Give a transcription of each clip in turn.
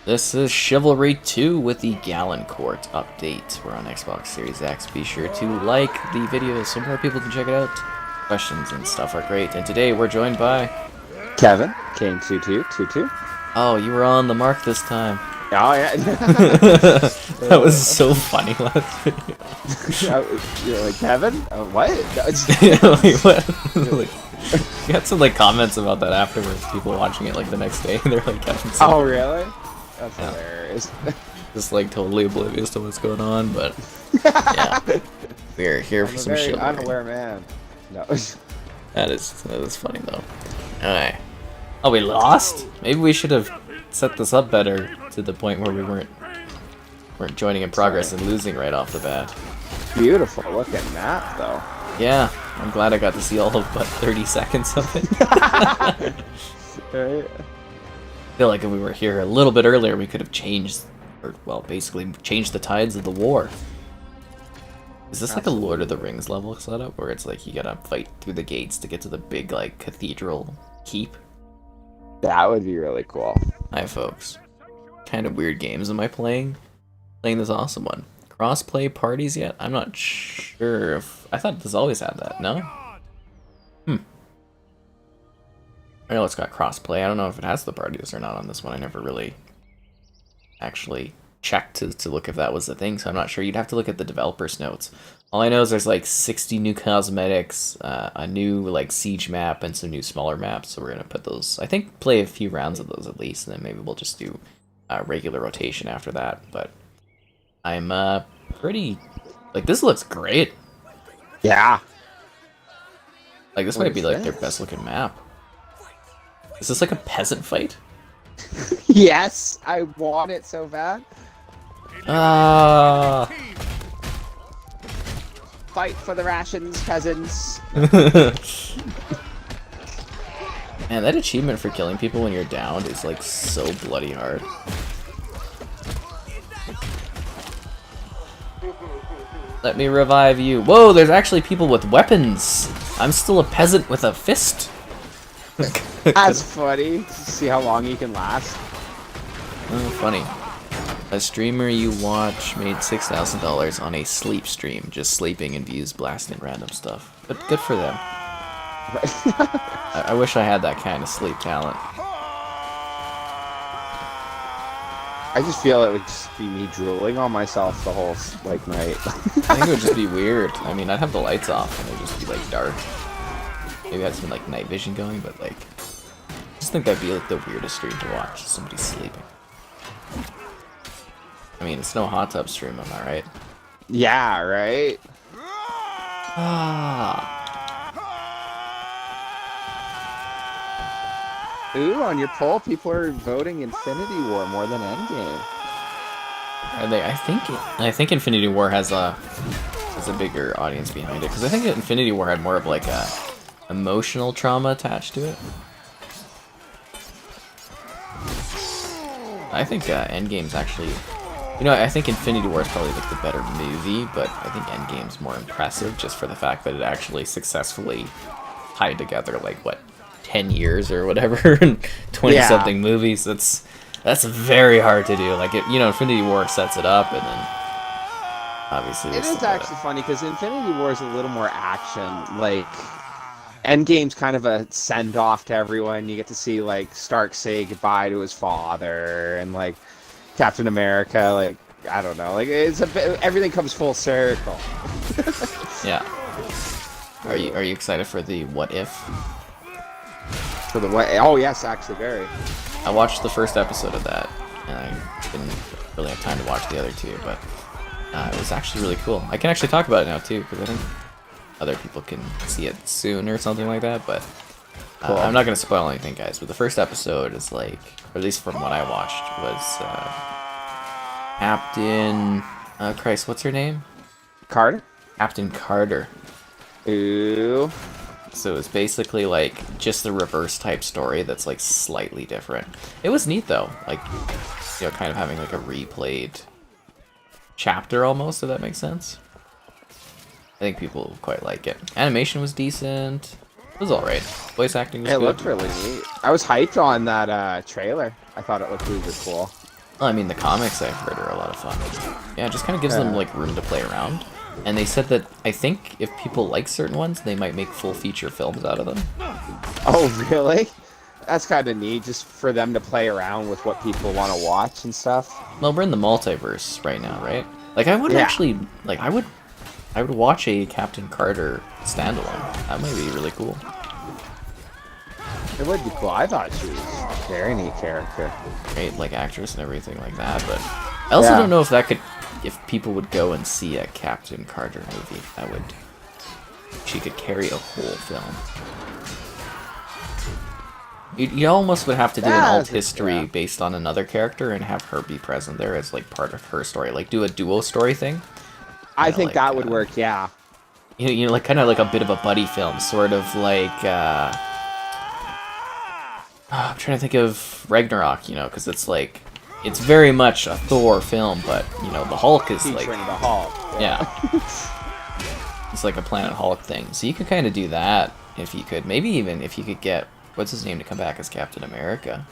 This is Chivalry 2 with the Galencourt update. We're on Xbox Series X. Be sure to like the video so more people can check it out. Questions and stuff are great. And today we're joined by... Kevin, King2222. Oh, you were on the mark this time. Oh, yeah. That was so funny last video. You're like, Kevin? What? Like, what? Like, you had some comments about that afterwards. People watching it the next day. They're like, Kevin. Oh, really? That's hilarious. Just totally oblivious to what's going on, but yeah, we're here for some shit. I'm a unaware man. No. That is funny though. Alright. Oh, we lost? Maybe we should have set this up better to the point where we weren't joining in progress and losing right off the bat. Beautiful looking map though. Yeah, I'm glad I got to see all of but 30 seconds of it. Right. I feel like if we were here a little bit earlier, we could have changed, or well, basically changed the tides of the war. Is this like a Lord of the Rings level setup, where it's like you gotta fight through the gates to get to the big cathedral keep? That would be really cool. Hi, folks. Kind of weird games am I playing? Playing this awesome one. Crossplay parties yet? I'm not sure if... I thought this always had that, no? I know it's got crossplay. I don't know if it has the parties or not on this one. I never really actually checked to look if that was the thing, so I'm not sure. You'd have to look at the developer's notes. All I know is there's 60 new cosmetics, a new siege map, and some new smaller maps, so we're going to put those... I think play a few rounds of those at least, and then maybe we'll just do regular rotation after that, but I'm pretty... this looks great. Yeah. This might be their best looking map. Is this a peasant fight? Yes, I want it so bad. Fight for the rations, peasants. Man, that achievement for killing people when you're downed is so bloody hard. Let me revive you. Whoa, there's actually people with weapons. I'm still a peasant with a fist. That's funny. See how long you can last. Oh, funny. A streamer you watch made $6,000 on a sleep stream, just sleeping and views blasting random stuff. But good for them. I wish I had that kind of sleep talent. I just feel it would just be me drooling on myself the whole night. I think it would just be weird. I mean, I'd have the lights off and it would just be dark. Maybe I had some night vision going, but I just think that'd be the weirdest stream to watch. Somebody sleeping. I mean, it's no hot tub stream, am I right? Yeah, right? Ooh, on your poll, people are voting Infinity War more than Endgame. Are they? I think Infinity War has a bigger audience behind it, because I think Infinity War had more of a emotional trauma attached to it. I think Endgame's actually... I think Infinity War is probably the better movie, but I think Endgame's more impressive just for the fact that it actually successfully tied together 10 years or whatever, and 20-something movies. That's very hard to do. Infinity War sets it up, and then obviously it is actually funny because Infinity War is a little more action. Endgame's kind of a send off to everyone. You get to see Stark say goodbye to his father, and Captain America. I don't know. It's a bit, everything comes full circle. Yeah. Are you excited for the what if? For the what? Oh yes, actually very. I watched the first episode of that, and I didn't really have time to watch the other two, but it was actually really cool. I can actually talk about it now too, because I think other people can see it soon or something like that, but cool. I'm not going to spoil anything, guys, but the first episode is or at least from what I watched, was Captain... Christ, what's her name? Carter? Captain Carter. Ooh. So it's basically just the reverse type story that's slightly different. It was neat though, kind of having a replayed chapter almost, if that makes sense. I think people quite like it. Animation was decent. It was alright. Voice acting was good. It looked really neat. I was hyped on that trailer. I thought it looked really cool. Well, I mean, the comics I've heard are a lot of fun. Yeah, it just kind of gives them like room to play around. And they said that I think if people like certain ones, they might make full feature films out of them. Oh, really? That's kind of neat, just for them to play around with what people want to watch and stuff. Well, we're in the multiverse right now, right? Like, I would actually, like, I would watch a Captain Carter standalone. That might be really cool. It would be cool. I thought she was a very neat character. Great, like, actress and everything like that, but I also don't know if that could, if people would go and see a Captain Carter movie, that would, she could carry a whole film. You almost would have to do an alt history based on another character and have her be present there as like part of her story. Like do a duo story thing. I think like, that would work, yeah. You know, like kind of like a bit of a buddy film, sort of like I'm trying to think of Ragnarok, you know, because it's like it's very much a Thor film, but you know the Hulk is featuring like the Hulk. Yeah. It's like a Planet Hulk thing, so you could kind of do that if you could. Maybe even if you could get what's his name to come back as Captain America.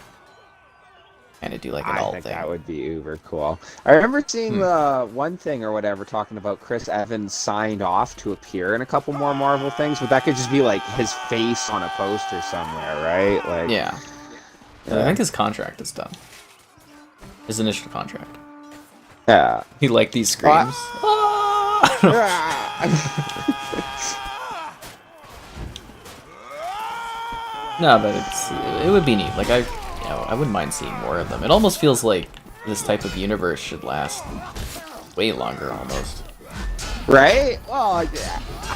Kind of do like an alt thing. I think that would be uber cool. I remember seeing the one thing or whatever talking about Chris Evans signed off to appear in a couple more Marvel things, but that could just be like his face on a poster somewhere, right? Like, yeah. I think his contract is done. His initial contract. Yeah. He liked these screams. No, but it would be neat. Like I wouldn't mind seeing more of them. It almost feels like this type of universe should last way longer, almost. Right? Well,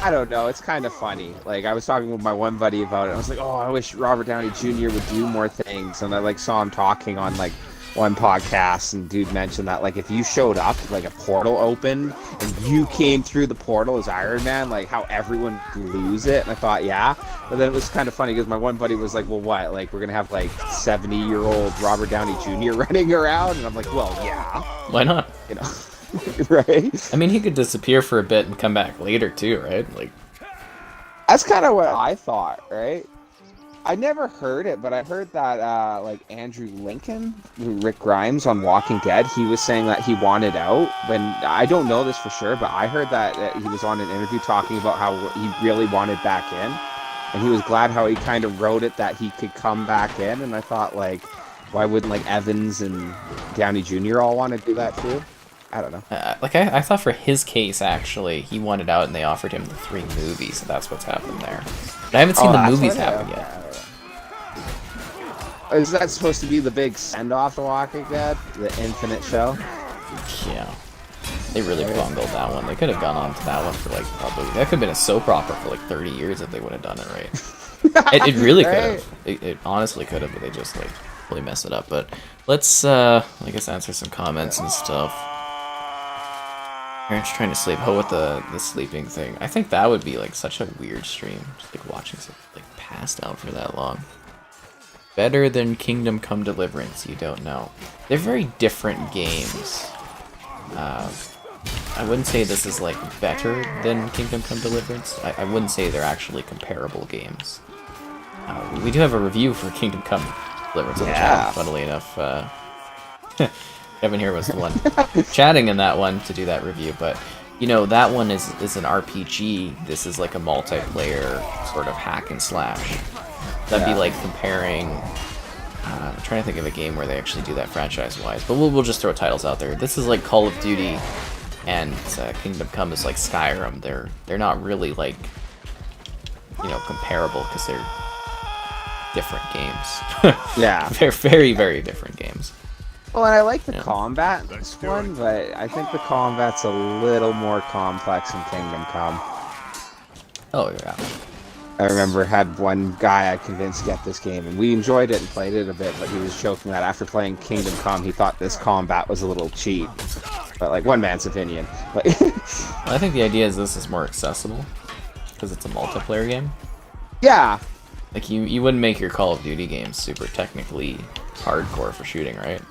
I don't know. It's kind of funny. Like I was talking with my one buddy about it. I was like, "Oh, I wish Robert Downey Jr. would do more things." And I like saw him talking on like one podcast, and dude mentioned that like if you showed up, like a portal opened and you came through the portal as Iron Man, like how everyone would lose it. And I thought, yeah, but then it was kind of funny because my one buddy was like, well, what, like we're gonna have like 70-year-old Robert Downey Jr. running around? And I'm like, well, yeah, why not, you know? Right? I mean, he could disappear for a bit and come back later too, right? Like that's kind of what I thought, right? I never heard it, but I heard that like Andrew Lincoln, Rick Grimes on Walking Dead, he was saying that he wanted out. When I don't know this for sure, but I heard that he was on an interview talking about how he really wanted back in, and he was glad how he kind of wrote it that he could come back in. And I thought, like, why wouldn't like Evans and Downey Jr. all want to do that too? I don't know. Like I thought for his case, actually, he wanted out and they offered him the 3 movies, so that's what's happened there. But I haven't seen the movies happen yet. Is that supposed to be the big send-off to Walking Dead? The Infinite show? Yeah. They really bungled that one. They could have gone on to that one for like probably... That could have been a soap opera for like 30 years if they would have done it right. it really could have. It honestly could have, but they just like really messed it up. But let's, I guess, answer some comments and stuff. Aaron's trying to sleep. Oh, with the sleeping thing. I think that would be like such a weird stream. Just like watching something like passed out for that long. Better than Kingdom Come Deliverance, you don't know. They're very different games. I wouldn't say this is like better than Kingdom Come Deliverance. I wouldn't say they're actually comparable games. We do have a review for Kingdom Come Deliverance on the channel, funnily enough. Kevin here was the one chatting in that one to do that review, but you know, that one is an RPG. This is like a multiplayer sort of hack and slash. That'd be like comparing... I'm trying to think of a game where they actually do that franchise-wise, but we'll just throw titles out there. This is like Call of Duty, and Kingdom Come is like Skyrim. They're not really like, you know, comparable because they're different games. Yeah. They're very, very different games. Well, and I like the combat in this one, but I think the combat's a little more complex in Kingdom Come. Oh, yeah. I remember had one guy I convinced to get this game, and we enjoyed it and played it a bit, but he was joking that after playing Kingdom Come, he thought this combat was a little cheap. But, like, one man's opinion. Well, I think the idea is this is more accessible, because it's a multiplayer game. Yeah. Like, you wouldn't make your Call of Duty games super technically hardcore for shooting, right?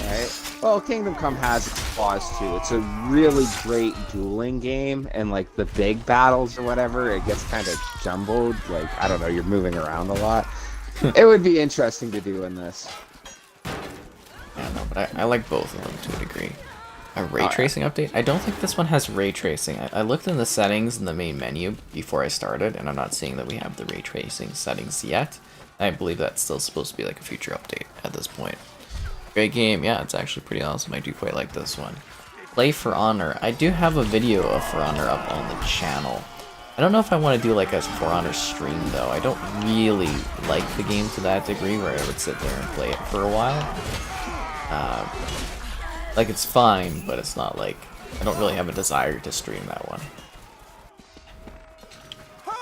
Right. Well, Kingdom Come has its flaws too. It's a really great dueling game, and like the big battles or whatever, it gets kind of jumbled. Like, I don't know, you're moving around a lot. It would be interesting to do in this. Yeah, no, But I like both of them to a degree. A ray tracing update? I don't think this one has ray tracing. I looked in the settings in the main menu before I started, and I'm not seeing that we have the ray tracing settings yet. I believe that's still supposed to be like a future update at this point. Great game. Yeah, it's actually pretty awesome. I do quite like this one. Play For Honor. I do have a video of For Honor up on the channel. I don't know if I want to do like a For Honor stream though. I don't really like the game to that degree where I would sit there and play it for a while. Like it's fine, but it's not like I don't really have a desire to stream that one.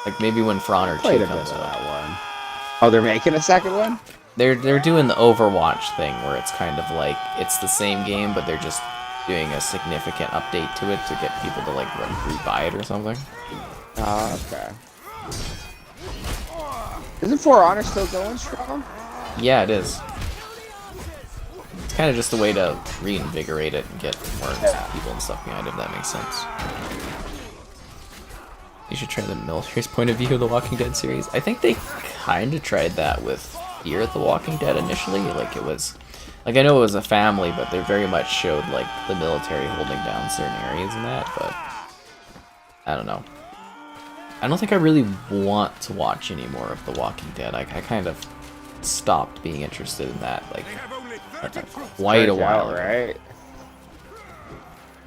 Like maybe when For Honor 2 comes out. That one. Oh, they're making a second one? They're doing the Overwatch thing where it's kind of like it's the same game, but they're just doing a significant update to it to get people to like rebuy it or something. Oh, okay. Isn't For Honor still going strong? Yeah, it is. It's kind of just a way to reinvigorate it and get more people and stuff behind it, if that makes sense. You should try the military's point of view of the Walking Dead series. I think they kind of tried that with Fear the Walking Dead initially. Like it was, like I know it was a family, but they very much showed like the military holding down certain areas in that. But I don't know. I don't think I really want to watch any more of The Walking Dead. I kind of stopped being interested in that like quite a while ago. Right?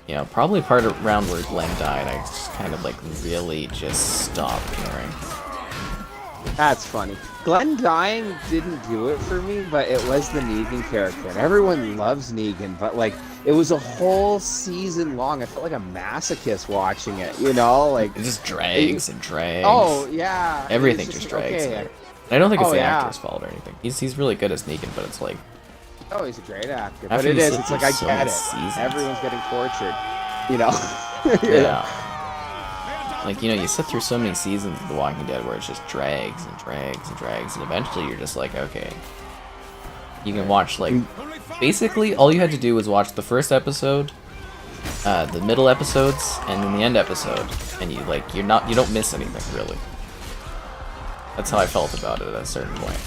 You know, probably part around where Glenn died, I just kind of like really just stopped caring. That's funny. Glenn dying didn't do it for me, but it was the Negan character. And everyone loves Negan, but like it was a whole season long. I felt like a masochist watching it, you know? Like it just drags and drags. Oh yeah. Everything just drags in there. And I don't think it's the actor's fault or anything. He's really good as Negan, but it's like oh, he's a great actor. But it is, it's like I get it. Everyone's getting tortured, you know? Yeah. Like, you know, you sit through so many seasons of The Walking Dead where it just drags and drags and drags, and eventually you're just like, okay. You can watch, like, basically all you had to do was watch the first episode, the middle episodes, and then the end episode, and you, like, you don't miss anything, really. That's how I felt about it at a certain point.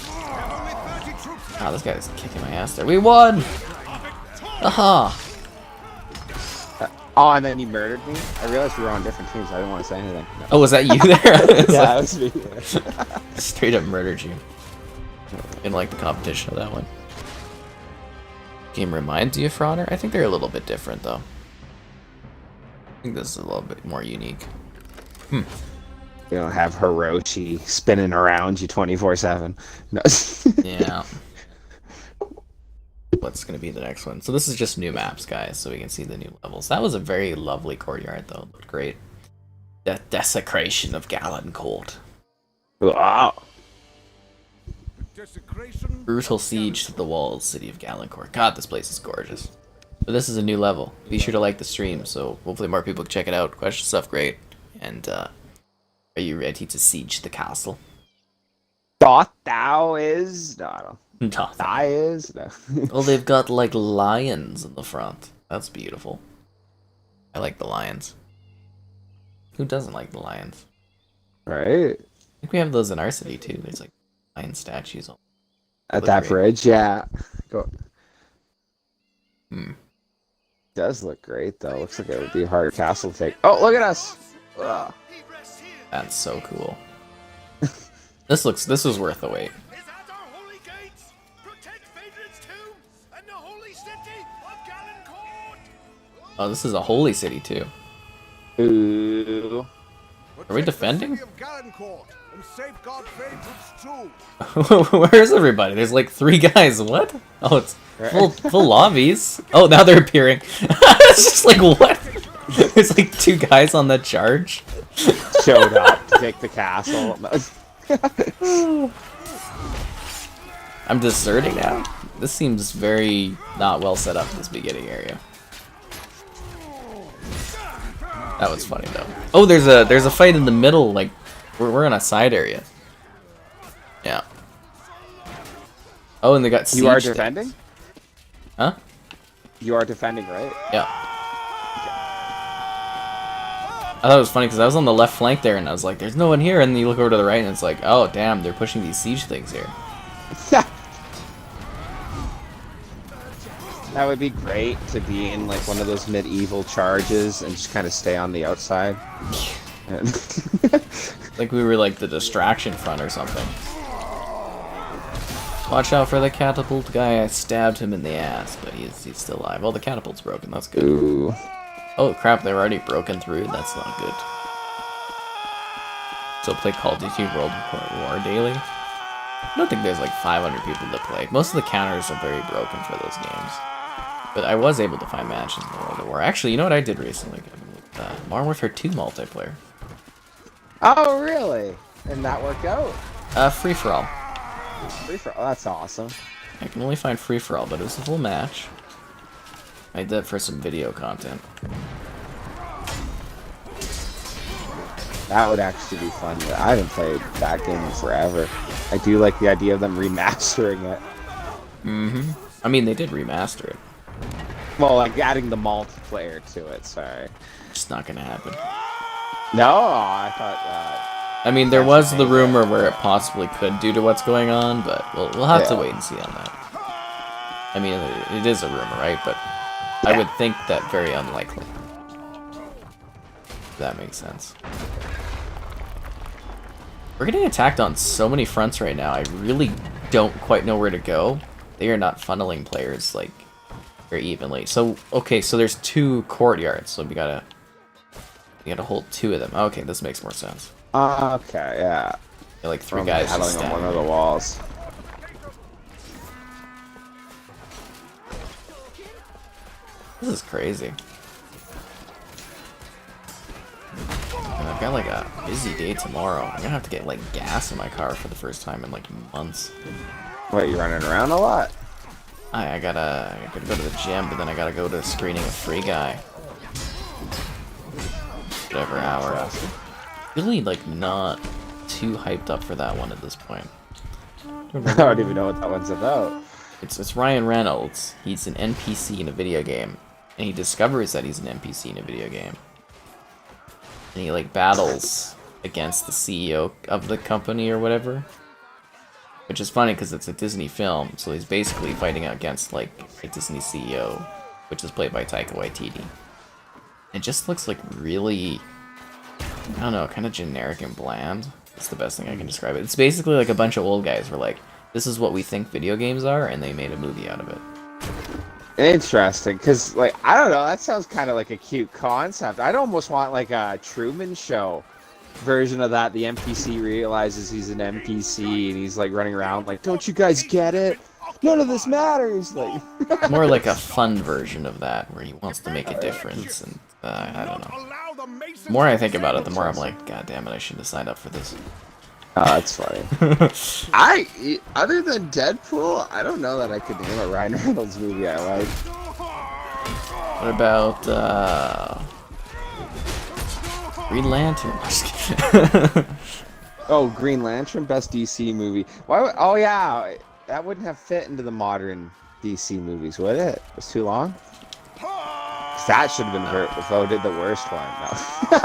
Ah, this guy's kicking my ass there. We won! Aha! Oh, and then he murdered me? I realized we were on different teams. I didn't want to say anything. No. Oh, was that you there? Yeah, that was me. Straight up murdered you. Didn't like the competition of that one. Game reminds you of For Honor? I think they're a little bit different, though. I think this is a little bit more unique. You don't have Hiroshi spinning around you 24/7. No. Yeah. What's going to be the next one? So this is just new maps, guys, so we can see the new levels. That was a very lovely courtyard, though. It looked great. The desecration of Galencourt. Wow. Brutal siege to the walls, city of Galencourt. God, this place is gorgeous. But this is a new level. Be sure to like the stream, so hopefully more people can check it out. Question stuff, great. And are you ready to siege the castle? Thought thou is? No, I don't. No. Thou is? No. Well, they've got like lions in the front. That's beautiful. I like the lions. Who doesn't like the lions? Right. I think we have those in our city too. There's like lion statues at that bridge. Yeah. Go. Does look great though. Looks like it would be a hard castle to take. Oh, look at us! Ugh. That's so cool. This was worth the wait. Oh, this is a holy city too. Ooh. Are we defending? Where's everybody? There's like 3 guys. What? Oh, it's full lobbies. Oh, now they're appearing. It's just like, what? There's like 2 guys on that charge. Showed up to take the castle. I'm deserting now. This seems very not well set up, this beginning area. That was funny though. Oh, there's a fight in the middle. Like we're in a side area. Yeah. Oh, and they got siege. You are defending? Huh? You are defending, right? Yeah. I thought it was funny because I was on the left flank there, and I was like, "There's no one here." And then you look over to the right, and it's like, "Oh, damn! They're pushing these siege things here." That would be great to be in like one of those medieval charges and just kind of stay on the outside. Like we were like the distraction front or something. Watch out for the catapult guy. I stabbed him in the ass, but he's still alive. Well, the catapult's broken. That's good. Ooh. Oh crap! They're already broken through. That's not good. So play Call of Duty World War daily. I don't think there's like 500 people to play. Most of the counters are very broken for those games. But I was able to find matches in World of War. Actually, you know what I did recently? Modern Warfare 2 multiplayer. Oh, really? And that worked out? Free for all. Free for all? That's awesome. I can only find free for all, but it was a full match. I did it for some video content. That would actually be fun. But I haven't played that game in forever. I do like the idea of them remastering it. Mm-hmm. I mean, they did remaster it. Well, like adding the multiplayer to it, sorry. It's not gonna happen. No, I thought that. I mean, there was the rumor where it possibly could due to what's going on, but we'll have to wait and see on that. I mean, it is a rumor, right? But I would think that very unlikely. If that makes sense. We're getting attacked on so many fronts right now. I really don't quite know where to go. They are not funneling players like very evenly. So okay, so there's 2 courtyards, so we gotta hold 2 of them. Okay, this makes more sense. Okay, yeah. They're like 3 guys just on one standing. of the walls. This is crazy. And I've got like a busy day tomorrow. I'm gonna have to get like gas in my car for the first time in like months. Wait, you running around a lot? I gotta go to the gym, but then I gotta go to screening a Free Guy. Whatever hour. Really like not too hyped up for that one at this point. I don't even know what that one's about. It's Ryan Reynolds. He's an NPC in a video game, and he discovers that he's an NPC in a video game. And he like battles against the CEO of the company or whatever. Which is funny because it's a Disney film, so he's basically fighting against like a Disney CEO, which is played by Taika Waititi. It just looks like really, I don't know, kind of generic and bland. That's the best thing I can describe it. It's basically like a bunch of old guys were like, this is what we think video games are, and they made a movie out of it. Interesting, because, like, I don't know, that sounds kind of like a cute concept. I'd almost want, like, a Truman Show version of that. The NPC realizes he's an NPC, and he's, like, running around like, don't you guys get it? None of this matters! Like, More like a fun version of that, where he wants to make a difference, and I don't know. The more I think about it, the more I'm like, god damn it, I shouldn't have signed up for this. oh, that's funny. Other than Deadpool, I don't know that I could name a Ryan Reynolds movie I like. What about, Green Lantern? Just kidding. Oh, Green Lantern, best DC movie. Why? Oh yeah, that wouldn't have fit into the modern DC movies, would it? It was too long. 'Cause that should have been voted the worst one. No.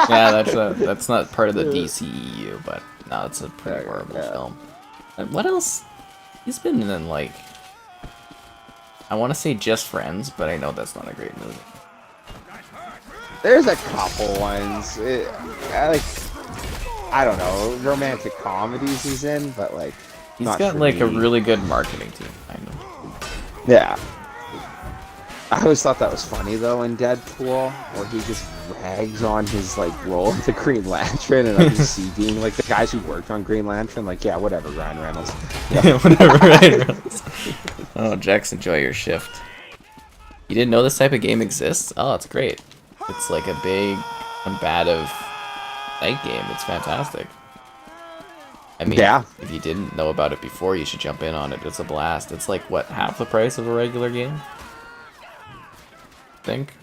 Yeah, that's not part of the DCEU, but no, it's a pretty horrible film. And what else? He's been in like, I want to say Just Friends, but I know that's not a great movie. There's a couple ones. I don't know, romantic comedies he's in, but like He's not got for like me. a really good marketing team. I know. Yeah. I always thought that was funny though in Deadpool, where he just rags on his like role as the Green Lantern, and I can see being like the guys who worked on Green Lantern, like yeah, whatever, Ryan Reynolds. Yeah, whatever, Ryan Reynolds. Oh, Jax, enjoy your shift. You didn't know this type of game exists? Oh, it's great. It's like a big, combative night game. It's fantastic. I mean, Yeah. if you didn't know about it before, you should jump in on it. It's a blast. It's like, what, half the price of a regular game? I think.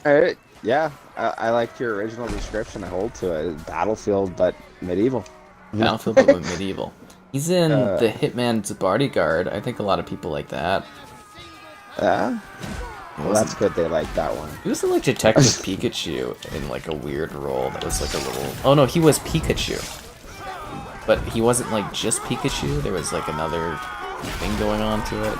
Yeah, I liked your original description. I hold to it. Battlefield, but medieval. Battlefield, but with medieval. He's in The Hitman's Bodyguard. I think a lot of people like that. Yeah? Well, that's good they like that one. He was in like Detective Pikachu in like a weird role that was like a little... Oh no, he was Pikachu. But he wasn't like just Pikachu. There was like another thing going on to it.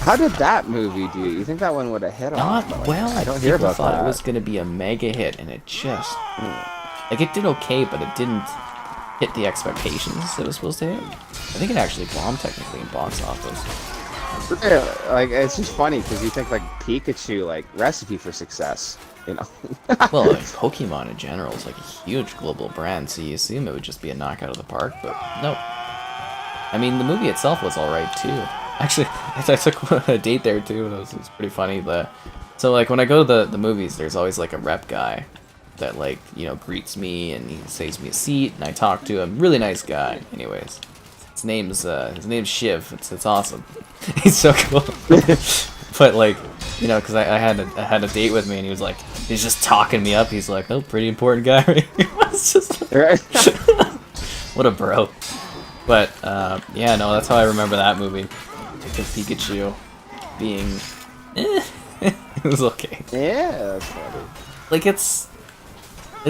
How did that movie do? You think that one would have hit Not off? well. I don't hear People about thought that. it was going to be a mega hit, and it just like it did okay, but it didn't hit the expectations it was supposed to hit. I think it actually bombed technically in box office. Really? Like, it's just funny because you think like Pikachu, like recipe for success, you know? Well, like, Pokemon in general is like a huge global brand, so you assume it would just be a knockout of the park, but no. I mean, the movie itself was alright too. Actually, I took a date there too. It was pretty funny. So like when I go to the movies, there's always like a rep guy that like greets me and he saves me a seat, and I talk to him. Really nice guy. Anyways, his name's Shiv. It's awesome. He's so cool. But like because I had a date with me, and he's just talking me up. He's like, oh, pretty important guy. Right here. It's just like, what a bro. But yeah, no, that's how I remember that movie. Because Pikachu being, it was okay. Yeah, that's funny. Like it's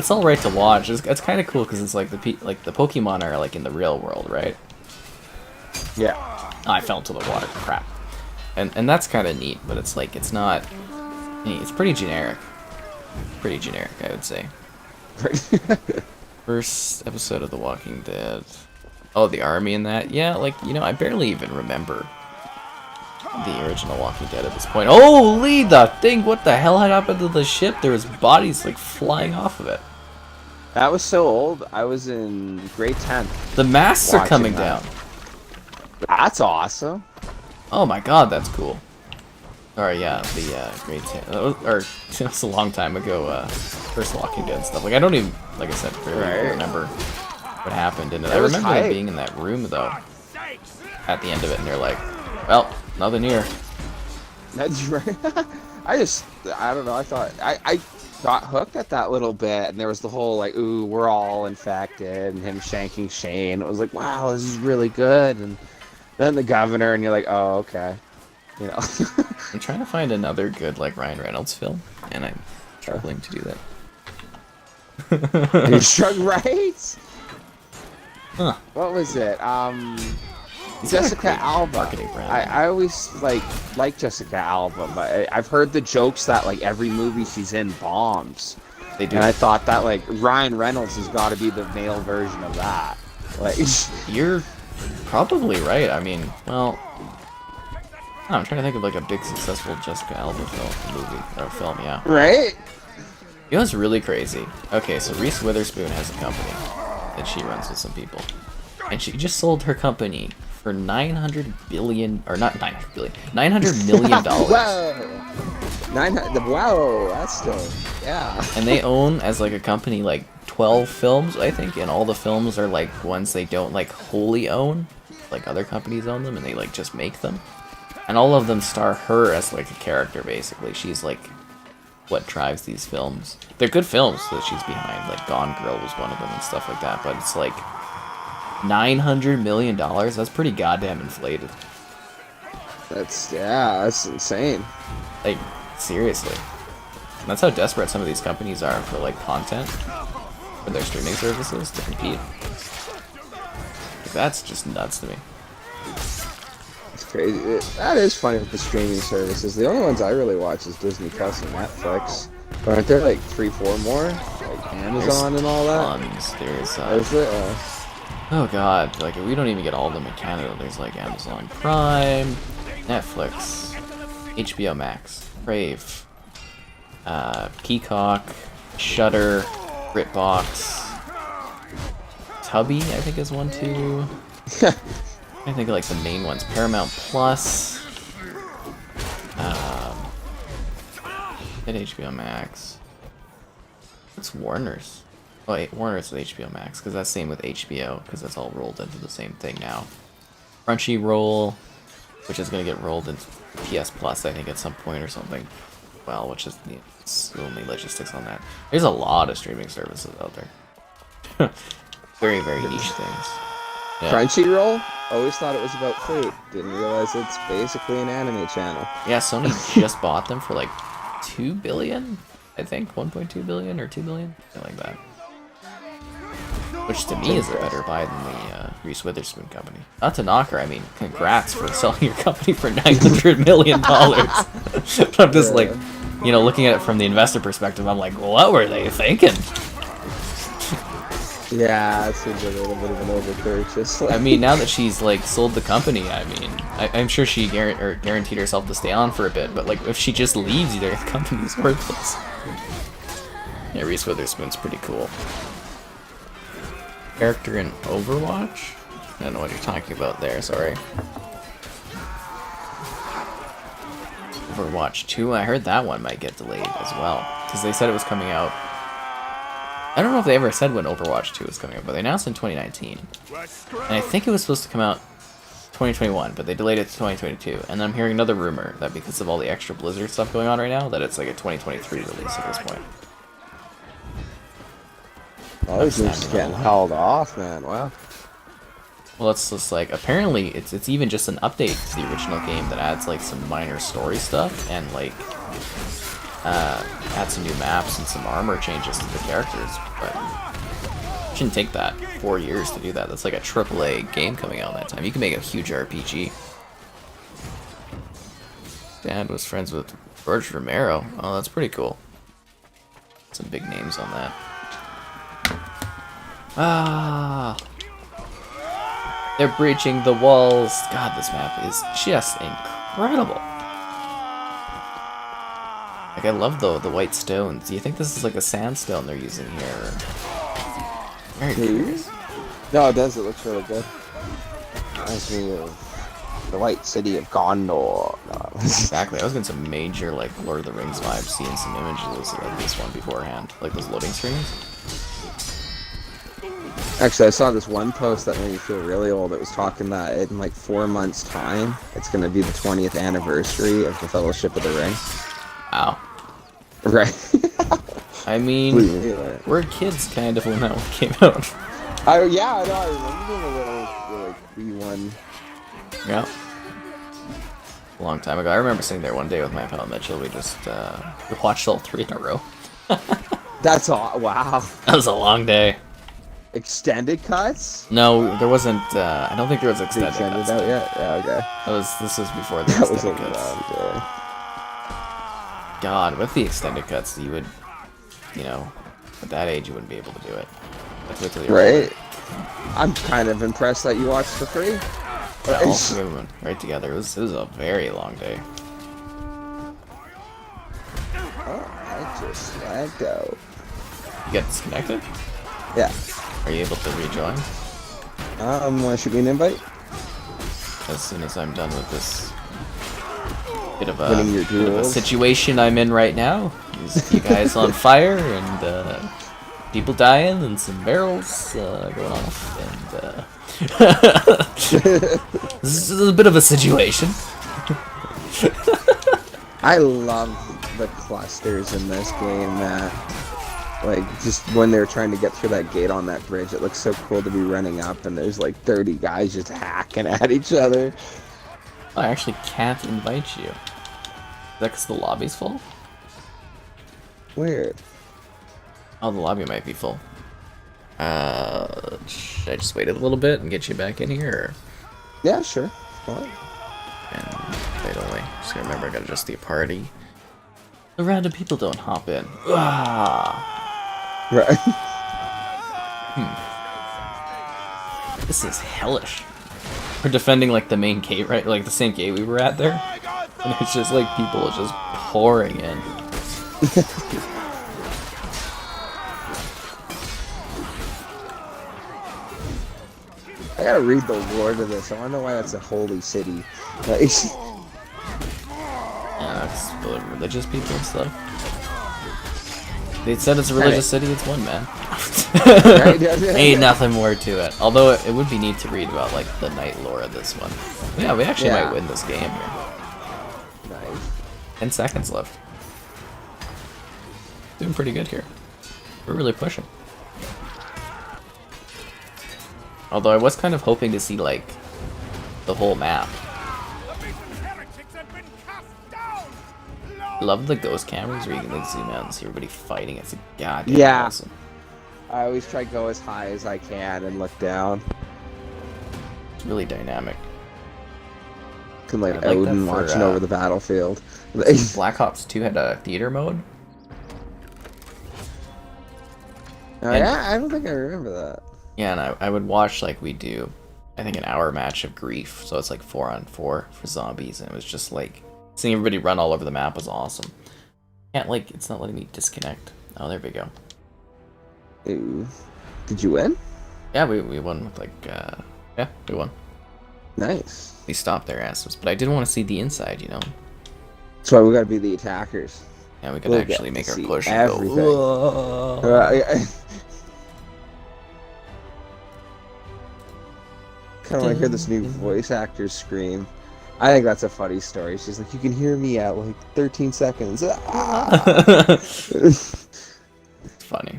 all right to watch. It's kind of cool because it's like the Pokemon are like in the real world, right? Yeah. I fell into the water. Crap. And that's kind of neat, but it's like it's not. It's pretty generic. Pretty generic, I would say. First episode of The Walking Dead. Oh, the army in that? Yeah, like, I barely even remember the original Walking Dead at this point. Holy the thing! What the hell had happened to the ship? There was bodies, like, flying off of it. That was so old. I was in grade 10. The masts are coming down. That's awesome. Oh my god, that's cool. Alright, yeah, the grade 10. Or, it was a long time ago, first Walking Dead stuff. Like, I don't even, like I said, barely remember what happened in it. I remember them being in that room though at the end of it, and they're like, well, nothing here. That's right. I don't know, I thought I got hooked at that little bit, and there was the whole like, ooh, we're all infected, and him shanking Shane. It was like, wow, this is really good. And then the governor, and you're like, oh, okay. I'm trying to find another good like Ryan Reynolds film, and I'm struggling to do that. You're struggling, right? Huh. What was it? Jessica Alba. I always like Jessica Alba, but I've heard the jokes that like every movie she's in bombs. They do. And I thought that like Ryan Reynolds has got to be the male version of that. Like, you're probably right. I mean, well, I'm trying to think of like a big successful Jessica Alba film, yeah. Right? You know what's really crazy? Okay, so Reese Witherspoon has a company that she runs with some people, and she just sold her company for $900 billion, or not $900 billion, $900 million. Whoa, wow, that's still, yeah. And they own as like a company like 12 films, I think, and all the films are like ones they don't like wholly own, like other companies own them, and they like just make them, and all of them star her as like a character. Basically, she's like what drives these films. They're good films that she's behind, like Gone Girl was one of them and stuff like that, but it's like $900 million. That's pretty goddamn inflated. That's insane. Like, seriously. And that's how desperate some of these companies are for like content for their streaming services to compete. Like, that's just nuts to me. It's crazy. That is funny with the streaming services. The only ones I really watch is Disney Plus and Netflix. But aren't there like 3-4 more? Like Amazon and all that? There's Is it? oh god, like we don't even get all of them in Canada. There's like Amazon Prime, Netflix, HBO Max, Crave, Peacock, Shudder, BritBox, Tubby, I think is one too. I think like the main ones. Paramount Plus, and HBO Max. What's Warner's? Oh, wait, Warner's with HBO Max, because that's same with HBO, because that's all rolled into the same thing now. Crunchyroll, which is going to get rolled into PS Plus, I think, at some point or something. Well, which is it's only logistics on that. There's a lot of streaming services out there. Very, very niche things. Yeah. Crunchyroll? Always thought it was about food. Didn't realize it's basically an anime channel. Yeah, Sony just bought them for like $2 billion, I think, 1.2 billion or 2 billion, something like that. Which to me is a better buy than the Reese Witherspoon company. Not to knock her, I mean, congrats for selling your company for $900 million. But I'm just like, you know, looking at it from the investor perspective, I'm like, what were they thinking? Yeah, it seems like a little bit of an overpurchase. I mean, now that she's like sold the company, I mean, I'm sure she guaranteed herself to stay on for a bit, but like if she just leaves, the company's worthless. Yeah, Reese Witherspoon's pretty cool. Character in Overwatch? I don't know what you're talking about there, sorry. Overwatch 2, I heard that one might get delayed as well, because they said it was coming out. I don't know if they ever said when Overwatch 2 was coming out, but they announced in 2019. And I think it was supposed to come out 2021, but they delayed it to 2022. And I'm hearing another rumor that because of all the extra Blizzard stuff going on right now, that it's like a 2023 release at this point. Oh, these things getting held off, man. Wow. Well, it's just like, apparently it's even just an update to the original game that adds like some minor story stuff and like add some new maps and some armor changes to the characters, but it shouldn't take that 4 years to do that. That's like a AAA game coming out that time. You can make a huge RPG. Dad was friends with George Romero. Oh, that's pretty cool. Some big names on that. Ah, they're breaching the walls. God, this map is just incredible. Like, I love the white stones. Do you think this is like a sandstone they're using here? Very curious. No, it does. It looks really good. Reminds me of the white city of Gondor. No. Exactly. I was getting some major like Lord of the Rings vibes seeing some images of this one beforehand, like those loading screens. Actually, I saw this one post that made me feel really old. It was talking that in like 4 months' time, it's going to be the 20th anniversary of the Fellowship of the Ring. Wow. Right. I mean, we're kids kind of when that one came out. Yeah, I know. I remember being a little like, wee one. Yeah. A long time ago. I remember sitting there one day with my pal Mitchell. We just we watched all 3 in a row. That's all. Wow. That was a long day. Extended cuts? No, there wasn't. I don't think there was extended cuts. Out yet? Yeah, okay. This was before the That was a extended cuts. long day. God, with the extended cuts, you would, you know, at that age, you wouldn't be able to do it. Let's wait till you're right. I'm kind of impressed that you watched for free. Well, we went right together. It was a very long day. Oh, I just let go. You get disconnected? Yeah. Are you able to rejoin? Want to shoot me an invite? As soon as I'm done with this bit of Winning your a situation I'm in right now. There's a few guys on fire and people dying and some barrels going off and this is a bit of a situation. I love the clusters in this game, man. Like, just when they're trying to get through that gate on that bridge, it looks so cool to be running up and there's like 30 guys just hacking at each other. I actually can't invite you. Is that because the lobby's full? Weird. Oh, the lobby might be full. Should I just wait a little bit and get you back in here? Or? Yeah, sure. Fine. And wait only. Just gotta remember I gotta adjust the party. The random people don't hop in. Ah. Right. This is hellish. We're defending like the main gate, right? Like the same gate we were at there. And it's just like people just pouring in. I gotta read the lore to this. I wanna know why that's a holy city. Like, Yeah, it's full of religious people and stuff. They said it's a religious city, it's one, man. Ain't nothing more to it. Although it would be neat to read about like the night lore of this one. Yeah, we actually might win this game here. Nice. 10 seconds left. Doing pretty good here. We're really pushing. Although I was kind of hoping to see like the whole map. Love the ghost cameras where you can like zoom out and see everybody fighting. It's a goddamn awesome. I always try to go as high as I can and look down. It's really dynamic. Can like I'd like that Odin for, watching over the battlefield. Black Ops 2 had a theater mode. Oh, yeah, I don't think I remember that. Yeah, and I would watch like we do, I think an hour match of Grief. So it's like 4-on-4 for zombies, and it was just like seeing everybody run all over the map was awesome. Can't like it's not letting me disconnect. Oh, there we go. Ooh. Did you win? Yeah, we won with like yeah, we won. Nice. We stopped their asses, but I did want to see the inside, you know. That's why we gotta be the attackers. Yeah, we could We'll actually get make to our see push and everything. go. Whoa. Kind of want to hear this new voice actor scream. I think that's a funny story. She's like, you can hear me at like 13 seconds. It's funny.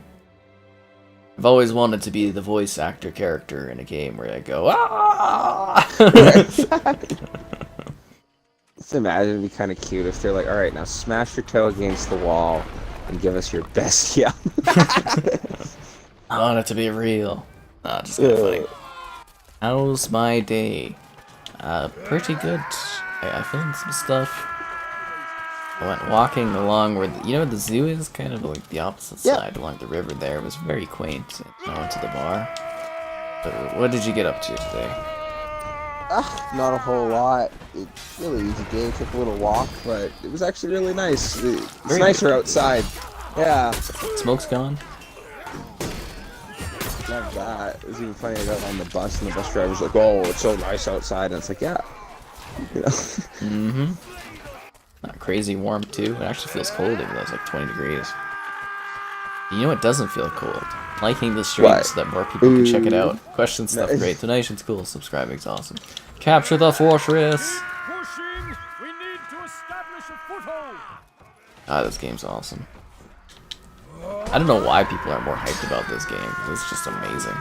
I've always wanted to be the voice actor character in a game where I go, ah! Just imagine it'd be kind of cute if they're like, all right, now smash your toe against the wall and give us your best yell. I want it to be real. Oh, just kind of funny. How's my day? Pretty good. I filmed some stuff. I went walking along where, you know where the zoo is? Kind of like the opposite side along the river there. It was very quaint. I went to the bar. But what did you get up to today? Not a whole lot. It's really easy day. Took a little walk, but it was actually really nice. It's Very nicer good. outside. Yeah. Smoke's gone? Love that. It was even funny. I got on the bus, and the bus driver's like, "Oh, it's so nice outside," and it's like, "Yeah." You know? Mm-hmm. Not crazy warm, too. It actually feels cold, even though it's like 20 degrees. You know what doesn't feel cold? Liking the stream What? so that more people can check it out. Question stuff Nice. great. Donations cool. Subscribing's awesome. Capture the fortress! Pushing! We need to establish a foothold! Ah, this game's awesome. I don't know why people are more hyped about this game. It's just amazing.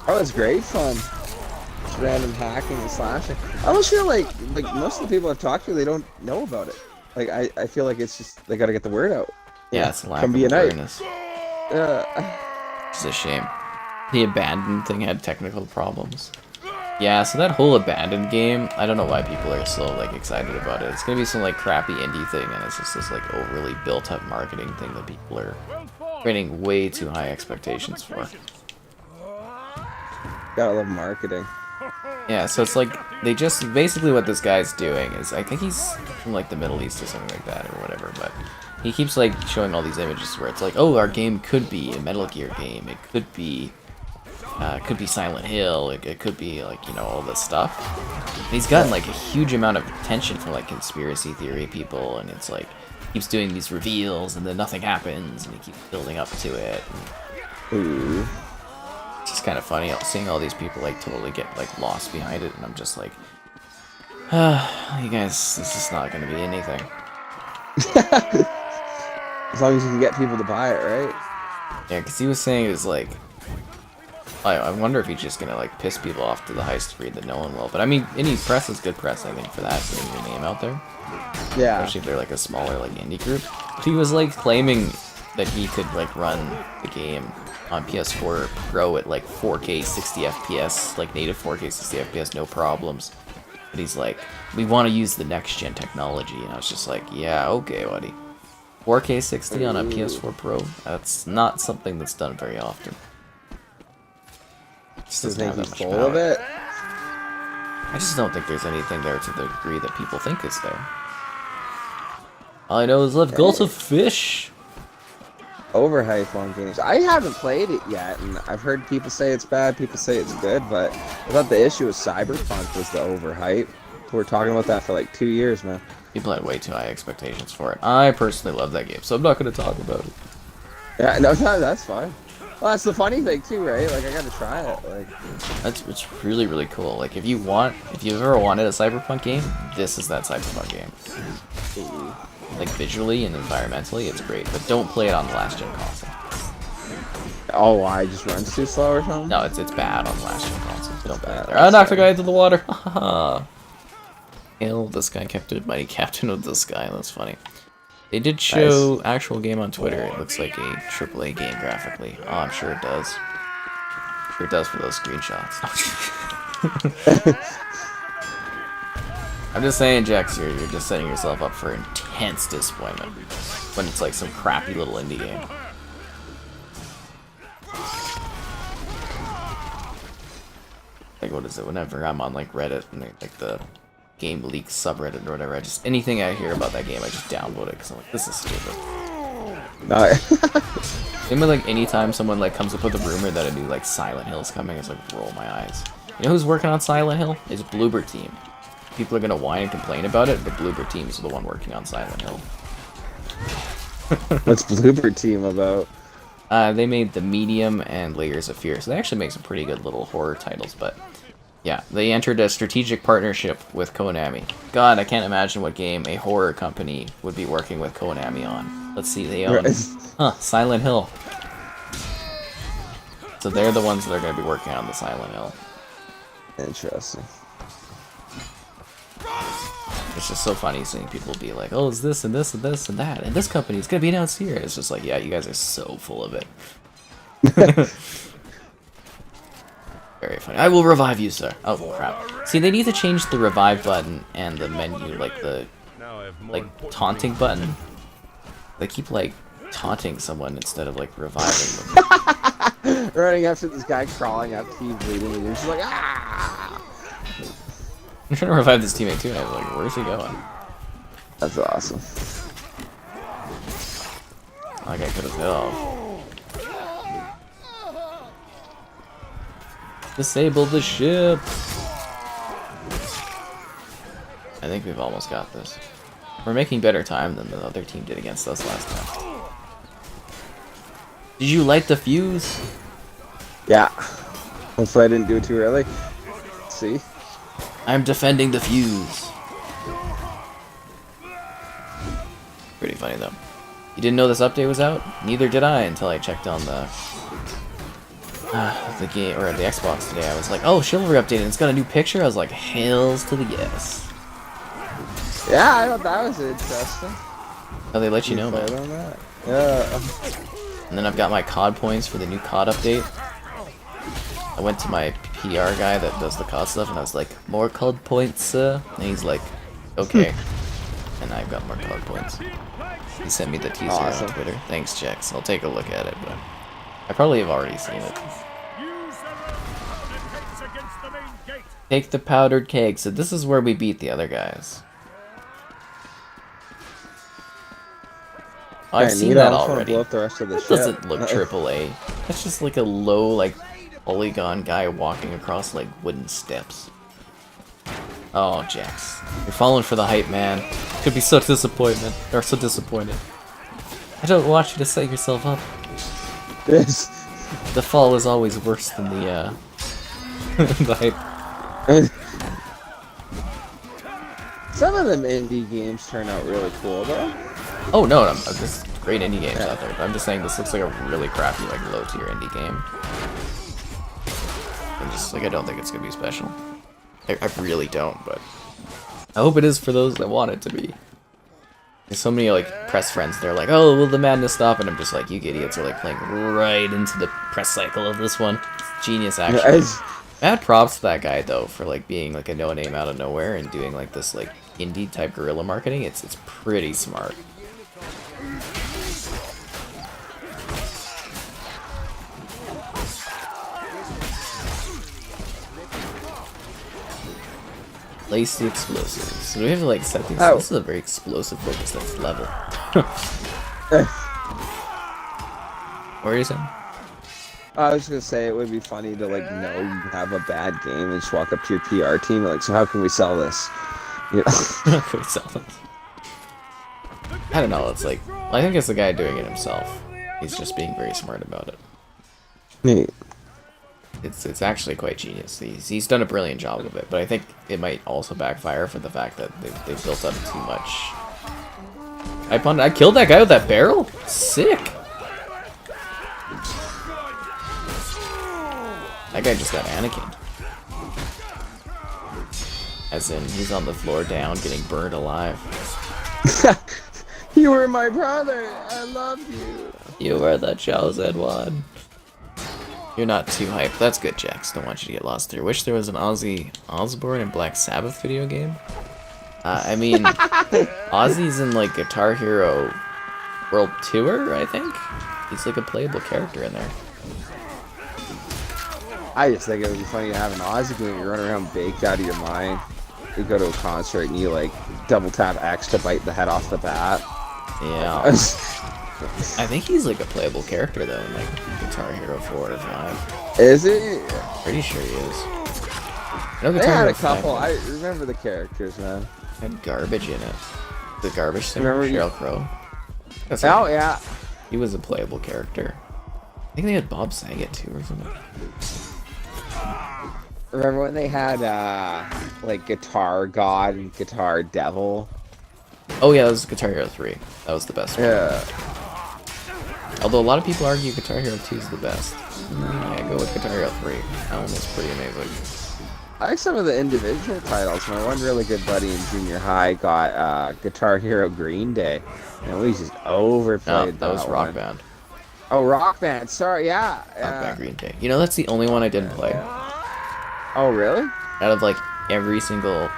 Oh, it's great fun. Just random hacking and slashing. I almost feel like most of the people I've talked to, they don't know about it. Like I feel like it's just they got to get the word out. Yeah, it's a lack Come of be a knight. awareness. Uh, It's a shame. The abandoned thing had technical problems. Yeah, so that whole abandoned game, I don't know why people are so like excited about it. It's gonna be some like crappy indie thing, and it's just this like overly built-up marketing thing that people are creating way too high expectations for. gotta love marketing. Yeah, so it's like they just basically what this guy's doing is I think he's from like the Middle East or something like that or whatever, but he keeps like showing all these images where it's like, oh, our game could be a Metal Gear game. It could be Silent Hill. It could be like, you know, all this stuff. And he's gotten like a huge amount of attention from like conspiracy theory people, and it's like keeps doing these reveals and then nothing happens, and he keeps building up to it. Ooh. It's just kind of funny seeing all these people like totally get like lost behind it, and I'm just like, you guys, this is not going to be anything. As long as you can get people to buy it, right? Yeah, because he was saying it's like, I wonder if he's just gonna like piss people off to the highest degree that no one will. But I mean, any press is good press, I think, for that, getting your name out there. Yeah. Especially if they're like a smaller like indie group. But he was like claiming that he could like run the game on PS4 Pro at like 4K 60 FPS, like native 4K 60 FPS, no problems. But he's like, we want to use the next gen technology, and I was just like, yeah, okay, buddy. 4K 60 on a PS4 Pro? That's not something that's done very often. Just Does doesn't it have make that you much full of power. it? I just don't think there's anything there to the degree that people think is there. All I know is let's go to fish. Overhype on games. I haven't played it yet, and I've heard people say it's bad, people say it's good, but I thought the issue with Cyberpunk was the overhype. We're talking about that for like 2 years, man. People had way too high expectations for it. I personally love that game, so I'm not going to talk about it. Yeah, no, that's fine. Well, that's the funny thing too, right? Like, I gotta try it. Like, It's really, really cool. Like, if you've ever wanted a Cyberpunk game, this is that Cyberpunk game. Like, visually and environmentally, it's great, but don't play it on the last gen console. oh, why? It just runs too slow or something? No, it's bad on the last gen console. Don't play it there. That's I knocked the fair. guy into the water. Haha. Hail the sky captain, mighty captain of the sky. That's funny. They did show actual game on Twitter. It looks like a AAA game graphically. Oh, I'm sure it does. Sure it does for those screenshots. I'm just saying, Jax, you're just setting yourself up for intense disappointment when it's like some crappy little indie game. Like, what is it? Whenever I'm on like Reddit and like the Game Leaks subreddit or whatever, anything I hear about that game, I just downvote it because I'm like, this is stupid. No. Same with like anytime someone like comes up with a rumor that a new like Silent Hill's coming, it's like roll my eyes. You know who's working on Silent Hill? It's Bloober Team. People are gonna whine and complain about it, but Bloober Team is the one working on Silent Hill. What's Bloober Team about? They made The Medium and Layers of Fear, so they actually make some pretty good little horror titles, but yeah, they entered a strategic partnership with Konami. God, I can't imagine what game a horror company would be working with Konami on. Let's see, they own... Silent Hill. So they're the ones that are going to be working on the Silent Hill. Interesting. It's just so funny seeing people be like, oh, it's this and this and this and that, and this company's going to be announced here. It's just like, yeah, you guys are so full of it. Very funny. I will revive you, sir. Oh, crap. See, they need to change the revive button and the menu, like the taunting button. They keep, like, taunting someone instead of, like, reviving them. Running after this guy crawling up to you bleeding, and you're just like, ah! I'm trying to revive this teammate, too, and I was like, where's he going? That's awesome. Like, I could have hit off. Disable the ship! I think we've almost got this. We're making better time than the other team did against us last time. Did you light the fuse? Yeah. Hopefully I didn't do it too early. Let's see? I'm defending the fuse. Pretty funny though. You didn't know this update was out? Neither did I until I checked on the game or the Xbox today. I was like, oh, Chivalry updated. It's got a new picture. I was like, hails to the yes. Yeah, I thought that was interesting. Oh, they let you know, man. On that. Yeah. And then I've got my COD points for the new COD update. I went to my PR guy that does the COD stuff, and I was like, more COD points, sir? And he's like, okay. And I've got more COD points. He sent me the teaser on Twitter. Thanks, Jax. I'll take a look at it, but I probably have already seen it. Take the powdered keg. So this is where we beat the other guys. Oh, I've seen that already. Blow up the rest of the That doesn't look AAA. That's just like a low, like, polygon guy walking across, like, wooden steps. Oh, Jax. You're falling for the hype, man. Could be so disappointed. Or so disappointed. I don't want you to set yourself up. This. The fall is always worse than the, the hype. Some of them indie games turn out really cool, though. Oh, no, there's great indie games out there. But I'm just saying this looks like a really crappy, like, low-tier indie game. I'm just, like, I don't think it's gonna be special. I really don't, but I hope it is for those that want it to be. There's so many, like, press friends, they're like, oh, will the madness stop? And I'm just like, you idiots are, like, playing right into the press cycle of this one. It's genius, actually. Mad props to that guy, though, for, like, being, like, a no-name out of nowhere and doing, like, this, like, indie-type guerrilla marketing. It's pretty smart. Place the explosives. So do we have to like set these? Oh. This is a very explosive focus next level. What are you saying? I was gonna say it would be funny to like know you have a bad game and just walk up to your PR team like, so how can we sell this? You know? How can we sell this? I don't know. It's like I think it's the guy doing it himself. He's just being very smart about it. Neat. It's actually quite genius. He's done a brilliant job of it, but I think it might also backfire for the fact that they've built up too much. I killed that guy with that barrel? Sick! That guy just got Anakin. As in, he's on the floor down, getting burned alive. He You were my brother. I loved you. You were the chosen one. You're not too hyped. That's good, Jax. Don't want you to get lost there. Wish there was an Ozzy Osbourne and Black Sabbath video game. I mean, Ozzy's in like Guitar Hero World Tour, I think. He's like a playable character in there. I just think it would be funny to have an Ozzy game. You run around baked out of your mind. You go to a concert and you like double tap X to bite the head off the bat. Yeah. I think he's like a playable character though in like Guitar Hero 4 or 5. Is he? Pretty sure he is. No, They Guitar had Hero a couple. 5 I remember the characters, man. had garbage in it. The garbage singer, Remember Sheryl Crow. That's Oh, like, yeah. he was a playable character. I think they had Bob Saget too or something. Remember when they had, like, Guitar God and Guitar Devil? Oh yeah, that was Guitar Hero 3. That was the best one. Yeah. Although a lot of people argue Guitar Hero 2 is the best. Yeah, go with Guitar Hero 3. That one was pretty amazing. I like some of the individual titles. My one really good buddy in junior high got Guitar Hero Green Day, and we just overplayed No, that was Rock one. Band. Oh, Rock Band. Sorry, yeah. Rock Band Green Day. You know, that's the only one I didn't play. Oh, really? Out of like every single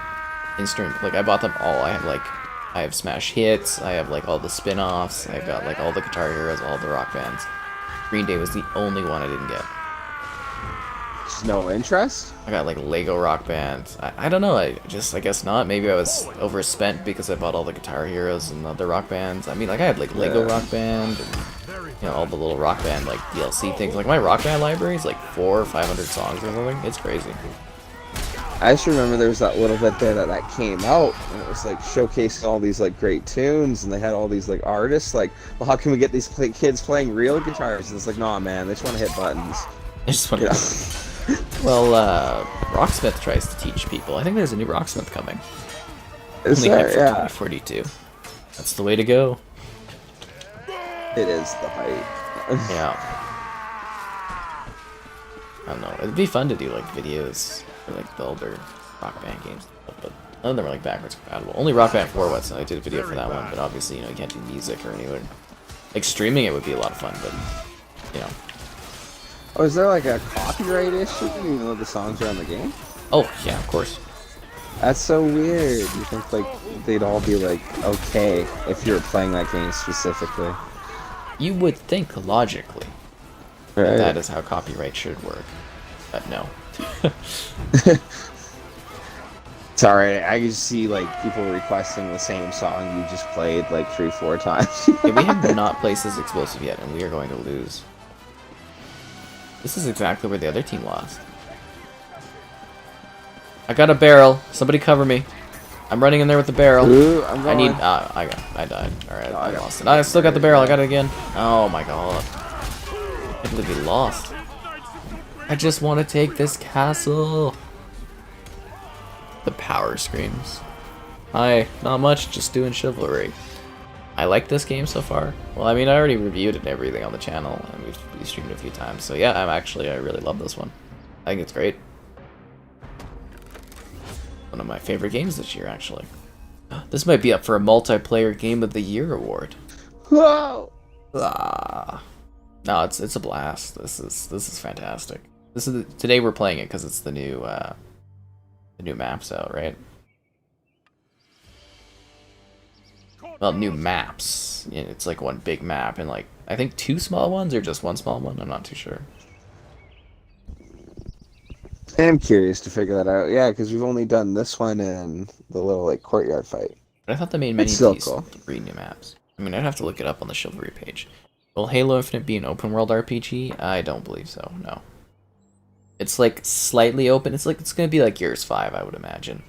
instrument, like I bought them all. I have Smash Hits, I have like all the spin-offs, I've got like all the Guitar Heroes, all the Rock Bands. Green Day was the only one I didn't get. Just no interest? I got like Lego Rock Band. I don't know, I guess not. Maybe I was overspent because I bought all the Guitar Heroes and other Rock Bands. I mean, like I had like Lego Rock Band and you know all the little Rock Band like DLC things. Like my Rock Band library is like 400 or 500 songs or something. It's crazy. I just remember there was that little bit there that came out, and it was like showcasing all these like great tunes, and they had all these like artists like, well, how can we get these kids playing real guitars? And it's like, nah, man, they just want to hit buttons. I just want You know? to. Well, Rocksmith tries to teach people. I think there's a new Rocksmith coming. Is Only hype that, for yeah, 2042. That's the way to go. it is the hype. Yeah. I don't know. It'd be fun to do like videos for like the older Rock Band games, but none of them are like backwards compatible. Only Rock Band 4 was, and I did a video for that one. But obviously, you know, you can't do music or anything. Like streaming it would be a lot of fun, but you know. Oh, is there like a copyright issue even though the songs are on the game? Oh yeah, of course. That's so weird. You think like they'd all be like okay if you were playing that game specifically? You would think logically Right. that is how copyright should work, but no. It's alright. I can see like people requesting the same song you just played like 3-4 times. Yeah, we have not placed this explosive yet, and we are going to lose. This is exactly where the other team lost. I got a barrel. Somebody cover me. I'm running in there with the barrel. Ooh, I'm I need. going. I died. All right, No, I I got lost it. I still got the barrel. I got it again. Oh my god! I can't believe we lost. I just want to take this castle. The power screams. Hi, not much. Just doing Chivalry. I like this game so far. Well, I mean, I already reviewed it and everything on the channel, and we've streamed it a few times. So yeah, I really love this one. I think it's great. One of my favorite games this year, actually. This might be up for a multiplayer game of the year award. Whoa! Ah. No, it's a blast. This is fantastic. Today we're playing it because it's the new maps out, right? Well, new maps. Yeah, it's like one big map and like I think 2 small ones or just 1 small one. I'm not too sure. I'm curious to figure that out. Yeah, because we've only done this one and the little like courtyard fight. But I thought they made many It's of still these cool. 3 new maps. I mean, I'd have to look it up on the Chivalry page. Will Halo Infinite be an open world RPG? I don't believe so. No. It's like slightly open. It's gonna be like Gears 5, I would imagine.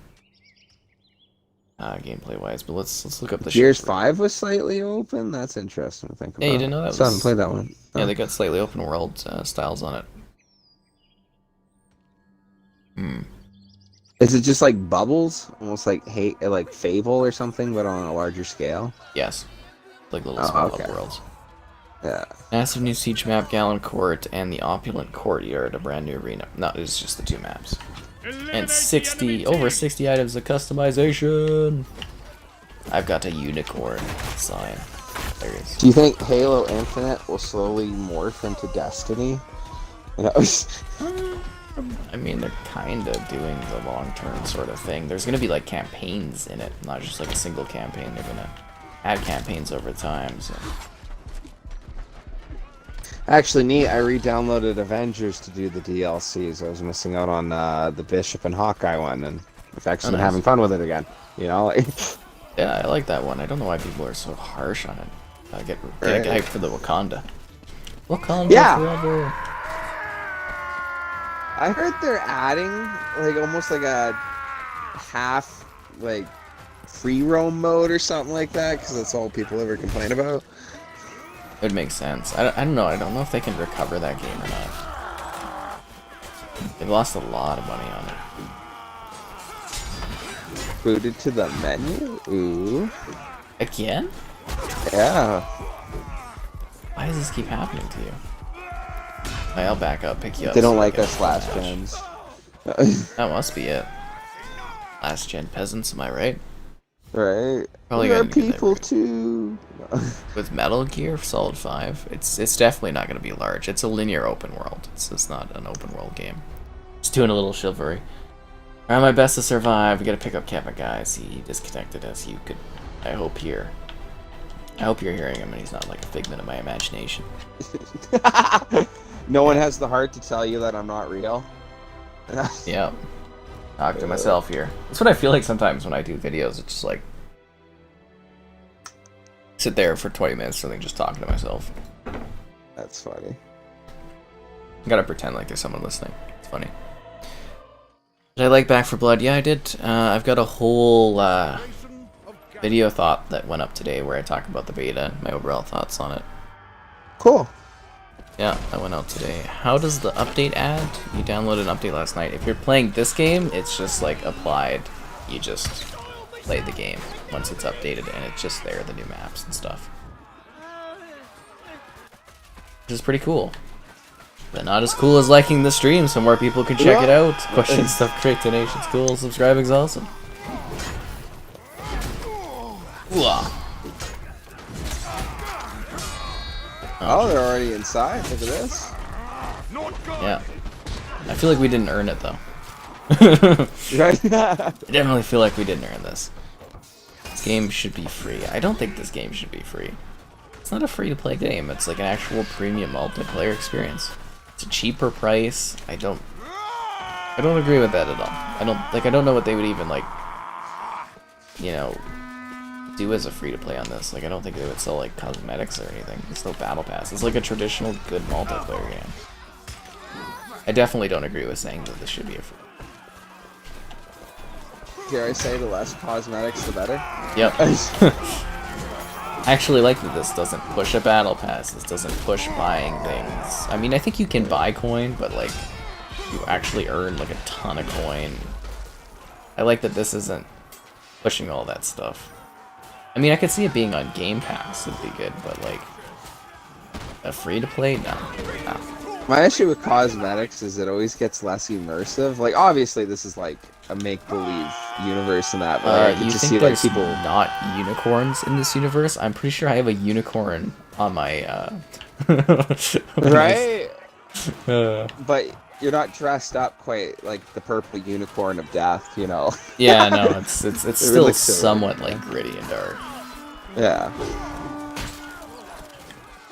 Gameplay wise, but let's look up the Gears Chivalry. 5 was slightly open. That's interesting to think about. Yeah, you didn't know that So I haven't was- played that one. Yeah, Oh. they got slightly open world styles on it. Is it just like bubbles, almost like like Fable or something, but on a larger scale? Yes. Like little Oh, small okay. worlds. Yeah. Massive new siege map, Galencourt, and the opulent courtyard, a brand new arena. No, it's just the 2 maps. And over 60 items of customization. I've got a unicorn sign. There it is. Do you think Halo Infinite will slowly morph into Destiny? You know, I mean, they're kind of doing the long-term sort of thing. There's gonna be like campaigns in it, not just like a single campaign. They're gonna add campaigns over time. So. actually, neat. I re-downloaded Avengers to do the DLCs. I was missing out on the Bishop and Hawkeye one, and I've actually been having fun with it again. You know. Yeah, I like that one. I don't know why people are so harsh on it. I get hyped for the Wakanda. Wakanda forever. I heard they're adding like almost like a half like free roam mode or something like that because that's all people ever complain about. It would make sense. I don't know. I don't know if they can recover that game or not. They've lost a lot of money on it. Booted to the menu? Ooh. Again? Yeah. Why does this keep happening to you? I'll back up, pick you up. They don't like us last gens. That must be it. Last gen peasants, am I right? Right. Probably we are gotta get that people right. too. With Metal Gear Solid 5, it's definitely not going to be large. It's a linear open world. It's not an open world game. Just doing a little chivalry. Trying my best to survive. We gotta pick up Kevin, guys. He disconnected as you could, I hope, hear. I hope you're hearing him and he's not like a figment of my imagination. No one has the heart to tell you that I'm not real. Yep. Talk to myself here. That's what I feel like sometimes when I do videos. It's just like sit there for 20 minutes and then just talking to myself. That's funny. I gotta pretend like there's someone listening. It's funny. Did I like Back 4 Blood? Yeah, I did. I've got a whole video thought that went up today where I talk about the beta and my overall thoughts on it. Cool. Yeah, that went out today. How does the update add? You downloaded an update last night. If you're playing this game, it's just like applied. You just play the game once it's updated and it's just there, the new maps and stuff. Which is pretty cool. But not as cool as liking the stream so more people can check it out. Question stuff, create donations, cool. Subscribing's awesome. Ooh-ah. Oh, they're already inside. Look at this. Yeah. I feel like we didn't earn it though. Right? I definitely feel like we didn't earn this. This game should be free. I don't think this game should be free. It's not a free-to-play game. It's like an actual premium multiplayer experience. It's a cheaper price. I don't agree with that at all. I don't know what they would even like, you know, do as a free-to-play on this. Like, I don't think they would sell like cosmetics or anything. There's no battle pass. It's like a traditional good multiplayer game. I definitely don't agree with saying that this should be a free. Dare I say the less cosmetics, the better? Yep. I actually like that this doesn't push a battle pass. This doesn't push buying things. I mean, I think you can buy coin, but like, you actually earn like a ton of coin. I like that this isn't pushing all that stuff. I mean, I could see it being on Game Pass would be good, but like, a free-to-play? No. My issue with cosmetics is it always gets less immersive. Like, obviously, this is like a make-believe universe and that, but I could you just think see like there's people. not unicorns in this universe? I'm pretty sure I have a unicorn on my, Right? But you're not dressed up quite like the purple unicorn of death, you know? Yeah, no, it's still looks silly. somewhat like gritty and dark. Yeah.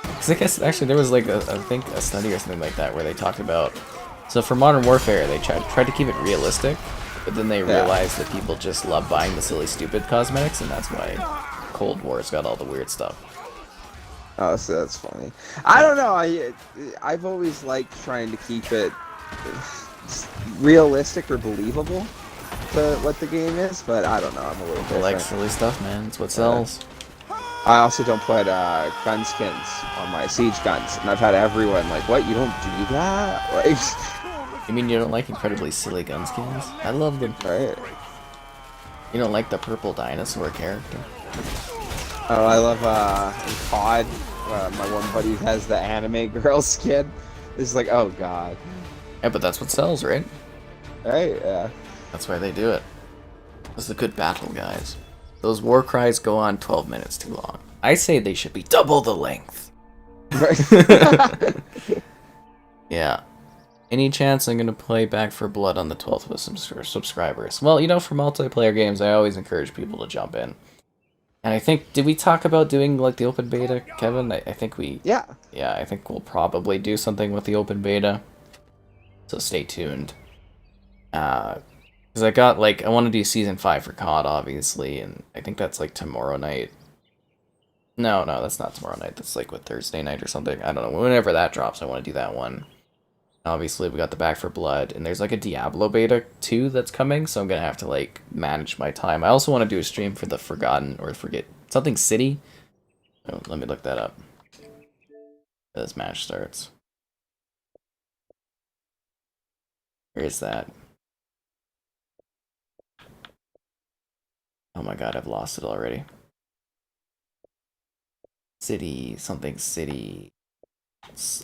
Because I guess actually there was like I think a study or something like that where they talked about, so for Modern Warfare they tried to keep it realistic, but then they realized that people just love buying the silly stupid cosmetics, and that's why Cold War's got all the weird stuff. Oh, so that's funny. I don't know. I've always liked trying to keep it realistic or believable to what the game is, but I don't know. I'm a little I different. like silly stuff, man. It's what sells. I also don't put gun skins on my siege guns, and I've had everyone like, "What? You don't do that?" Like, You mean you don't like incredibly silly gun skins? I love them. right? You don't like the purple dinosaur character? Oh, I love in COD. My one buddy has the anime girl skin. It's like, oh god. Yeah, but that's what sells, right? Right? Yeah. That's why they do it. This is a good battle, guys. Those war cries go on 12 minutes too long. I say they should be double the length. Right. Yeah. Any chance I'm going to play Back for Blood on the 12th with some subscribers? Well, you know, for multiplayer games, I always encourage people to jump in. And I think, did we talk about doing, like, the open beta, Kevin? I think we... Yeah. Yeah, I think we'll probably do something with the open beta. So stay tuned. Because I got, like, I want to do Season 5 for COD, obviously, and I think that's, like, tomorrow night. No, that's not tomorrow night. That's, like, what, Thursday night or something? I don't know. Whenever that drops, I want to do that one. Obviously, we got the Back for Blood, and there's, like, a Diablo beta, too, that's coming, so I'm gonna have to, like, manage my time. I also want to do a stream for the Forgotten, or Forget... Something City? Oh, let me look that up. This match starts. Where is that? Oh my god, I've lost it already. City, something city.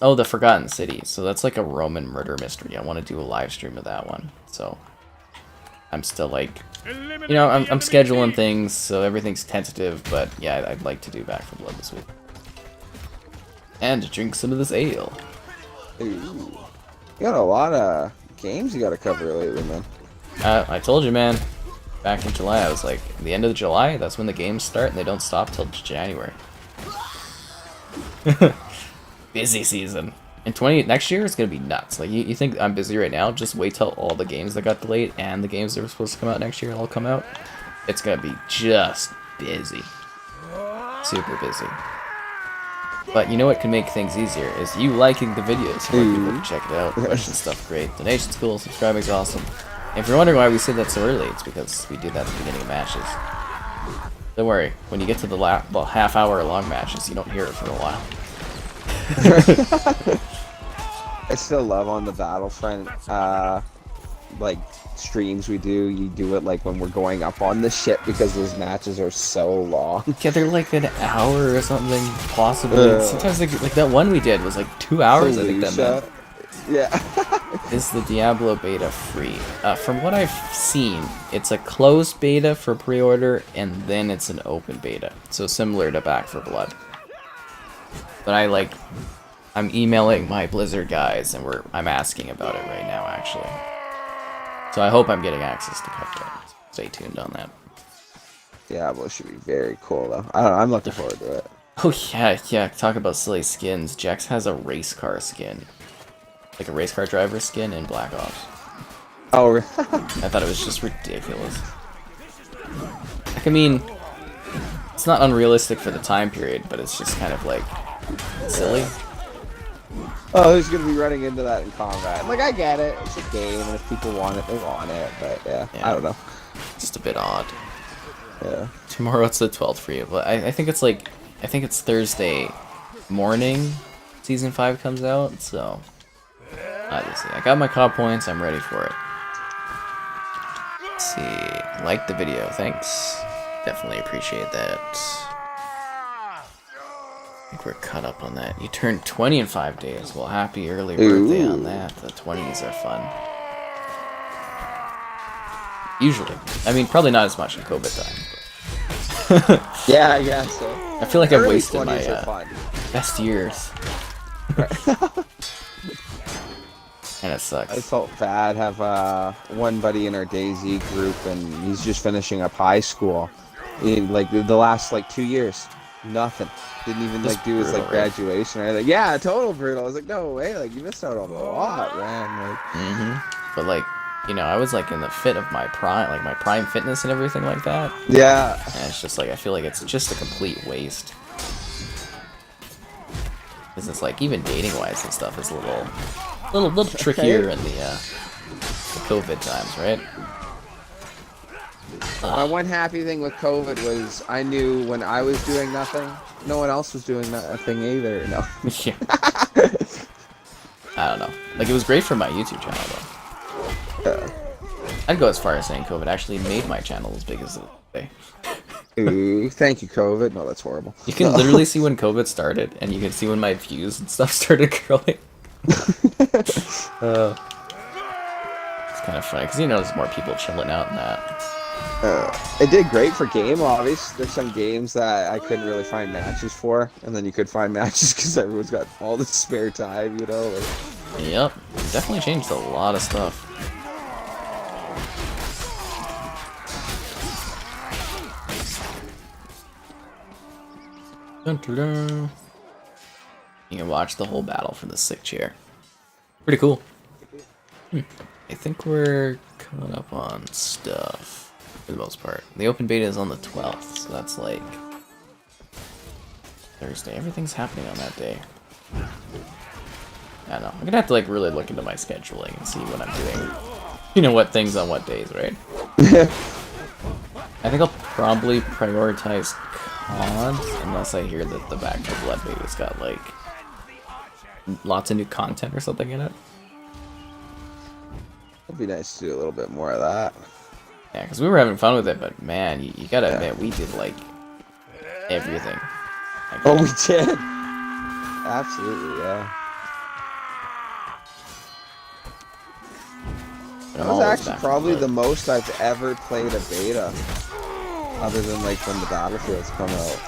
Oh, the Forgotten City. So that's like a Roman murder mystery. I want to do a live stream of that one. So I'm still like, you know, I'm scheduling things, so everything's tentative. But yeah, I'd like to do Back for Blood this week. And drink some of this ale. Ooh. You got a lot of games you got to cover lately, man. I told you, man. Back in July, I was like, the end of July, that's when the games start, and they don't stop till January. Busy season. And next year is gonna be nuts. Like, you think I'm busy right now? Just wait till all the games that got delayed and the games that were supposed to come out next year all come out. It's gonna be just busy. Super busy. But you know what can make things easier is you liking the videos so more people can check it out. Question stuff great. Donation's cool, subscribing's awesome. And if you're wondering why we say that so early, it's because we do that at the beginning of matches. Don't worry, when you get to the half-hour long matches, you don't hear it for a while. I still love on the Battlefront, like, streams we do. You do it, like, when we're going up on the ship because those matches are so long. Yeah, they're like an hour or something, possibly. Sometimes, like that one we did was like 2 hours, I think that meant. Yeah. Is the Diablo beta free? From what I've seen, it's a closed beta for pre-order, and then it's an open beta. So similar to Back for Blood. But I'm emailing my Blizzard guys, and I'm asking about it right now, actually. So I hope I'm getting access to Cuphead. Stay tuned on that. Diablo should be very cool, though. I don't know, I'm looking forward to it. Oh yeah, talk about silly skins. Jax has a race car skin. Like a race car driver skin in Black Ops. Oh, I thought it was just ridiculous. Like, I mean, it's not unrealistic for the time period, but it's just kind of like silly. Oh, who's gonna be running into that in combat? Like, I get it. It's a game, and if people want it, they want it. But yeah. I don't know. Just a bit odd. Yeah. Tomorrow it's the 12th for you, but I think it's Thursday morning. Season 5 comes out, so obviously I got my COD points. I'm ready for it. Let's see, like the video, thanks. Definitely appreciate that. I think we're caught up on that. You turned 20 in 5 days. Well, happy early birthday on that. The 20s are fun. Usually. I mean, probably not as much in COVID times. But Yeah, I guess so. I feel like I've wasted my best years. And it sucks. I felt bad. Have one buddy in our DayZ group, and he's just finishing up high school. Like the last 2 years, nothing. Didn't even do his brutal, right? Graduation. I yeah, total brutal. I was like, no way. You missed out on a lot, man. But I was in the fit of my prime, my prime fitness and everything like that. Yeah. And it's just I feel like it's just a complete waste. Because it's even dating wise and stuff is a little trickier in the COVID times, right? My one happy thing with COVID was I knew when I was doing nothing, no one else was doing nothing either. No. Yeah. I don't know. It was great for my YouTube channel, though. I'd go as far as saying COVID actually made my channel as big as it is today. Ooh, thank you, COVID. No, that's horrible. You can literally see when COVID started, and you can see when my views and stuff started growing. It's kind of funny, because there's more people chilling out and that. It did great for game lobbies. There's some games that I couldn't really find matches for, and then you could find matches because everyone's got all the spare time, you know. Like... Yep, definitely changed a lot of stuff. Dun, dun, dun. You can watch the whole battle from the sick chair. Pretty cool. I think we're coming up on stuff for the most part. The open beta is on the 12th, so that's like Thursday. Everything's happening on that day. I don't know. I'm gonna have to like really look into my scheduling and see what I'm doing. You know, what things on what days, right? I think I'll probably prioritize COD unless I hear that the Back 4 Blood beta's got like lots of new content or something in it. It'd be nice to do a little bit more of that. Yeah, because we were having fun with it, but man, you gotta admit, we did like everything. Oh, we did? Absolutely, yeah. That was actually probably the most I've ever played a beta, other than like when the Battlefields come out.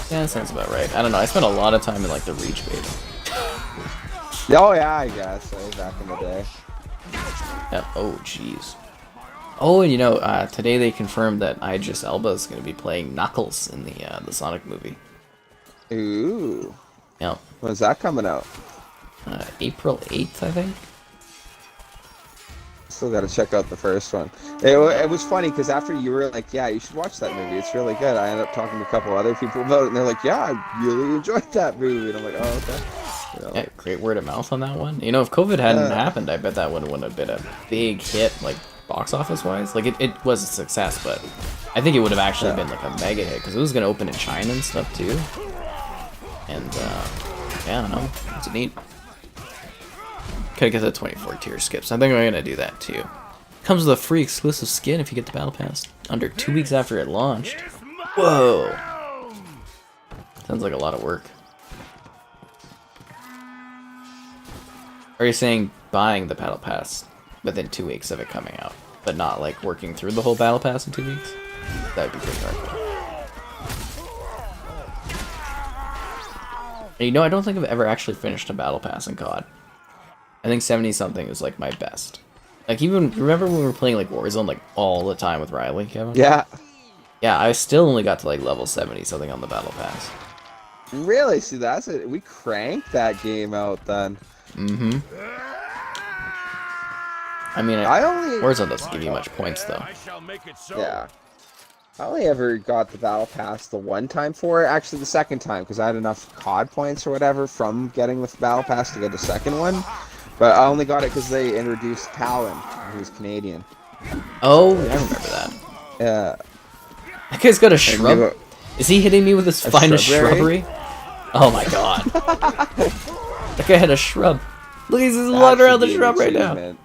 Yeah, that sounds about right. I don't know, I spent a lot of time in like the Reach beta. Oh yeah, I guess, back in the day. Yeah, oh jeez. Oh, and you know, today they confirmed that Idris Elba is going to be playing Knuckles in the Sonic movie. Ooh. Yep. When's that coming out? April 8th, I think. Still got to check out the first one. It was funny because after you were like, yeah, you should watch that movie. It's really good. I ended up talking to a couple other people about it, and they're like, yeah, I really enjoyed that movie. And I'm like, oh, okay. You know. Yeah, great word of mouth on that one. You know, if COVID hadn't happened, I bet that one would have been a big hit, like, box office wise. Like, it was a success, but I think it would have actually been like a mega hit because it was going to open in China and stuff too. And, yeah, I don't know. It's neat. Could get the 24 tier skips. I think I'm going to do that too. Comes with a free exclusive skin if you get the battle pass under 2 weeks after it launched. Whoa! Sounds like a lot of work. Are you saying buying the battle pass within 2 weeks of it coming out, but not like working through the whole battle pass in 2 weeks? That would be pretty hardcore. And you know, I don't think I've ever actually finished a battle pass in COD. I think 70 something is like my best. Like, even remember when we were playing like Warzone like all the time with Riley, Kevin? Yeah. Yeah, I still only got to like level 70 something on the battle pass. Really? See, that's it. We cranked that game out then. Mm-hmm. I mean, Warzone doesn't give you much points though. Yeah. I only ever got the battle pass the one time for it. Actually, the second time, because I had enough COD points or whatever from getting the battle pass to get the second one. But I only got it because they introduced Talon, who's Canadian. Oh, I remember that. Yeah. That guy's got a shrub. Is he hitting me with his finest shrubbery? Oh my god. That guy had a shrub. Look, he's just running around the shrub right now.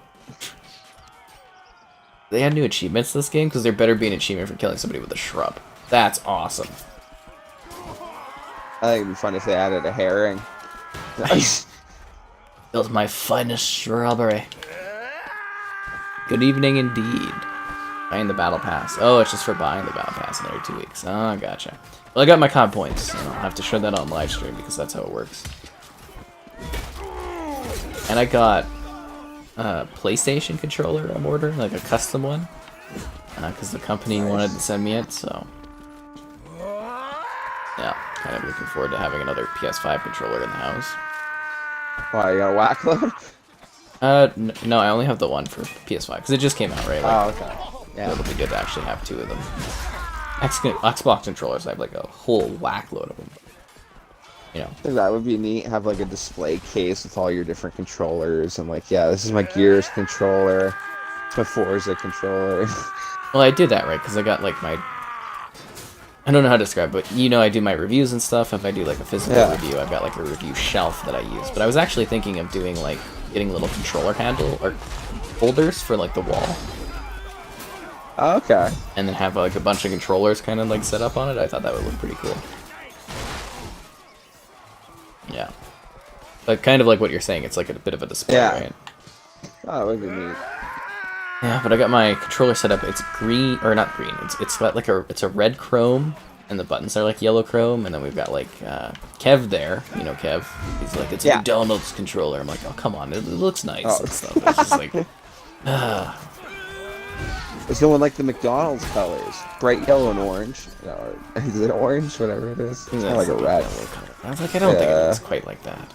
They had new achievements this game because there better be an achievement for killing somebody with a shrub. That's awesome. I think it'd be fun if they added a herring. Nice. That was my finest shrubbery. Good evening indeed. Buying the battle pass. Oh, it's just for buying the battle pass in every 2 weeks. Oh, gotcha. Well, I got my COD points. I'll have to show that on Livestream because that's how it works. And I got a PlayStation controller I'm ordering, like a custom one. Because the company wanted to send me it, so... Yeah, kind of looking forward to having another PS5 controller in the house. Why, you got a whack load? No, I only have the one for PS5, because it just came out, right? Like, oh, okay. Yeah. So it'll be good to actually have two of them. Xbox controllers, I have like a whole whack load of them. You know. I think that would be neat, have like a display case with all your different controllers, and like, yeah, this is my Gears controller, it's my Forza controller. Well, I did that, right, because I got like my... I don't know how to describe it, but you know I do my reviews and stuff. If I do like a physical review, I've got like a review shelf that I use. But I was actually thinking of doing like, getting little controller handle, or holders for like the wall. Oh, okay. And then have like a bunch of controllers kind of like set up on it. I thought that would look pretty cool. Yeah. But kind of like what you're saying, it's like a bit of a display, right? Oh, that would be neat. Yeah, but I got my controller set up. It's green, or not green. It's got like it's a red chrome, and the buttons are like yellow chrome. And then we've got like Kev there. You know Kev. He's like, it's a McDonald's controller. I'm like, oh come on, it looks nice and stuff. It's just like, It's going like the McDonald's colors, bright yellow and orange. Is it orange? Whatever it is. It's kind of like a red. I was like, I don't think it looks quite like that.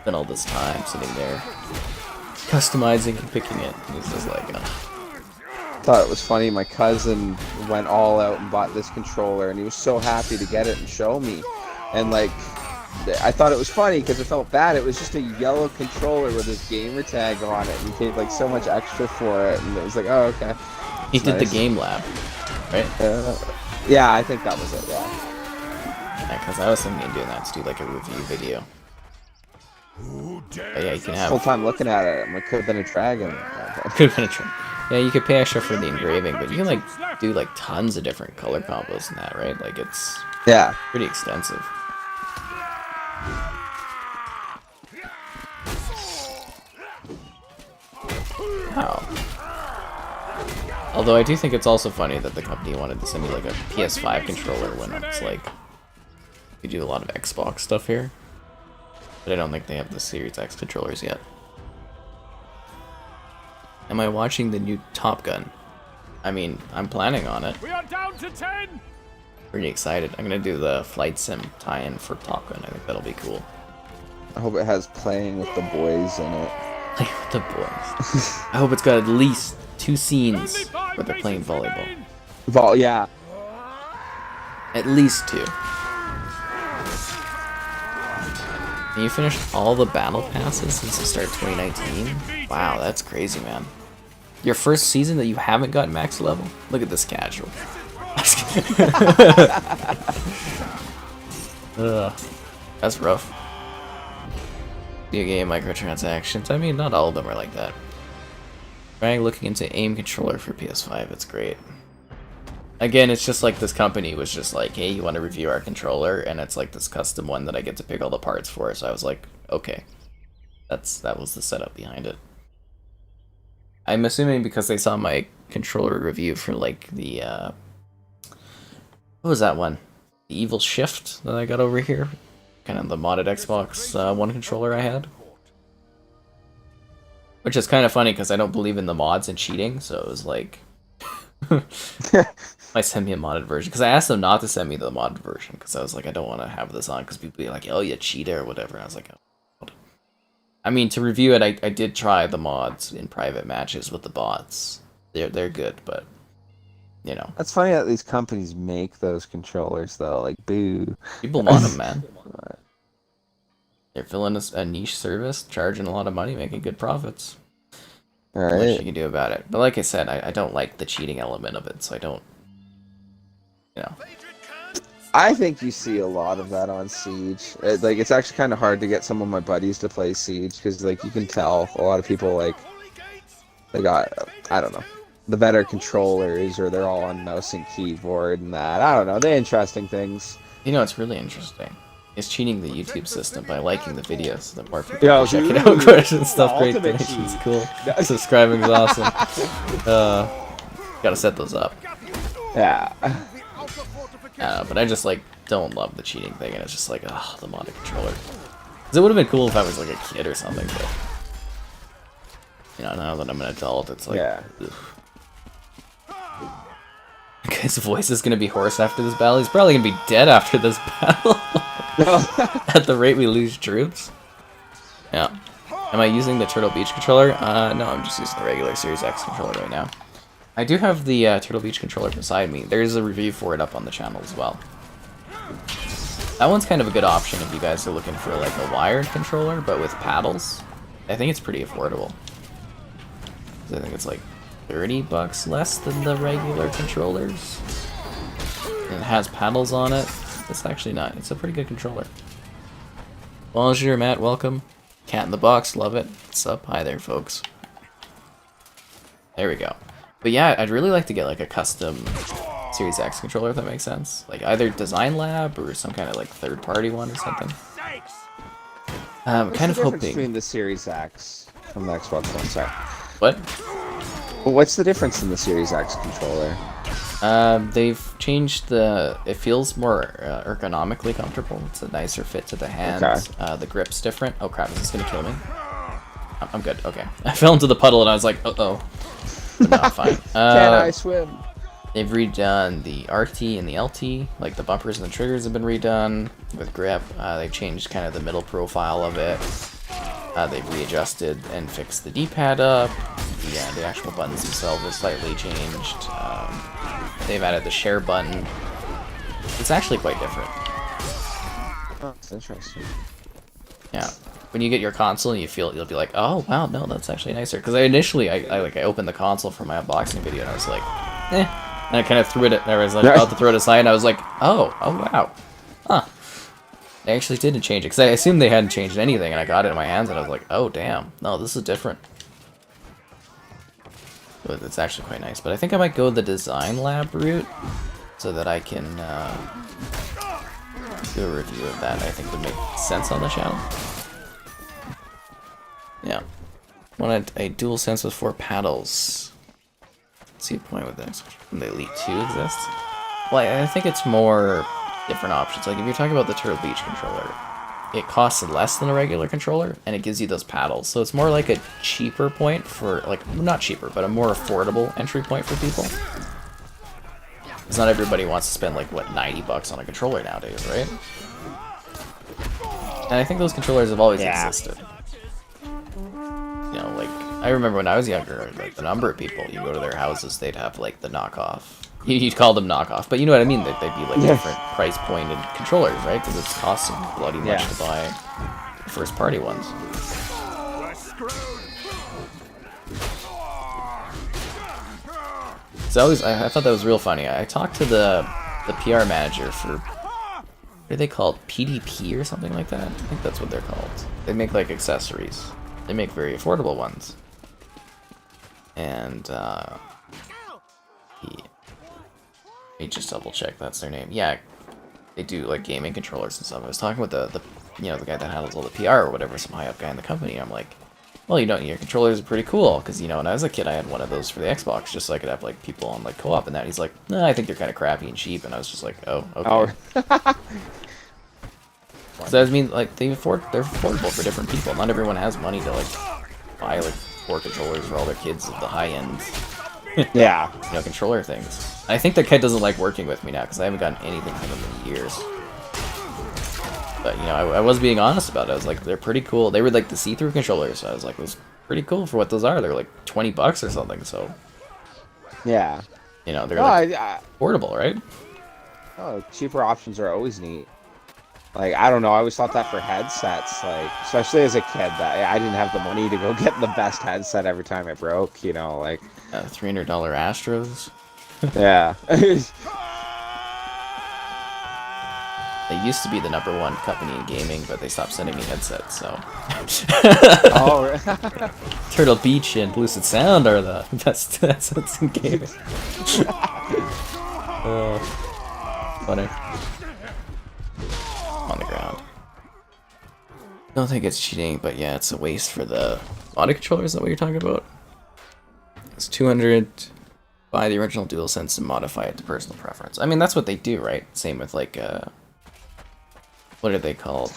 Spent all this time sitting there, customizing and picking it. And it's just like, Thought it was funny. My cousin went all out and bought this controller, and he was so happy to get it and show me. And like, I thought it was funny because it felt bad. It was just a yellow controller with his gamer tag on it, and he paid like so much extra for it, and it was like, oh okay. He did the game lab, right? Yeah, I think that was it. Yeah. Because I was thinking of doing that to do like a review video. But yeah, you can have Full time looking at it, it could have been a dragon. Could have been a trick. Yeah, you could pay extra for the engraving, but you can like do like tons of different color combos in that, right? Like it's pretty extensive. Wow. Although I do think it's also funny that the company wanted to send me like a PS5 controller when it's like we do a lot of Xbox stuff here. But I don't think they have the Series X controllers yet. Am I watching the new Top Gun? I mean, I'm planning on it. We are down to 10. Pretty excited. I'm gonna do the flight sim tie-in for Top Gun. I think that'll be cool. I hope it has playing with the boys in it. Play with the boys. I hope it's got at least 2 scenes where they're playing volleyball. Yeah. At least 2. And you finished all the battle passes since the start of 2019? Wow, that's crazy, man. Your first season that you haven't gotten max level? Look at this casual. That's rough. Video game microtransactions. I mean, not all of them are like that. Trying looking into aim controller for PS5. It's great. Again, it's just like this company was just like, hey, you want to review our controller? And it's like this custom one that I get to pick all the parts for. So I was like, okay. That was the setup behind it. I'm assuming because they saw my controller review for like the what was that one? The Evil Shift that I got over here. Kind of the modded Xbox One controller I had. Which is kind of funny because I don't believe in the mods and cheating, so it was like might send me a modded version. Because I asked them not to send me the modded version because I was like, I don't want to have this on because people be like, oh, you cheater or whatever. And I was like, oh. I mean, to review it, I did try the mods in private matches with the bots. They're good, but you know. That's funny that these companies make those controllers though. Like, boo. People want them, man. They're filling a niche service, charging a lot of money, making good profits. All What right. you can do about it. But like I said, I don't like the cheating element of it, so I don't, you know. I think you see a lot of that on Siege. Like, it's actually kind of hard to get some of my buddies to play Siege because, like, you can tell a lot of people like they got I don't know the better controllers or they're all on mouse and keyboard and that. I don't know. They're interesting things. You know, it's really interesting. It's cheating the YouTube system by liking the videos so that more people can check it out. Questions, stuff, great things. It's cool. Subscribing is awesome. Gotta set those up. Yeah. But I just like don't love the cheating thing, and it's just like, oh, the modded controller. Because it would have been cool if I was like a kid or something, but you know, now that I'm an adult, it's like, Yeah. His voice is gonna be hoarse after this battle. He's probably gonna be dead after this battle. At the rate we lose troops. Yeah. Am I using the Turtle Beach controller? No, I'm just using the regular Series X controller right now. I do have the Turtle Beach controller beside me. There's a review for it up on the channel as well. That one's kind of a good option if you guys are looking for like a wired controller, but with paddles. I think it's pretty affordable. I think it's like $30 less than the regular controllers. And it has paddles on it. It's actually not. It's a pretty good controller. Bonjour, Matt. Welcome. Cat in the box. Love it. What's up? Hi there, folks. There we go. But yeah, I'd really like to get like a custom Series X controller, if that makes sense. Like either Design Lab or some kind of like third-party one or something. I'm kind of hoping between the Series X. from the Xbox One. Sorry. What? Well, what's the difference in the Series X controller? They've changed the. It feels more ergonomically comfortable. It's a nicer fit to the hand. Okay. The grip's different. Oh crap! Is this gonna kill me? I'm good. Okay. I fell into the puddle and I was like, oh. But no, I'm fine. Can I swim? They've redone the RT and the LT. Like the bumpers and the triggers have been redone with grip. They've changed kind of the middle profile of it. They've readjusted and fixed the D-pad up. Yeah, the actual buttons themselves have slightly changed. They've added the share button. It's actually quite different. Oh, that's interesting. Yeah. When you get your console, you'll be like, oh wow, no, that's actually nicer. Because I opened the console for my unboxing video and I was like, eh. And I kind of threw it. I was like about to throw it aside, and I was like, oh wow, huh. They actually didn't change it because I assumed they hadn't changed anything, and I got it in my hands, and I was like, oh damn, no, this is different. But it's actually quite nice. But I think I might go the design lab route so that I can do a review of that. I think would make sense on the channel. Yeah, wanted a dual sense with 4 paddles. See a point with this. When the Elite 2 exists. Well, I think it's more different options. Like if you're talking about the Turtle Beach controller, it costs less than a regular controller, and it gives you those paddles. So it's more like a cheaper point for, like, not cheaper, but a more affordable entry point for people. Because not everybody wants to spend like, what, 90 bucks on a controller nowadays, right? And I think those controllers have always existed. You know, like, I remember when I was younger, like, the number of people, you go to their houses, they'd have, like, the knockoff. You'd call them knockoff, but you know what I mean? They'd be, like, different price pointed controllers, right? Because it's costs them bloody much to buy first-party ones. So I thought that was real funny. I talked to the PR manager for, what are they called? PDP or something like that? I think that's what they're called. They make, like, accessories. They make very affordable ones. And, he just double check that's their name. Yeah, they do, like, gaming controllers and stuff. I was talking with the you know, the guy that handles all the PR or whatever, some high-up guy in the company. I'm like, well, you know, your controllers are pretty cool. Because, you know, when I was a kid, I had one of those for the Xbox just so I could have, like, people on, like, co-op and that. He's like, no, I think they're kind of crappy and cheap. And I was just like, oh, okay. Oh. So, I mean, like, they're affordable for different people. Not everyone has money to, like, buy, like, 4 controllers for all their kids of the high-end, Yeah. you know, controller things. I think that kid doesn't like working with me now, because I haven't gotten anything from him in years. But, you know, I was being honest about it. I was like, they're pretty cool. They were, like, the see-through controllers. So I was like, it was pretty cool for what those are. They're, like, 20 bucks or something, so... Yeah. You know, they're, like, affordable, right? Oh, cheaper options are always neat. Like, I don't know, I always thought that for headsets, like, especially as a kid, that I didn't have the money to go get the best headset every time it broke, you know, like... $300 Astros. Yeah. They used to be the #1 company in gaming, but they stopped sending me headsets, so... Oh, Turtle Beach and Lucid Sound are the best headsets in gaming. Funny. On the ground. Don't think it's cheating, but yeah, it's a waste for the modded controller. Is that what you're talking about? It's $200. Buy the original DualSense and modify it to personal preference. I mean, that's what they do, right? Same with, like, what are they called?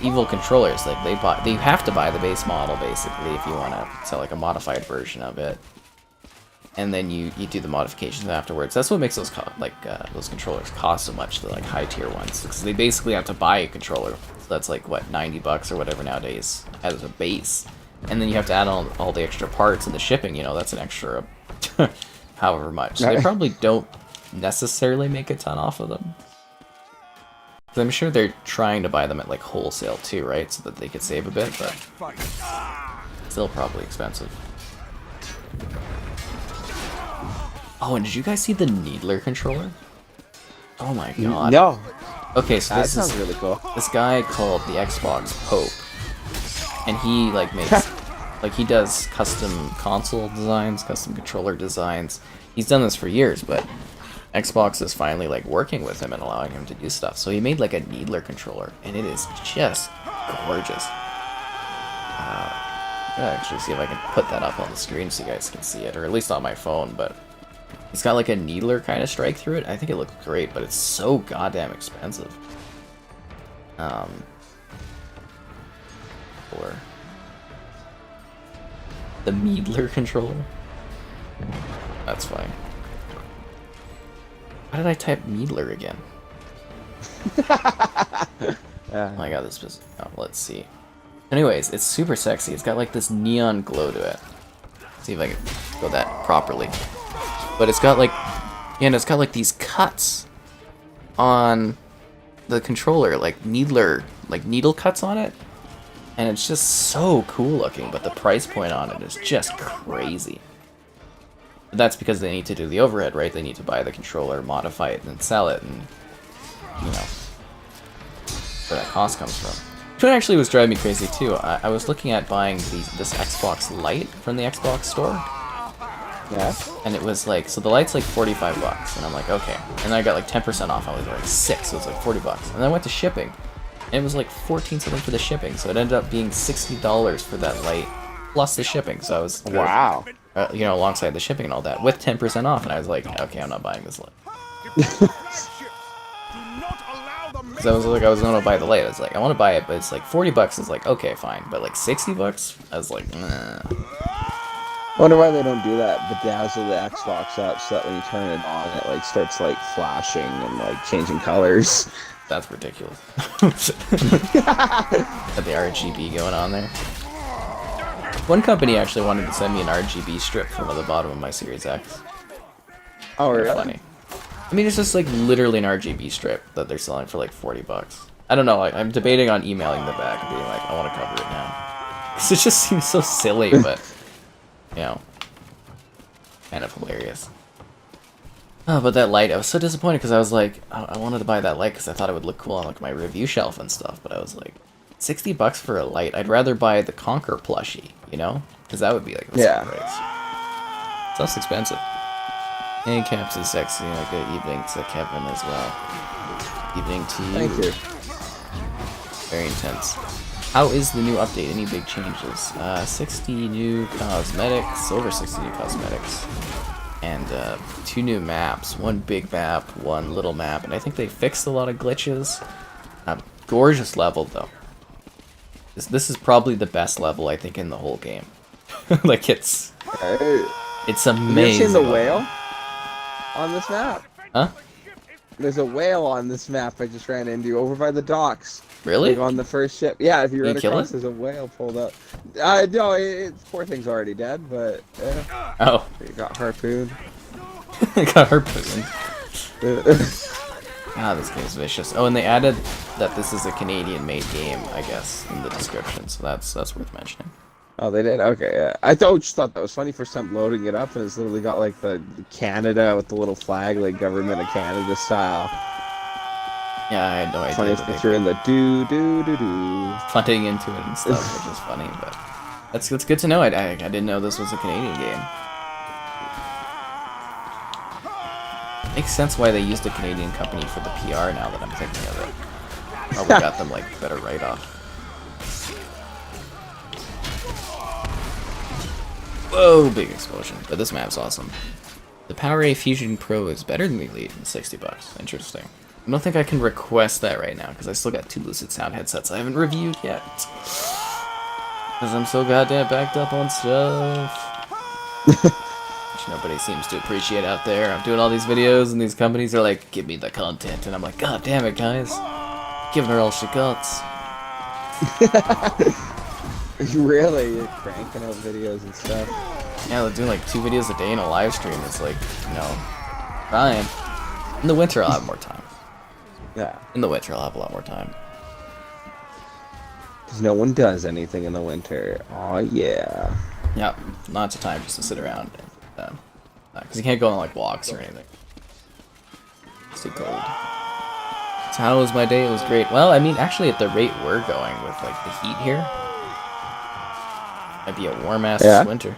Evil controllers. Like, they have to buy the base model, basically, if you want to sell, like, a modified version of it. And then you do the modifications afterwards. That's what makes those those controllers cost so much, the, like, high tier ones, because they basically have to buy a controller. So that's like, what, 90 bucks or whatever nowadays as a base, and then you have to add on all the extra parts and the shipping. You know, that's an extra however much. So they probably don't necessarily make a ton off of them. So I'm sure they're trying to buy them at, like, wholesale too, right? So that they could save a bit, but still probably expensive. Oh, and did you guys see the Needler controller? Oh my god. no. Okay, so That this sounds is really cool. this guy called the Xbox Pope, and he, like, makes like, he does custom console designs, custom controller designs. He's done this for years, but Xbox is finally, like, working with him and allowing him to do stuff. So he made, like, a Needler controller, and it is just gorgeous. I'll actually see if I can put that up on the screen so you guys can see it, or at least on my phone, but it's got like a needler kind of strike through it. I think it looks great, but it's so goddamn expensive. Or the Needler controller. That's fine. Why did I type Needler again? Oh my god, this is... Oh, let's see. Anyways, it's super sexy. It's got like this neon glow to it. Let's see if I can go that properly. But it's got like... Yeah, and it's got like these cuts on the controller. Like needler... Like needle cuts on it. And it's just so cool looking, but the price point on it is just crazy. But that's because they need to do the overhead, right? They need to buy the controller, modify it, and then sell it, and, you know, where that cost comes from. Which actually was driving me crazy too. I was looking at buying this Xbox Lite from the Xbox store. Yeah. And it was like, so the Lite's like 45 bucks, and I'm like, okay. And then I got like 10% off. I was like 6, so it's like 40 bucks. And then I went to shipping. And it was like 14 something for the shipping, so it ended up being $60 for that Lite plus the shipping. So I was wow, you know, alongside the shipping and all that with 10% off, and I was like, okay, I'm not buying this Lite. Because I was like, I was gonna buy the Lite. I was like, I want to buy it, but it's like 40 bucks. Is like, okay, fine, but like 60 bucks, I was like, nah. I wonder why they don't do that, bedazzle the Xbox up so that when you turn it on, it like starts like flashing and like changing colors. That's ridiculous. Got the RGB going on there. One company actually wanted to send me an RGB strip from the bottom of my Series X. Oh, really? Funny. I mean, it's just like literally an RGB strip that they're selling for like 40 bucks. I don't know, I'm debating on emailing them back and being like, I want to cover it now. Because it just seems so silly, but, you know, kind of hilarious. Oh, but that Lite, I was so disappointed because I was like, I wanted to buy that Lite because I thought it would look cool on like my review shelf and stuff, but I was like, 60 bucks for a Lite? I'd rather buy the Conquer plushie, you know? Because that would be like the same price. So that's expensive. And Caps is sexy, like good evening to Kevin as well. Evening to you. Thank you. Very intense. How is the new update? Any big changes? 60 new cosmetics, over 60 new cosmetics. And 2 new maps, 1 big map, 1 little map, and I think they fixed a lot of glitches. Gorgeous level though. This is probably the best level I think in the whole game. Like it's amazing. Have you seen the whale on this map? Huh? There's a whale on this map I just ran into over by the docks. Really? Like on the first ship. Yeah, if you run kill across, it? there's a whale pulled up. No, poor thing's already dead, but Oh. it got harpooned. Got harpooned. Ah, this game's vicious. Oh, and they added that this is a Canadian-made game, I guess, in the description, so that's worth mentioning. Oh, they did? Okay, yeah. I just thought that was funny for some loading it up, and it's literally got like the Canada with the little flag, like Government of Canada style. Yeah, I had no idea. Funniest picture in the do-do-do-do. Punting into it and stuff, which is funny, but that's good to know. I didn't know this was a Canadian game. Makes sense why they used a Canadian company for the PR now that I'm thinking of it. Probably got them like better write-off. Whoa, big explosion. But this map's awesome. The PowerA Fusion Pro is better than the Elite in 60 bucks. Interesting. I don't think I can request that right now because I still got 2 Lucid Sound headsets I haven't reviewed yet. Because I'm so goddamn backed up on stuff. Which nobody seems to appreciate out there. I'm doing all these videos and these companies are like, give me the content. And I'm like, god damn it, guys. Giving her all she got. Really? You're cranking out videos and stuff? Yeah, they're doing like 2 videos a day in a live stream. It's like, you know, fine. In the winter, I'll have more time. Yeah. In the winter, I'll have a lot more time. Because no one does anything in the winter. Oh yeah. Yeah, lots of time just to sit around. Because you can't go on like walks or anything. It's too cold. So how was my day? It was great. Well, I mean, actually at the rate we're going with like the heat here, might be a warm ass winter.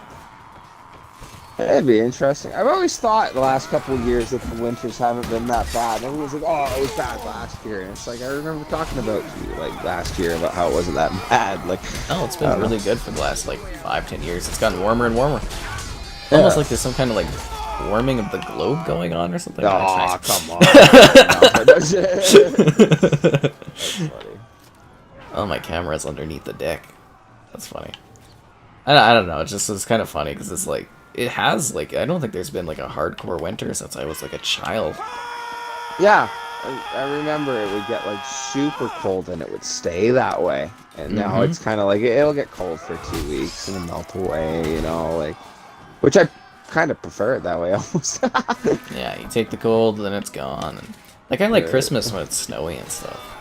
It'd be interesting. I've always thought the last couple of years that the winters haven't been that bad. Everyone's like, "Oh, it was bad last year," and it's like I remember talking about you like last year about how it wasn't that bad. Like, Oh, it's been really good for the last like 5-10 years. It's gotten warmer and warmer. Almost like there's some kind of like warming of the globe going on or something. Oh, come on. That's funny. Oh, my camera's underneath the deck. That's funny. I don't know. It's kind of funny because it's like it has like I don't think there's been like a hardcore winter since I was like a child. Yeah, I remember it would get like super cold and it would stay that way. And now it's kind of like it'll get cold for 2 weeks and then melt away, you know, like which I kind of prefer it that way almost. Yeah, you take the cold, then it's gone. And, like I like Christmas when it's snowy and stuff.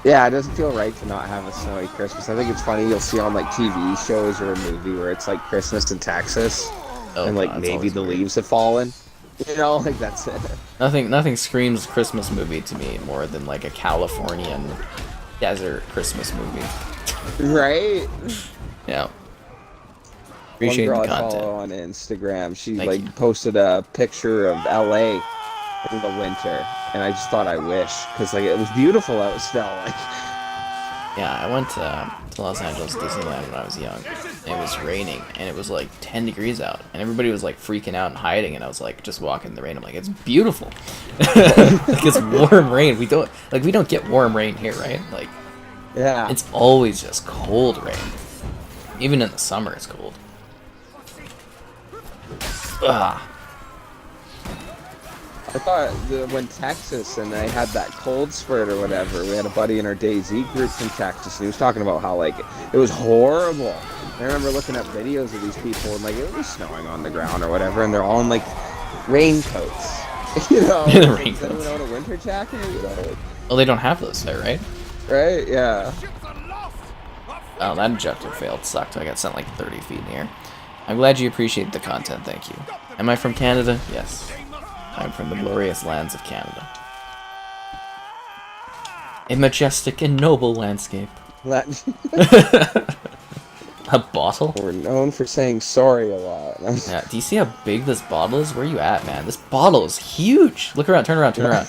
Yeah, it doesn't feel right to not have a snowy Christmas. I think it's funny you'll see on like TV shows or a movie where it's like Christmas in Texas and like maybe the leaves have fallen. You know, like that's it. Nothing screams Christmas movie to me more than like a Californian desert Christmas movie. Right? Yeah. Appreciate One girl the I content. follow on Instagram, she Thank like you. posted a picture of LA in the winter, and I just thought I wish because like it was beautiful out still. Like, Yeah, I went to Los Angeles Disneyland when I was young. And it was raining, and it was like 10 degrees out, and everybody was like freaking out and hiding, and I was like just walking in the rain. I'm like, it's beautiful. Like it's warm rain. We don't get warm rain here, right? Like yeah, it's always just cold rain. Even in the summer, it's cold. Ugh. I thought when Texas and they had that cold spurt or whatever, we had a buddy in our DayZ group from Texas, and he was talking about how like it was horrible. I remember looking at videos of these people and like it was snowing on the ground or whatever, and they're all in like raincoats. You know, Raincoats. Does anyone own a winter jacket? You know, like, Well, they don't have those there, right? right? Yeah. Oh, that objective failed. Sucked. I got sent like 30 feet in the air. I'm glad you appreciate the content. Thank you. Am I from Canada? Yes. I'm from the glorious lands of Canada. A majestic and noble landscape. A bottle? We're known for saying sorry a lot. Yeah. Do you see how big this bottle is? Where are you at, man? This bottle is huge. Look around. Turn around. Turn around.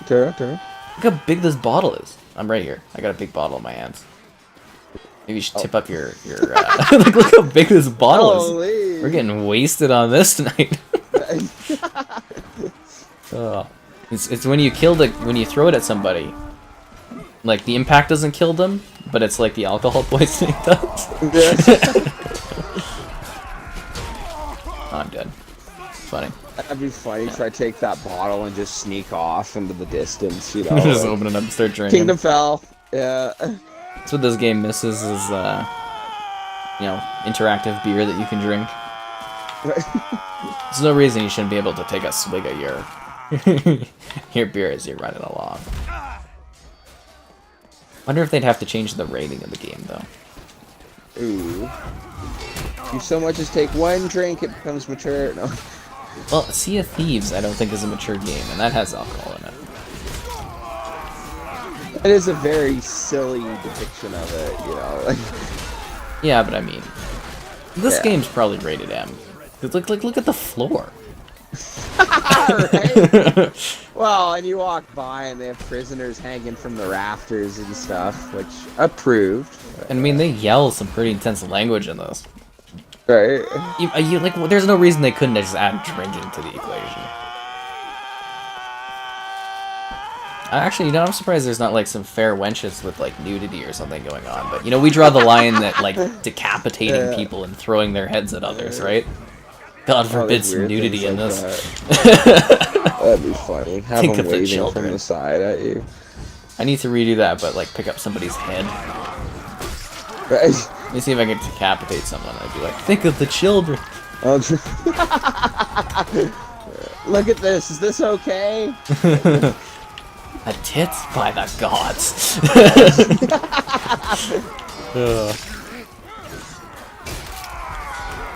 Turn. Look how big this bottle is. I'm right here. I got a big bottle in my hands. Maybe you should tip up your like, look how big this bottle is. Holy. We're getting wasted on this tonight. It's when you when you throw it at somebody, like the impact doesn't kill them, but it's like the alcohol poisoning does. I'm dead. Funny. That'd be funny if I take that bottle and just sneak off into the distance, you know. Just like, open it up and start drinking. Kingdom Fell. Yeah. That's what this game misses is, interactive beer that you can drink. There's no reason you shouldn't be able to take a swig of your beer as you're running along. Wonder if they'd have to change the rating of the game, though. Ooh. You so much as take one drink, it becomes mature. No. Well, Sea of Thieves I don't think is a mature game, and that has alcohol in it. It is a very silly depiction of it, you know. Like, Yeah, but I mean, this Yeah. game's probably rated M. 'Cause look at the floor. right? Well, and you walk by and they have prisoners hanging from the rafters and stuff, which approved. And I mean, they yell some pretty intense language in this. Right? There's no reason they couldn't just add drinking to the equation. Actually, I'm surprised there's not like some fair wenches with like nudity or something going on. But we draw the line that like decapitating people and throwing their heads at others, right? God forbid some nudity in this. That'd be funny. Have Think them of the waving children. from the side at you. I need to redo that, but like pick up somebody's head. Right? Let me see if I can decapitate someone. I'd be like, think of the children. Look at this. Is this okay? A tit by the gods.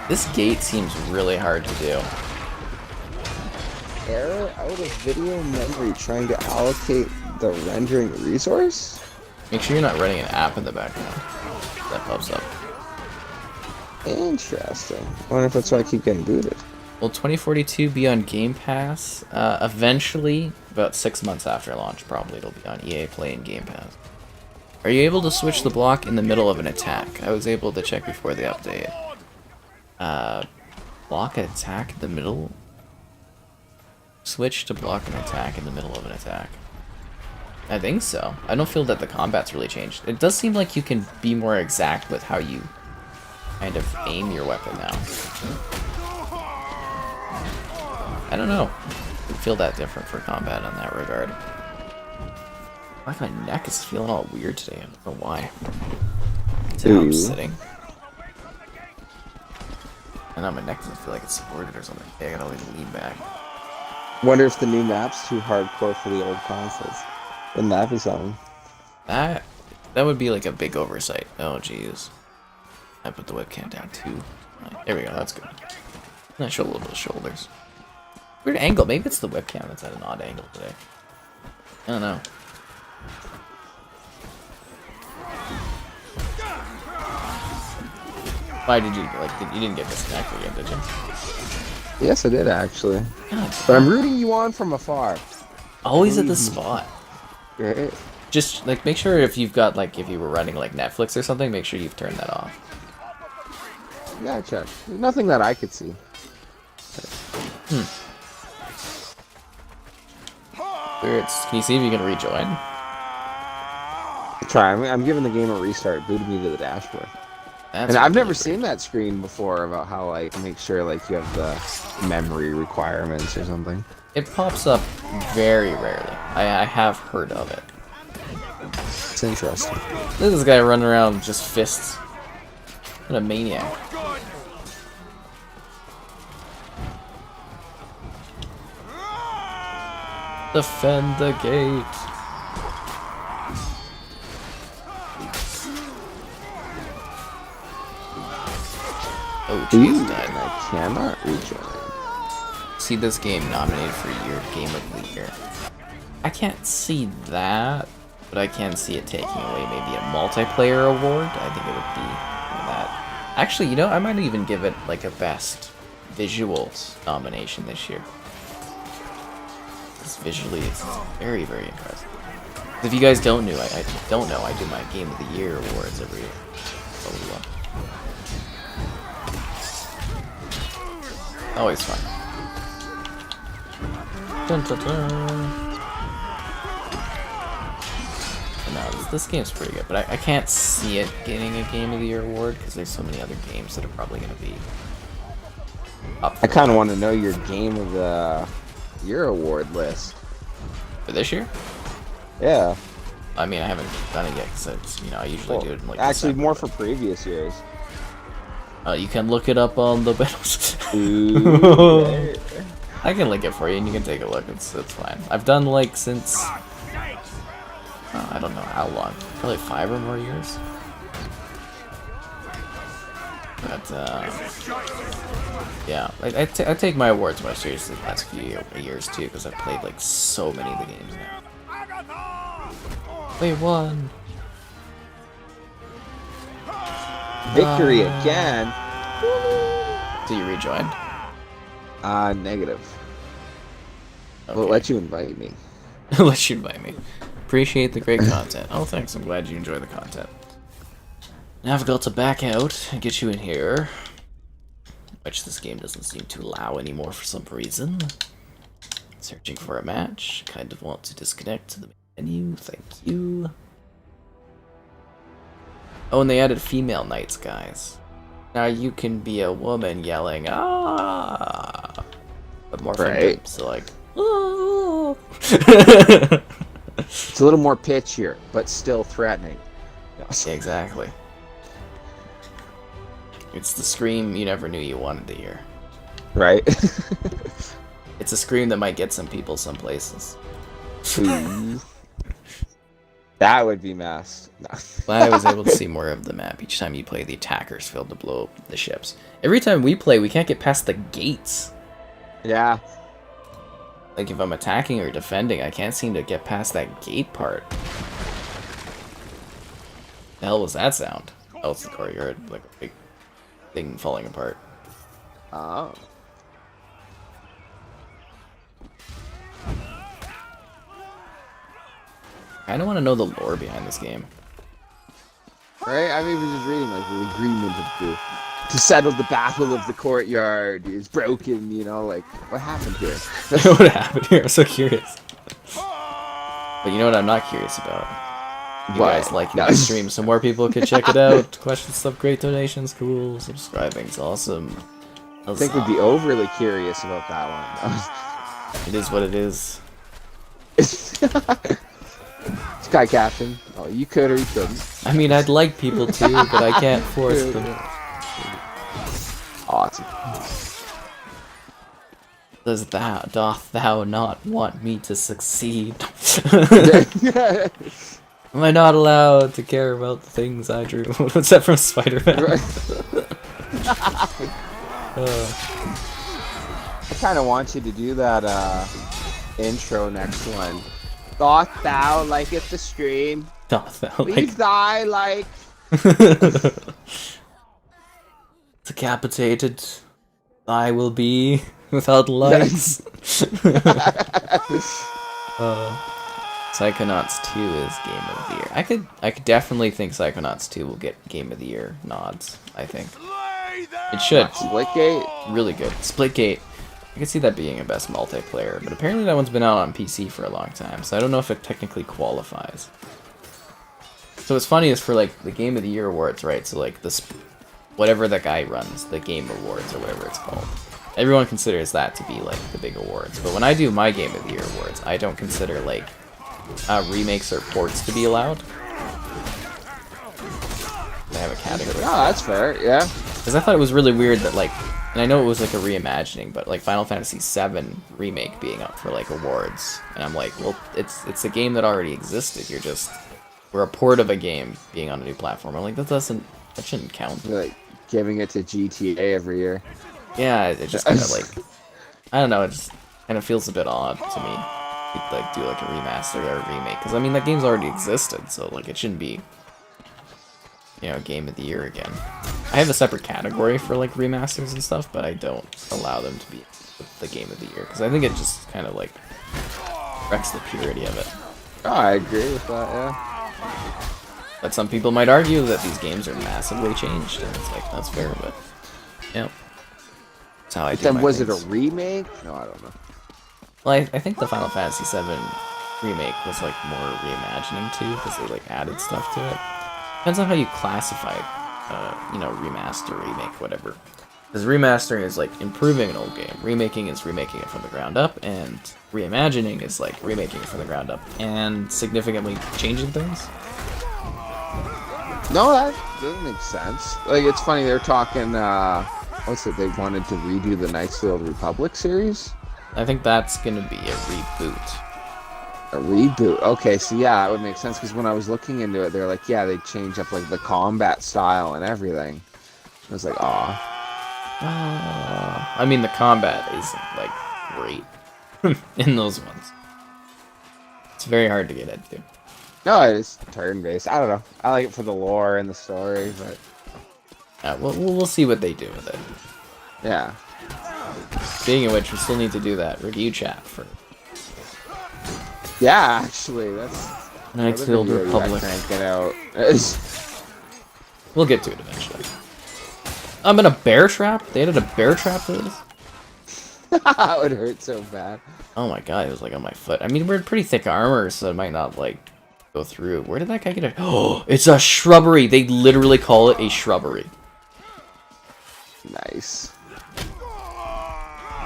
This gate seems really hard to do. Error out of video memory trying to allocate the rendering resource? Make sure you're not running an app in the background. That pops up. Interesting. I wonder if that's why I keep getting booted. Will 2042 be on Game Pass? Eventually, about 6 months after launch, probably it'll be on EA Play and Game Pass. Are you able to switch the block in the middle of an attack? I was able to check before the update. Block an attack in the middle? Switch to block an attack in the middle of an attack. I think so. I don't feel that the combat's really changed. It does seem like you can be more exact with how you kind of aim your weapon now. I don't know. I feel that different for combat in that regard. Like my neck is feeling all weird today. I don't know why. It's how I'm sitting. I know my neck doesn't feel like it's supported or something. Yeah, I gotta always lean back. Wonder if the new map's too hardcore for the old consoles. Wouldn't that be something? That would be like a big oversight. Oh jeez. I put the webcam down too. Right, there we go. That's good. I show a little bit of shoulders. Weird angle. Maybe it's the webcam that's at an odd angle today. I don't know. Why did you you didn't get disconnected again, did you? Yes, I did actually. God, but I'm rooting you on from afar. Always at the spot. Great. Just like make sure if you've got if you were running like Netflix or something, make sure you've turned that off. Yeah, check. Nothing that I could see. Spirits, can you see if you can rejoin? Try. I'm giving the game a restart. Booted me to the dashboard. And I've never seen that screen before about how make sure you have the memory requirements or something. It pops up very rarely. I have heard of it. It's interesting. Look at this guy running around with just fists. What a maniac. Defend the gate. Oh, jeez, died. I cannot rejoin. See this game nominated for your Game of the Year. I can't see that, but I can see it taking away maybe a multiplayer award. I think it would be that. Actually, you know, I might even give it a best visuals nomination this year. Because visually, it's very, very impressive. If you guys don't know, I do my Game of the Year awards every year. So, always fun. Dun, dun, dun. No, this game's pretty good, but I can't see it getting a Game of the Year award because there's so many other games that are probably going to be up for I kind of want to know your Game of the Year award list. For this year? Yeah. I mean, I haven't done it yet because I usually do it in actually December, more for previous years. You can look it up on the Ooh, I can link it for you and you can take a look. It's fine. I've done since I don't know how long, probably 5 or more years. But yeah, I take my awards more seriously the last few years too because I've played so many of the games now. Wait, one. victory again. So you rejoined? Negative. Okay. We'll let you invite me. Let you invite me. Appreciate the great content. Oh, thanks. I'm glad you enjoy the content. Now I've got to back out and get you in here. Which this game doesn't seem to allow anymore for some reason. Searching for a match. Kind of want to disconnect to the menu. Thank you. Oh, and they added female knights, guys. Now you can be a woman yelling, ah! But more from Right. so oh! It's a little more pitchier, but still threatening. Yeah, exactly. It's the scream you never knew you wanted to hear. Right? It's a scream that might get some people some places. That would be masked. No. Glad I was able to see more of the map. Each time you play, the attackers failed to blow up the ships. Every time we play, we can't get past the gates. Yeah. If I'm attacking or defending, I can't seem to get past that gate part. The hell was that sound? Oh, it's the courtyard, a big thing falling apart. Oh. I don't want to know the lore behind this game. Right? I mean, we're just reading like the agreement of to settle the battle of the courtyard is broken. You know, like what happened here? What happened here? I'm so curious. But you know what I'm not curious about? You guys like the stream so more people could check it out. Questions, stuff, great donations, cool. Subscribing's awesome. I think we'd be overly curious about that one. It is what it is. Sky Captain. Oh, you could or you couldn't. I mean, I'd like people to, but I can't force them. Awesome. Doth thou not want me to succeed? Am I not allowed to care about the things I drew? What's that from Spider-Man? I kind of want you to do that intro next one. Doth thou liketh the stream? Doth thou Leave thy like. Decapitated, I will be without lights. Psychonauts 2 is Game of the Year. I could definitely think Psychonauts 2 will get Game of the Year nods. I think it should. Splitgate, really good. Splitgate. I can see that being a best multiplayer, but apparently that one's been out on PC for a long time, so I don't know if it technically qualifies. So what's funny is for like the Game of the Year awards, right? So like this, whatever that guy runs, the Game Awards or whatever it's called. Everyone considers that to be like the big awards, but when I do my Game of the Year awards, I don't consider like remakes or ports to be allowed. I have a category. Oh, that's fair, yeah. Because I thought it was really weird that like, and I know it was like a reimagining, but like Final Fantasy VII Remake being up for like awards, and I'm like, well, it's a game that already existed. We're a port of a game being on a new platform. I'm like, that shouldn't count. You're like giving it to GTA every year. Yeah, it just kind of like, I don't know, it just kind of feels a bit odd to me. Like do like a remaster or a remake, because I mean that game's already existed, so like it shouldn't be, you know, Game of the Year again. I have a separate category for like remasters and stuff, but I don't allow them to be the Game of the Year, because I think it just kind of like wrecks the purity of it. Oh, I agree with that, yeah. But some people might argue that these games are massively changed, and it's like, that's fair, but yeah. That's how I do Then my was things. it a remake? No, I don't know. Well, I think the Final Fantasy VII remake was like more reimagining too, because they like added stuff to it. Depends on how you classify, you know, remaster, remake, whatever. Because remastering is like improving an old game. Remaking is remaking it from the ground up, and reimagining is like remaking it from the ground up and significantly changing things. No, that doesn't make sense. Like, it's funny, they're talking, what's it, they wanted to redo the Knights of the Old Republic series? I think that's gonna be a reboot. A reboot. Okay, so yeah, that would make sense, because when I was looking into it, they're like, yeah, they change up, like, the combat style and everything. I was like, aw. I mean, the combat isn't, like, great in those ones. It's very hard to get into. No, it's turn-based. I don't know. I like it for the lore and the story, but... We'll see what they do with it. Yeah. Speaking of which, we still need to do that review chat for... Yeah, actually, that's... Knights of the Old Republic. Crank it out. We'll get to it eventually. I'm in a bear trap? They added a bear trap to this? That would hurt so bad. Oh my god, it was like on my foot. I mean, we're in pretty thick armor, so it might not, like, go through. Where did that guy get it? Oh, it's a shrubbery! They literally call it a shrubbery. Nice.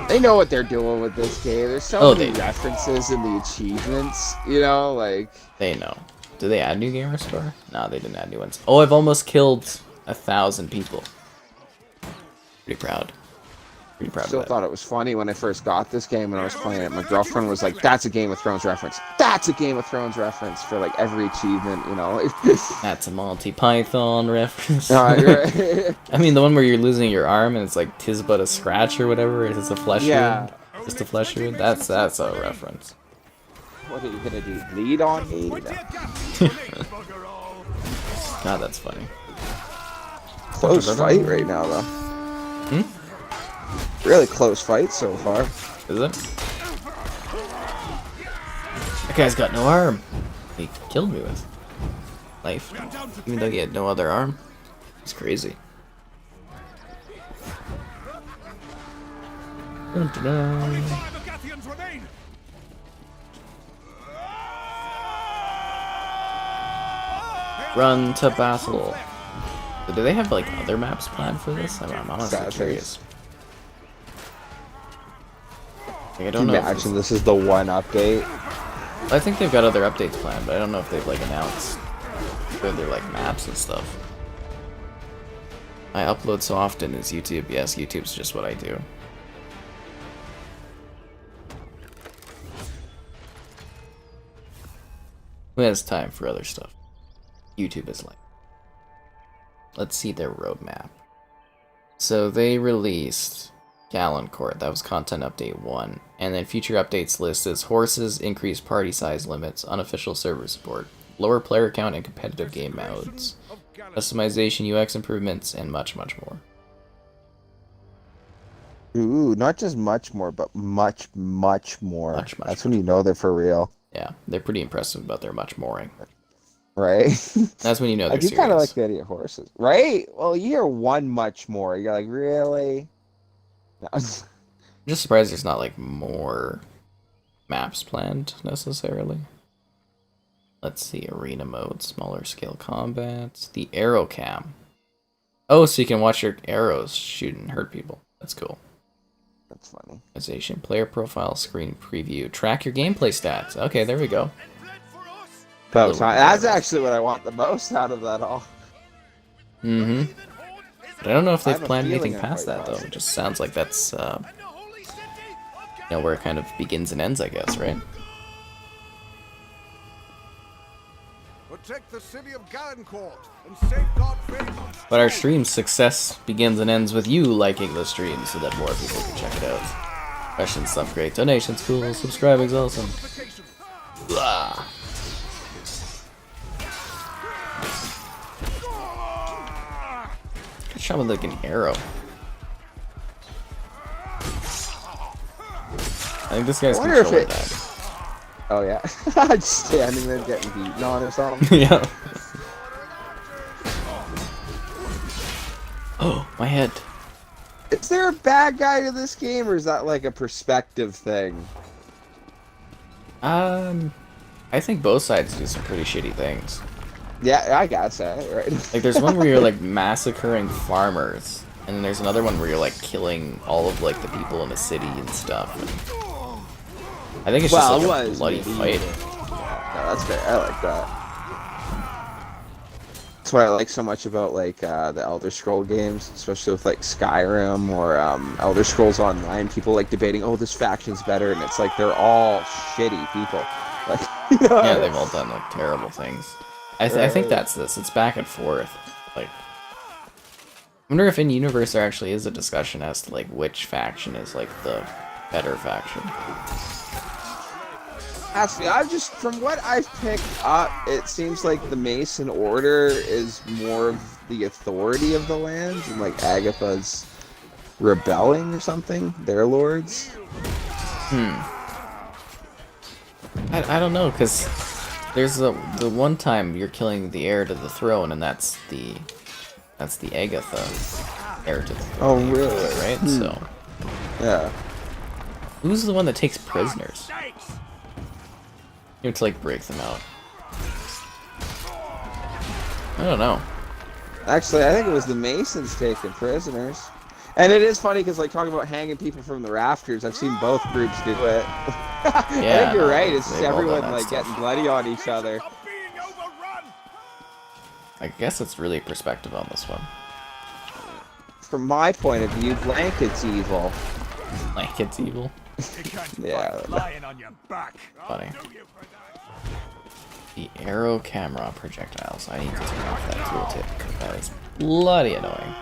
They know what they're doing with this game. There's so many they references in the achievements, you know, like... They know. Do they add new gamer score? No, they didn't add new ones. Oh, I've almost killed 1,000 people. Pretty proud. Pretty proud Still of that. thought it was funny when I first got this game when I was playing it. My girlfriend was like, that's a Game of Thrones reference. That's a Game of Thrones reference for, like, every achievement, you know? That's a Monty Python reference. No, you're right. I mean, the one where you're losing your arm and it's like, 'tis but a scratch or whatever. It's a flesh wound. Just a flesh wound. That's a reference. What are you gonna do? Bleed on me? No. God, that's funny. Close fight right now, though. Really close fight so far. Is it? That guy's got no arm. He killed me with life, even though he had no other arm. It's crazy. Dun, dun, dun. Run to battle. So do they have like other maps planned for this? I'm honestly curious. Like, I don't know. Imagine this is the one update. I think they've got other updates planned, but I don't know if they've like announced other like maps and stuff. I upload so often is YouTube. Yes, YouTube's just what I do. Who has time for other stuff? YouTube is like. Let's see their roadmap. So they released Galencourt, that was content update 1. And then future updates list is horses, increased party size limits, unofficial server support, lower player count and competitive game modes, customization, UX improvements, and much, much more. Ooh, not just much more, but much, much more. Much That's more. when you know they're for real. Yeah, they're pretty impressive about their much moring. Right? That's when you know they're I do serious. kind of like the idea of horses. Right? Well, you hear one much more. You're like, really? No. I'm just surprised there's not like more maps planned necessarily. Let's see, arena mode, smaller scale combat, the arrow cam. Oh, so you can watch your arrows shoot and hurt people. That's cool. That's funny. Organization, player profile, screen preview, track your gameplay stats. Okay, there we go. That's actually what I want the most out of that all. Mm-hmm. But I don't know if I they've have a planned feeling anything I'm past quite that though. positive. It just sounds like that's where it kind of begins and ends, I guess, right? Protect the city of Galencourt and safeguard faith. But our stream's success begins and ends with you liking the stream so that more people can check it out. Questions, stuff great. Donations, cool. Subscribing's awesome. Blah. Good shot with like an arrow. I think this guy's I wonder if controlling it- that. Oh, yeah. Just standing there getting beaten on or something. Yeah. Oh, my head. Is there a bad guy to this game, or is that like a perspective thing? I think both sides do some pretty shitty things. Yeah, I guess that, right? Like, there's one where you're like massacring farmers, and then there's another one where you're like killing all of like the people in the city and stuff. And I think it's just Well, like it a was bloody fight. No, that's fair. I like that. That's what I like so much about like the Elder Scroll games, especially with like Skyrim or Elder Scrolls Online. People like debating, oh, this faction's better, and it's like they're all shitty people. Like, you know, Yeah, they've all done like terrible things. I think that's this. It's back and forth. Like, I wonder if in universe there actually is a discussion as to like which faction is like the better faction. Actually, I've just, from what I've picked up, it seems like the Mason Order is more of the authority of the lands, and like Agatha's rebelling or something. Their lords. I don't know, because there's the one time you're killing the heir to the throne, and that's the Agatha heir to the throne. Oh, really? Right? So Yeah. who's the one that takes prisoners? You have to like break them out. I don't know. Actually, I think it was the Masons taking prisoners. And it is funny because, like, talking about hanging people from the rafters, I've seen both groups do it. I think you're right. It's just they've all done everyone, that like, stuff. getting bloody on each other. I guess it's really perspective on this one. From my point of view, Blanket's evil. Like, it's evil. Yeah. Lying on your back. Funny. The arrow camera projectiles. I need to turn off that tooltip because that is bloody annoying.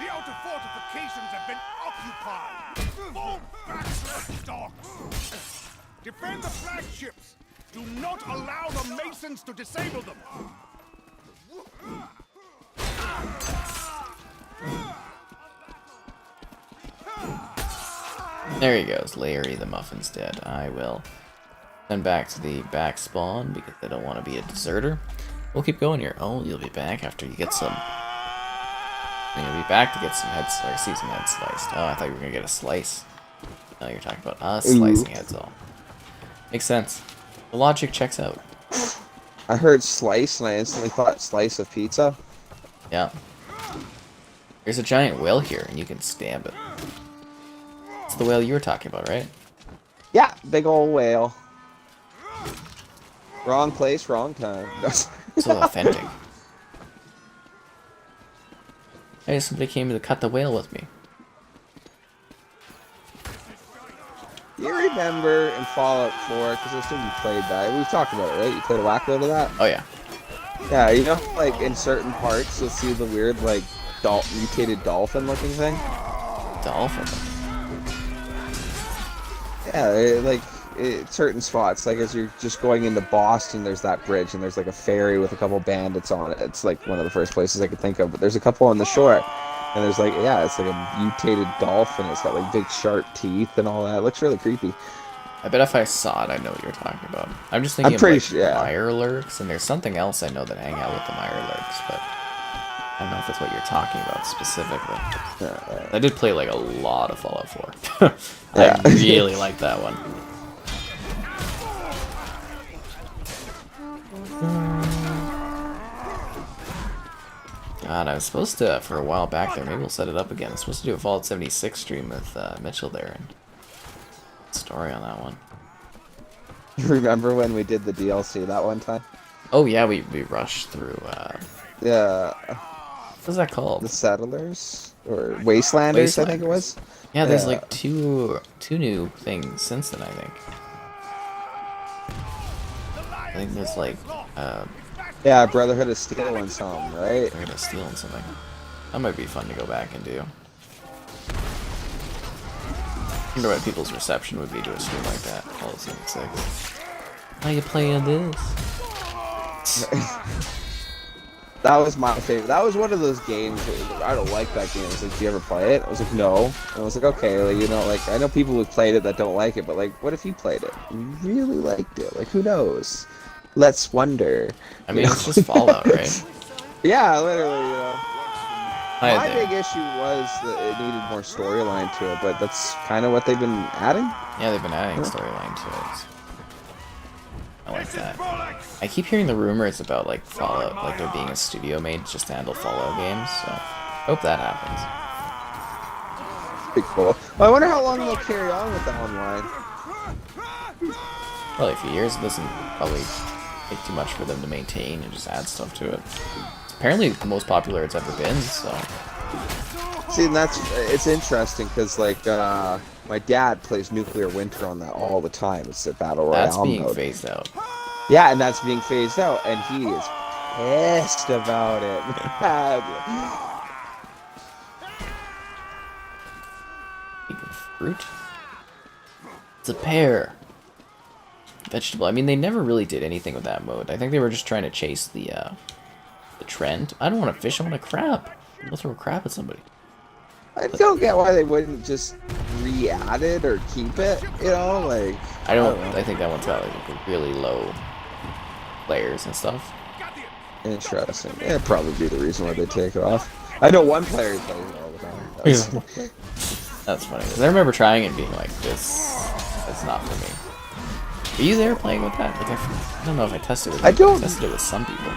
The outer fortifications have been occupied. Fall back, sled dogs. Defend the flagships. Do not allow the Masons to disable them. There he goes. Larry the Muffin's dead. I will Then back to the back spawn because they don't want to be a deserter. We'll keep going here. Oh, you'll be back after you get some. And you'll be back to get some heads or see some heads sliced. Oh, I thought you were gonna get a slice. No, you're talking about us slicing heads all. Makes sense. The logic checks out. I heard slice and I instantly thought slice of pizza. Yeah. There's a giant whale here and you can stab it. It's the whale you were talking about, right? Yeah, big old whale. Wrong place, wrong time. So authentic. Hey, somebody came to cut the whale with me. Do you remember in Fallout 4, because I assume you played that, we've talked about it, right? You played a whack load of that? Oh yeah. Yeah, you know, like in certain parts you'll see the weird, like, mutated dolphin looking thing? Dolphin. Yeah, certain spots, like as you're just going into Boston, there's that bridge and there's like a ferry with a couple bandits on it. It's like one of the first places I could think of, but there's a couple on the shore. And there's like, yeah, it's like a mutated dolphin. It's got like big sharp teeth and all that. It looks really creepy. I bet if I saw it, I'd know what you're talking about. I'm just thinking I'm pretty of like sure, yeah. Mirelurks, and there's something else I know that hang out with the Mirelurks, but I don't know if it's what you're talking about specifically. I did play like a lot of Fallout 4. Yeah. I really like that one. God, I was supposed to, for a while back there, maybe we'll set it up again. I was supposed to do a Fallout 76 stream with Mitchell there, and story on that one. You remember when we did the DLC that one time? Oh yeah, we rushed through, Yeah. what's that called? The Settlers? Or Wastelanders, I think it was? Yeah, there's Yeah. like two new things since then, I think. I think there's like, Yeah, Brotherhood of Steel and something, right? they're gonna steal something. That might be fun to go back and do. I wonder what people's reception would be to a stream like that. Fallout 76. How you playing this? That was my favorite. That was one of those games that was like, I don't like that game. I was like, do you ever play it? I was like, no. And I was like, okay, like, you know, like, I know people who played it that don't like it, but like, what if you played it and you really liked it? Like, who knows? Let's wonder. I mean, it's just Fallout, right? Yeah, literally, you know. I My had big issue was that it needed more storyline to it, but that's kind of what they've been adding. Yeah, they've been adding storyline to it. I like that. I keep hearing the rumors about like Fallout, like there being a studio made just to handle Fallout games, so I hope that happens. Pretty cool. Well, I wonder how long they'll carry on with that online. Probably a few years. It doesn't probably take too much for them to maintain and just add stuff to it. It's apparently the most popular it's ever been, so. See, and it's interesting because like my dad plays Nuclear Winter on that all the time. It's a battle royale That's being mode. phased out. Yeah, and that's being phased out, and he is pissed about it. Speaking of fruit, it's a pear. Vegetable. I mean, they never really did anything with that mode. I think they were just trying to chase the trend. I don't want to fish. I want a crab. I'll throw a crab at somebody. I don't get why they wouldn't just re-add it or keep it. You know, like I don't. I think that one's got like really low players and stuff. interesting. It'd probably be the reason why they take it off. I know one player who plays it all the time. That's funny. 'Cause I remember trying it and being like, "This is not for me." Were you there playing with that? Like, I don't know if I tested it. I don't- tested it with some people.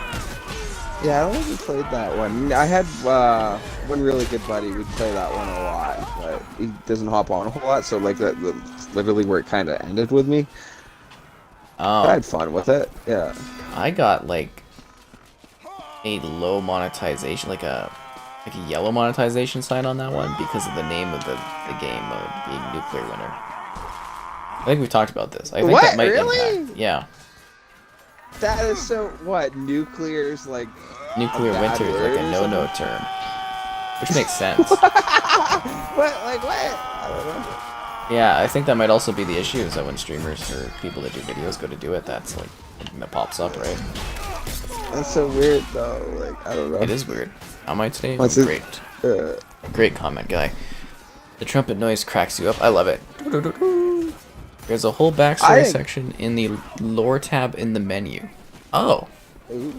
Yeah, I don't think we played that one. I had one really good buddy. We'd play that one a lot, but he doesn't hop on a whole lot. So like that's literally where it kind of ended with me. But I Oh, had fun with it. Yeah. I got like a low monetization, like a yellow monetization sign on that one because of the name of the game mode being Nuclear Winter. I think we've talked about this. I think What? that might Really? impact. Yeah, That is so what? Nuclear's like Nuclear a bad Winter is word like a or no-no term, which makes sense. what? Like what? I don't know. Yeah, I think that might also be the issue is that when streamers or people that do videos go to do it, that's like something that pops up, right? That's so weird though. Like I don't know. It is weird. How am I today? What's it? Great comment, guy. The trumpet noise cracks you up. I love it. There's a whole backstory I- section in the lore tab in the menu. Oh. Ooh.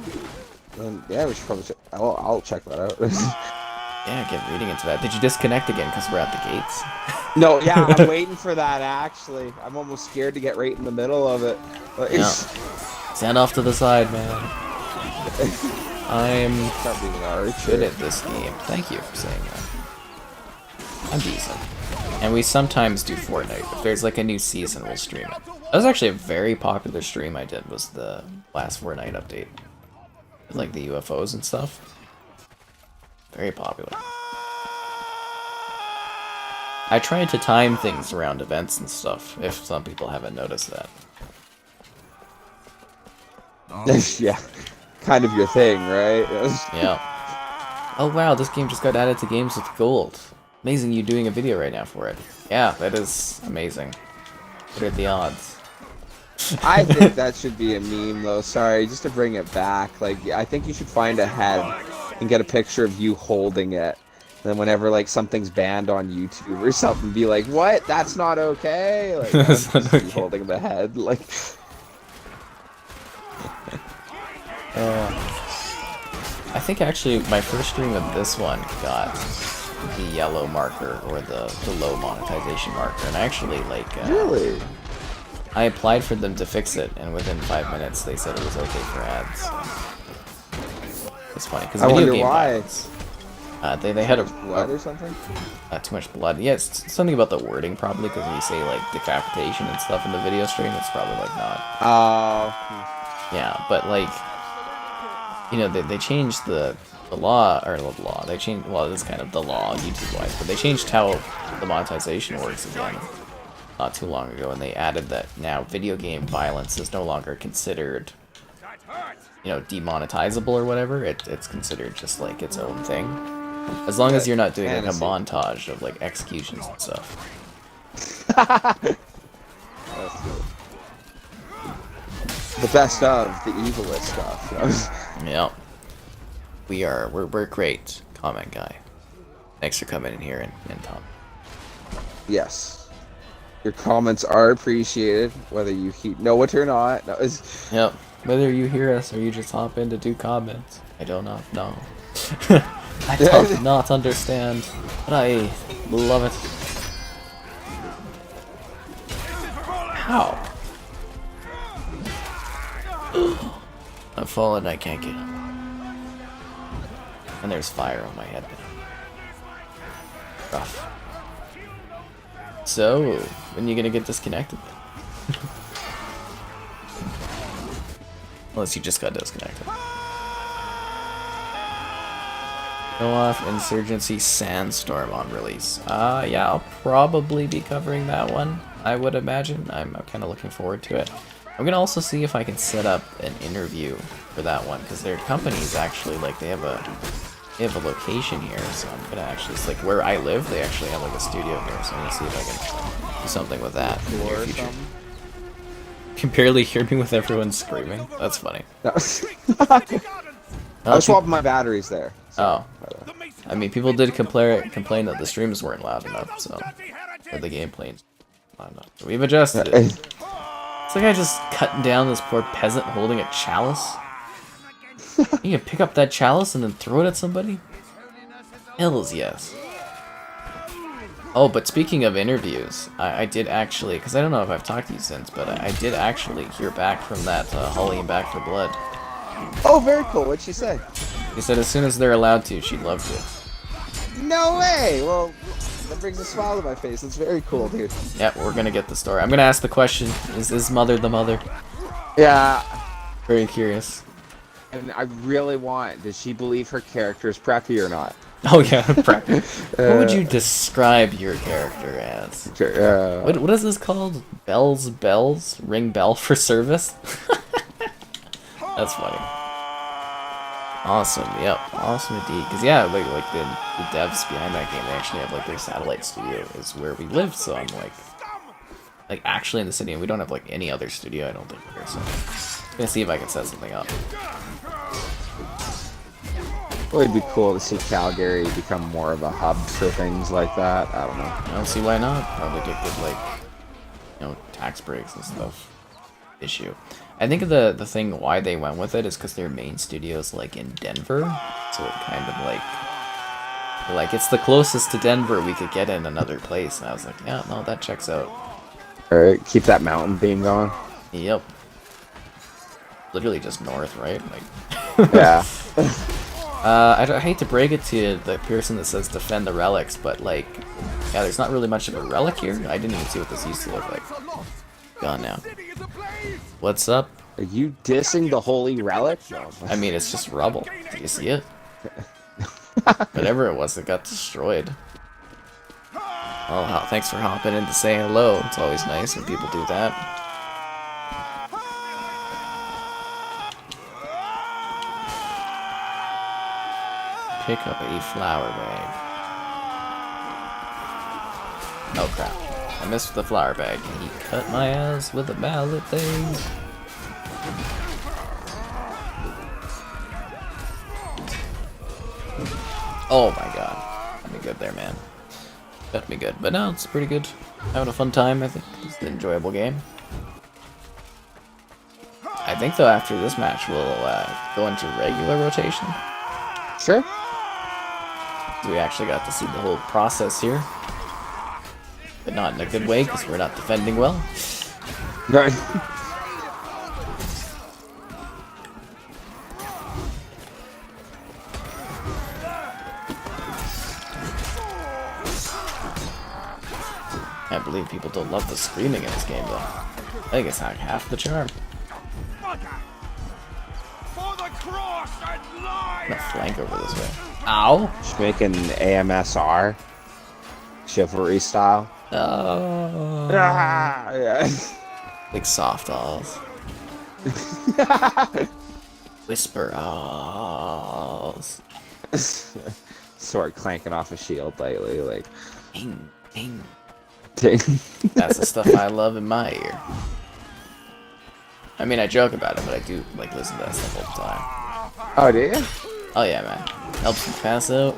Yeah, we should probably check. I'll check that out. Yeah, get reading into that. Did you disconnect again because we're at the gates? No, yeah, I'm waiting for that, actually. I'm almost scared to get right in the middle of it. Like, Yeah. Stand off to the side, man. I'm Stop being an archer. good at this game. Thank you for saying that. I'm decent. And we sometimes do Fortnite. If there's like a new season, we'll stream it. That was actually a very popular stream I did, was the last Fortnite update. With, like the UFOs and stuff. Very popular. I tried to time things around events and stuff, if some people haven't noticed that. Yeah, kind of your thing, right? Yeah. Oh wow, this game just got added to games with gold. Amazing you doing a video right now for it. Yeah, that is amazing. What are the odds? I think that should be a meme, though. Sorry, just to bring it back. Like, I think you should find a head and get a picture of you holding it. And then whenever like something's banned on YouTube or something, be like, "What? That's not okay." Like, That's not just you okay. holding the head, like. I think actually my first stream of this one got the yellow marker or the low monetization marker, and I actually like Really? I applied for them to fix it, and within 5 minutes they said it was okay for ads. It's funny because I video wonder game why. violence, they had Blood or something? too much blood. Yeah, it's something about the wording probably, because when you say like decapitation and stuff in the video stream, it's probably like not. Yeah, but like, you know, they changed the law, or the law. They changed, well, this is kind of the law YouTube wise, but they changed how the monetization works again not too long ago, and they added that now video game violence is no longer considered, you know, demonetizable or whatever. It's considered just like its own thing, as long as you're not doing like a Fantasy. montage of like executions and stuff. That's good. The best of the evilest stuff. Yeah, we're great. Comment guy, thanks for coming in here and Tom. Yes. Your comments are appreciated, whether you know it or not. No, it's... Yep. Whether you hear us or you just hop in to do comments, I do not know. I do not understand, but I love it. How? I've fallen, I can't get up. And there's fire on my head now. Rough. So, when are you gonna get disconnected? Unless you just got disconnected. Go off Insurgency Sandstorm on release. Yeah, I'll probably be covering that one, I would imagine. I'm kind of looking forward to it. I'm gonna also see if I can set up an interview for that one, because their company's actually, like, they have a location here, so I'm gonna actually, it's like where I live, they actually have like a studio here, so I'm gonna see if I can do something with that in the near future. You can barely hear me with everyone screaming. That's funny. No. Oh, I was swapping my batteries there. oh. I mean, people did complain that the streams weren't loud enough, so, or the gameplay loud enough. So we've adjusted it. It's like I just cutting down this poor peasant holding a chalice. You can pick up that chalice and then throw it at somebody? Hells yes. Oh, but speaking of interviews, I did actually, because I don't know if I've talked to you since, but I did actually hear back from that Holly and Back for Blood. Oh, very cool. What'd she say? She said as soon as they're allowed to, she'd love to. No way! Well, that brings a smile to my face. That's very cool, dude. Yeah, we're gonna get the story. I'm gonna ask the question, is Mother the mother? Yeah. Very curious. And I really want, does she believe her character is preppy or not? Oh yeah, what would you describe your character as? What is this called? Bells? Ring bell for service? That's funny. Awesome, yep, awesome indeed. Because yeah, like the devs behind that game, they actually have like their satellite studio is where we live, so I'm like actually in the city, and we don't have like any other studio, I don't think, here, so I'm gonna see if I can set something up. Well, it'd be cool to see Calgary become more of a hub for things like that. I don't know. I don't see why not. Probably get good, like, you know, tax breaks and stuff issue. I think the thing why they went with it is because their main studio's like in Denver, so it kind of like it's the closest to Denver we could get in another place. And I was like, yeah, no, that checks out. Alright, keep that mountain theme going. Yep. Literally just north, right? Like. Yeah. I hate to break it to the person that says defend the relics, but like, yeah, there's not really much of a relic here. I didn't even see what this used to look like. Gone now. What's up? Are you dissing the holy relic? No. I mean, it's just rubble. Do you see it? Whatever it was, it got destroyed. Oh, thanks for hopping in to say hello. It's always nice when people do that. Pick up a flower bag. Oh crap. I missed the flower bag and he cut my ass with a mallet thing. Oh my god. Got me good there, man. Got me good. But no, it's pretty good. Having a fun time, I think. It's an enjoyable game. I think though after this match we'll go into regular rotation. Sure. We actually got to see the whole process here. But not in a good way, because we're not defending well. Right. Can't believe people don't love the screaming in this game, though. I think it's like half the charm. I'm gonna flank over this way. Ow! Just making AMSR. Chivalry style. Oh. Ah, yeah. Like soft alls. Whisper alls. Sword clanking off a shield lately, like. Ding, ding. Ding. That's the stuff I love in my ear. I mean, I joke about it, but I do like listen to that stuff all the time. Oh, do you? Oh yeah, man. Helps you pass out.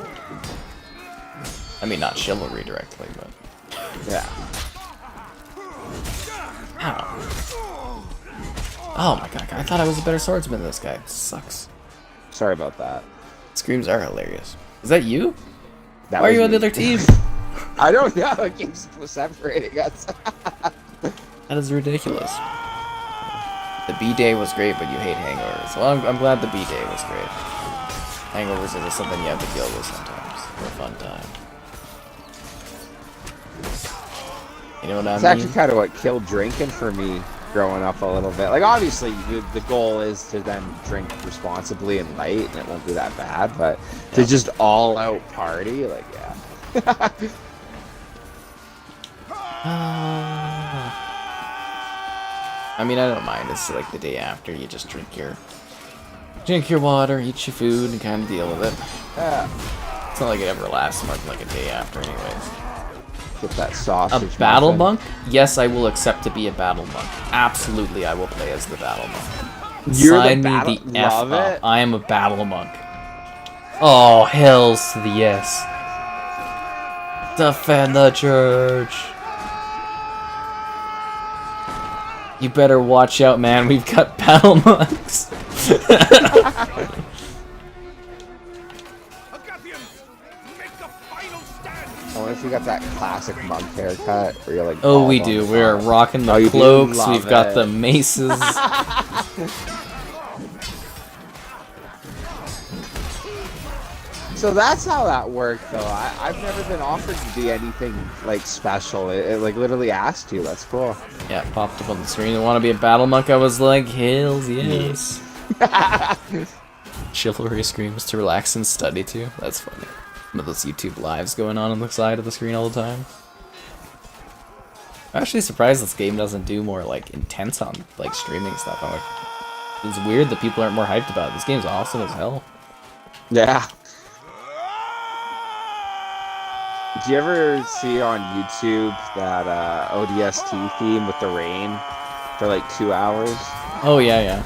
I mean, not chivalry directly, but Yeah. ow. Oh my god, I thought I was a better swordsman than this guy. It sucks. Sorry about that. Screams are hilarious. Is that you? That Why are was you on the me. other team? I don't know. It keeps separating us. That is ridiculous. The B-Day was great, but you hate hangovers. Well, I'm glad the B-Day was great. Hangovers are just something you have to deal with sometimes. For a fun time. You know what I mean? It's actually kind of what killed drinking for me growing up a little bit. Like, obviously, the goal is to then drink responsibly and light, and it won't be that bad, but to just all-out party, like, yeah. I mean, I don't mind. It's like the day after. You just drink your water, eat your food, and kind of deal with it. Yeah. It's not like it ever lasts more than like a day after, anyways. Get that sausage. A battle muffin. monk? Yes, I will accept to be a battle monk. Absolutely, I will play as the battle monk. You're Sign the me battle. the F Love up. it. I am a battle monk. Oh, hells to the yes. Defend the church. You better watch out, man. We've got battle monks. I wonder if you got that classic monk haircut where you're like. Oh, bald we on do. top. We're rocking the Oh, you do? cloaks. Love We've got it. the maces. So that's how that worked, though. I've never been offered to be anything like special. It like literally asked you. That's cool. Yeah, it popped up on the screen. You want to be a battle monk? I was like, hells yes. Chivalry screams to relax and study too. That's funny. Some of those YouTube lives going on the side of the screen all the time. I'm actually surprised this game doesn't do more like intense on like streaming stuff. I'm like, it's weird that people aren't more hyped about it. This game's awesome as hell. Yeah. Do you ever see on YouTube that ODST theme with the rain for like 2 hours? Oh yeah, yeah.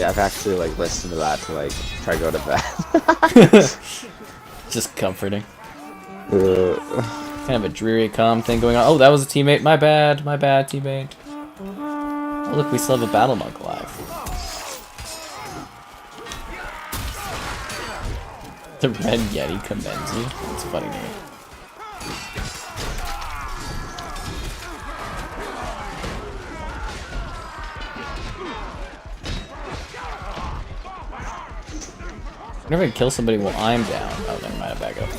I've actually like listened to that to like try to go to bed. Just comforting. It's Kind of a dreary calm thing going on. Oh, that was a teammate. My bad, teammate. Oh, look, we still have a battle monk alive. The Red Yeti commends you. That's a funny name. Whenever I kill somebody while I'm down. Oh, never mind, I back up.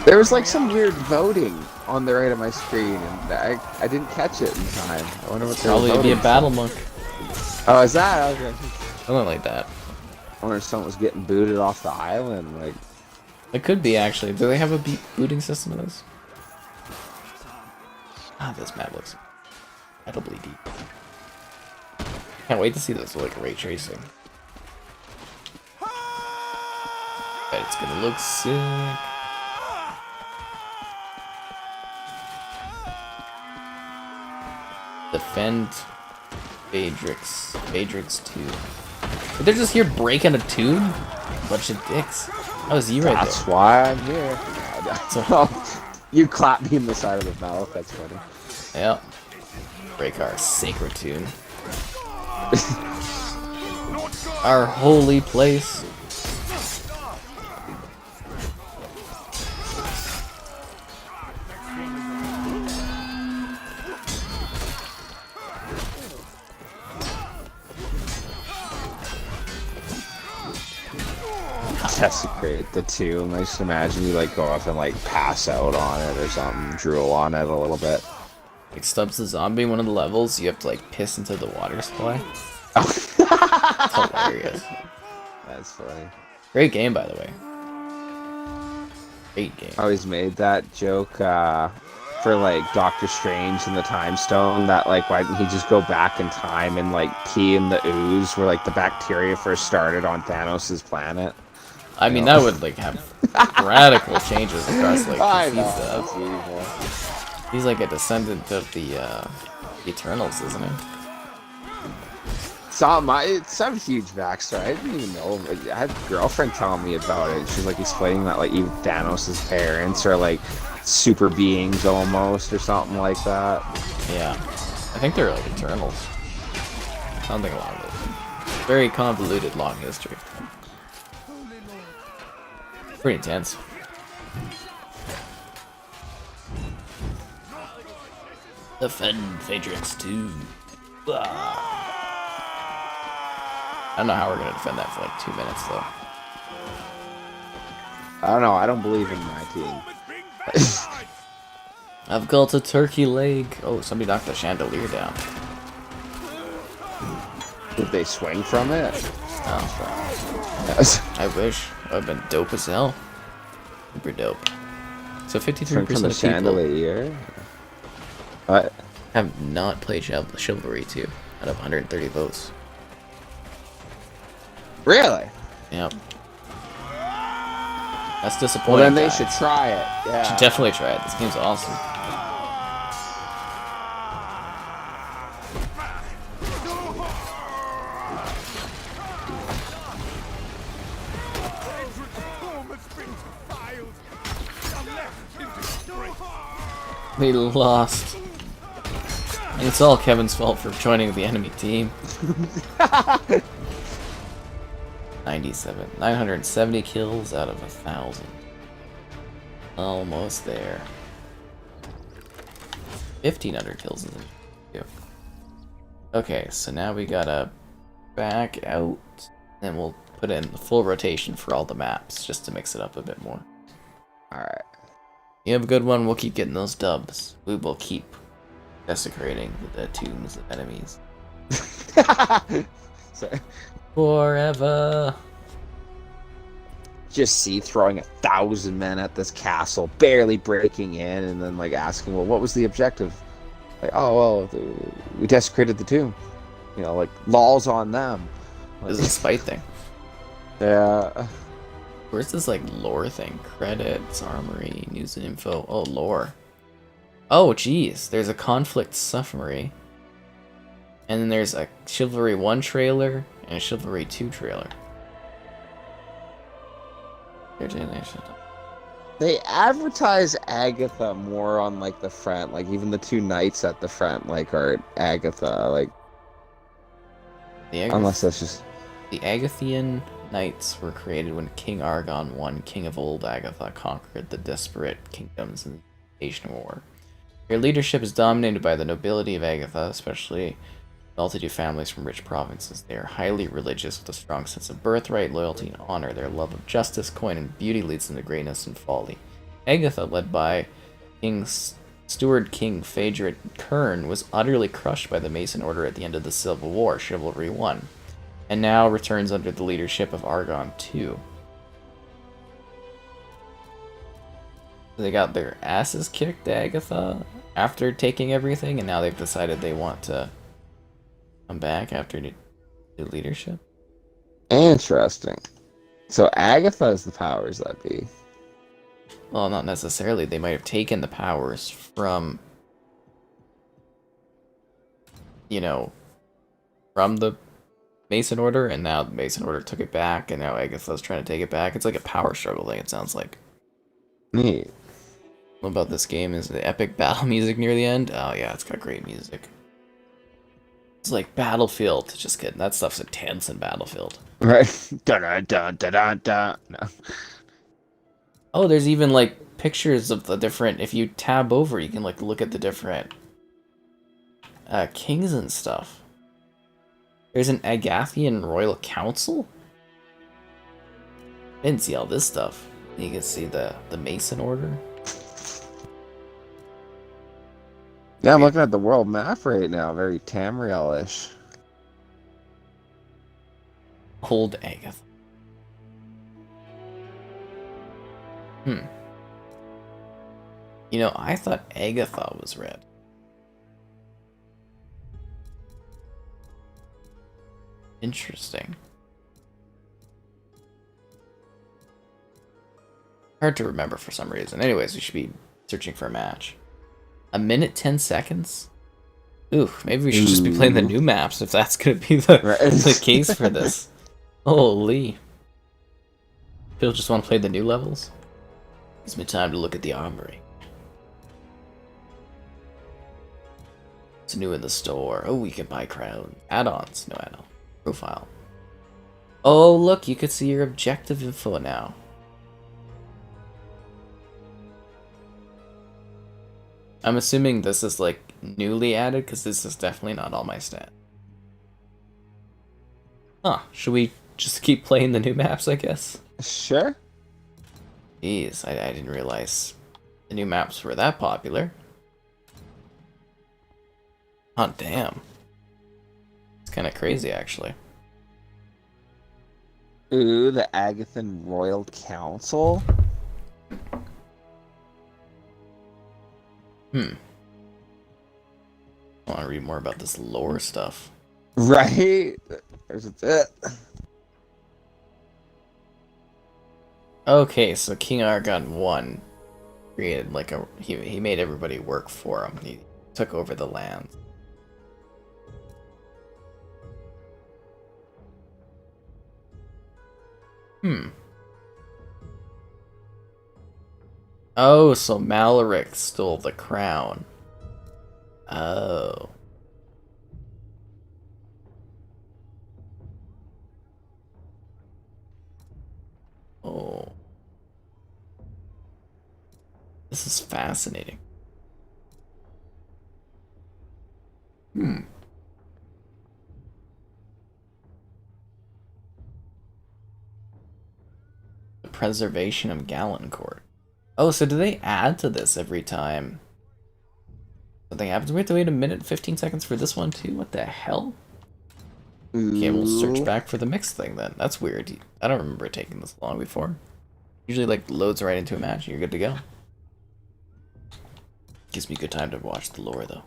There was like some weird voting on the right of my screen, and I didn't catch it in time. I wonder what Probably be a battle monk. Oh, is that? Okay. Something like that. I wonder if someone was getting booted off the island. Like, It could be, actually. Do they have a booting system in this? Ah, this map looks incredibly deep. Can't wait to see this like ray tracing. Bet it's gonna look sick. Defend Phaedrix 2. But they're just here breaking a tune? Bunch of dicks. That was you right that's there. why I'm here. So, You clapped me in the side of the mouth. That's funny. yeah. Break our sacred tune. Our holy place. Desecrate the tomb. I just imagine you like go up and like pass out on it or something, drool on it a little bit. Like Stubbs the zombie, one of the levels, you have to like piss into the water supply. It's hilarious. That's funny. Great game, by the way. Great game. I always made that joke for like Doctor Strange and the Time Stone, that like why didn't he just go back in time and like pee in the ooze where like the bacteria first started on Thanos' planet? I mean, that would like have radical changes across like. I 'cause know, he's, that's evil. he's like a descendant of the Eternals, isn't he? It's some huge backstory. I didn't even know. I had a girlfriend telling me about it. She's like explaining that like even Thanos' parents are like super beings almost, or something like that. Yeah. I think they're like Eternals. Something along those lines. Very convoluted, long history. Pretty intense. Defend Phaedrix 2. I don't know how we're gonna defend that for like 2 minutes though. I don't know. I don't believe in my team. I've got a turkey leg. Oh, somebody knocked the chandelier down. Did they swing from it? Oh. I wish. That would have been dope as hell. Super dope. So 53% Swing from the of people chandelier? What? have not played Chivalry 2 out of 130 votes. Really? Yep. That's disappointing. Well, then they guys. should try it. Yeah. Should definitely try it. This game's awesome. We lost. And it's all Kevin's fault for joining the enemy team. 970 kills out of 1,000. Almost there. 1,500 kills in the video. Okay, so now we gotta back out. Then we'll put in the full rotation for all the maps, just to mix it up a bit more. Alright. You have a good one, we'll keep getting those dubs. We will keep desecrating the tombs of enemies. So, Forever. just see throwing 1,000 men at this castle, barely breaking in, and then like asking, well, what was the objective? Like, oh, well, we desecrated the tomb. You know, like, lols on them. This is a spite thing. Yeah. Where's this like lore thing? Credits, armory, news and info. Oh, lore. Oh, geez. There's a conflict summary. And then there's a Chivalry 1 trailer and a Chivalry 2 trailer. They advertise Agatha more on like the front, like even the two knights at the front, like are Agatha, like The unless that's just The Agathian Knights were created when King Argon I, King of Old Agatha, conquered the disparate kingdoms in the Asian War. Their leadership is dominated by the nobility of Agatha, especially well-to-do families from rich provinces. They are highly religious with a strong sense of birthright, loyalty, and honor. Their love of justice, coin, and beauty leads them to greatness and folly. Agatha, led by Steward King Phaedra Kern, was utterly crushed by the Mason Order at the end of the Civil War, Chivalry 1, and now returns under the leadership of Argon II. They got their asses kicked, Agatha, after taking everything, and now they've decided they want to come back after new leadership. interesting. So Agatha is the powers that be. Well, not necessarily. They might have taken the powers from, from the Mason Order, and now the Mason Order took it back, and now Agatha's trying to take it back. It's like a power struggle thing, it sounds like. Neat. What about this game? Is the epic battle music near the end? Oh yeah, it's got great music. It's like Battlefield. Just kidding. That stuff's intense in Battlefield. Right. Da da da da da da. No. Oh, there's even like pictures of the different. If you tab over, you can like look at the different kings and stuff. There's an Agathian royal council. I didn't see all this stuff. You can see the Mason Order. Yeah, I'm looking at the world map right now. Very Tamriel-ish. Old Agatha. I thought Agatha was red. Interesting. Hard to remember for some reason. Anyways, we should be searching for a match. A minute 10 seconds? Ooh, maybe we should just be playing the new maps if that's gonna be the case for this. Holy. People just want to play the new levels? Gives me time to look at the armory. It's new in the store. Oh, we can buy crown. Add-ons. No add-on. Profile. Oh, look, you can see your objective info now. I'm assuming this is like newly added because this is definitely not all my stats. Huh, should we just keep playing the new maps, I guess? Sure. Jeez, I didn't realize the new maps were that popular. Oh, damn. It's kind of crazy, actually. Ooh, the Agathan Royal Council. I want to read more about this lore stuff. Right? There's it. Okay, so King Argon 1 created like he made everybody work for him. He took over the land. Oh, so Malaric stole the crown. Oh. Oh. This is fascinating. The preservation of Galencourt. Oh, so do they add to this every time something happens? We have to wait a minute and 15 seconds for this one too? What the hell? Okay, we'll search back for the mix thing then. That's weird. I don't remember it taking this long before. Usually like loads right into a match and you're good to go. Gives me good time to watch the lore though.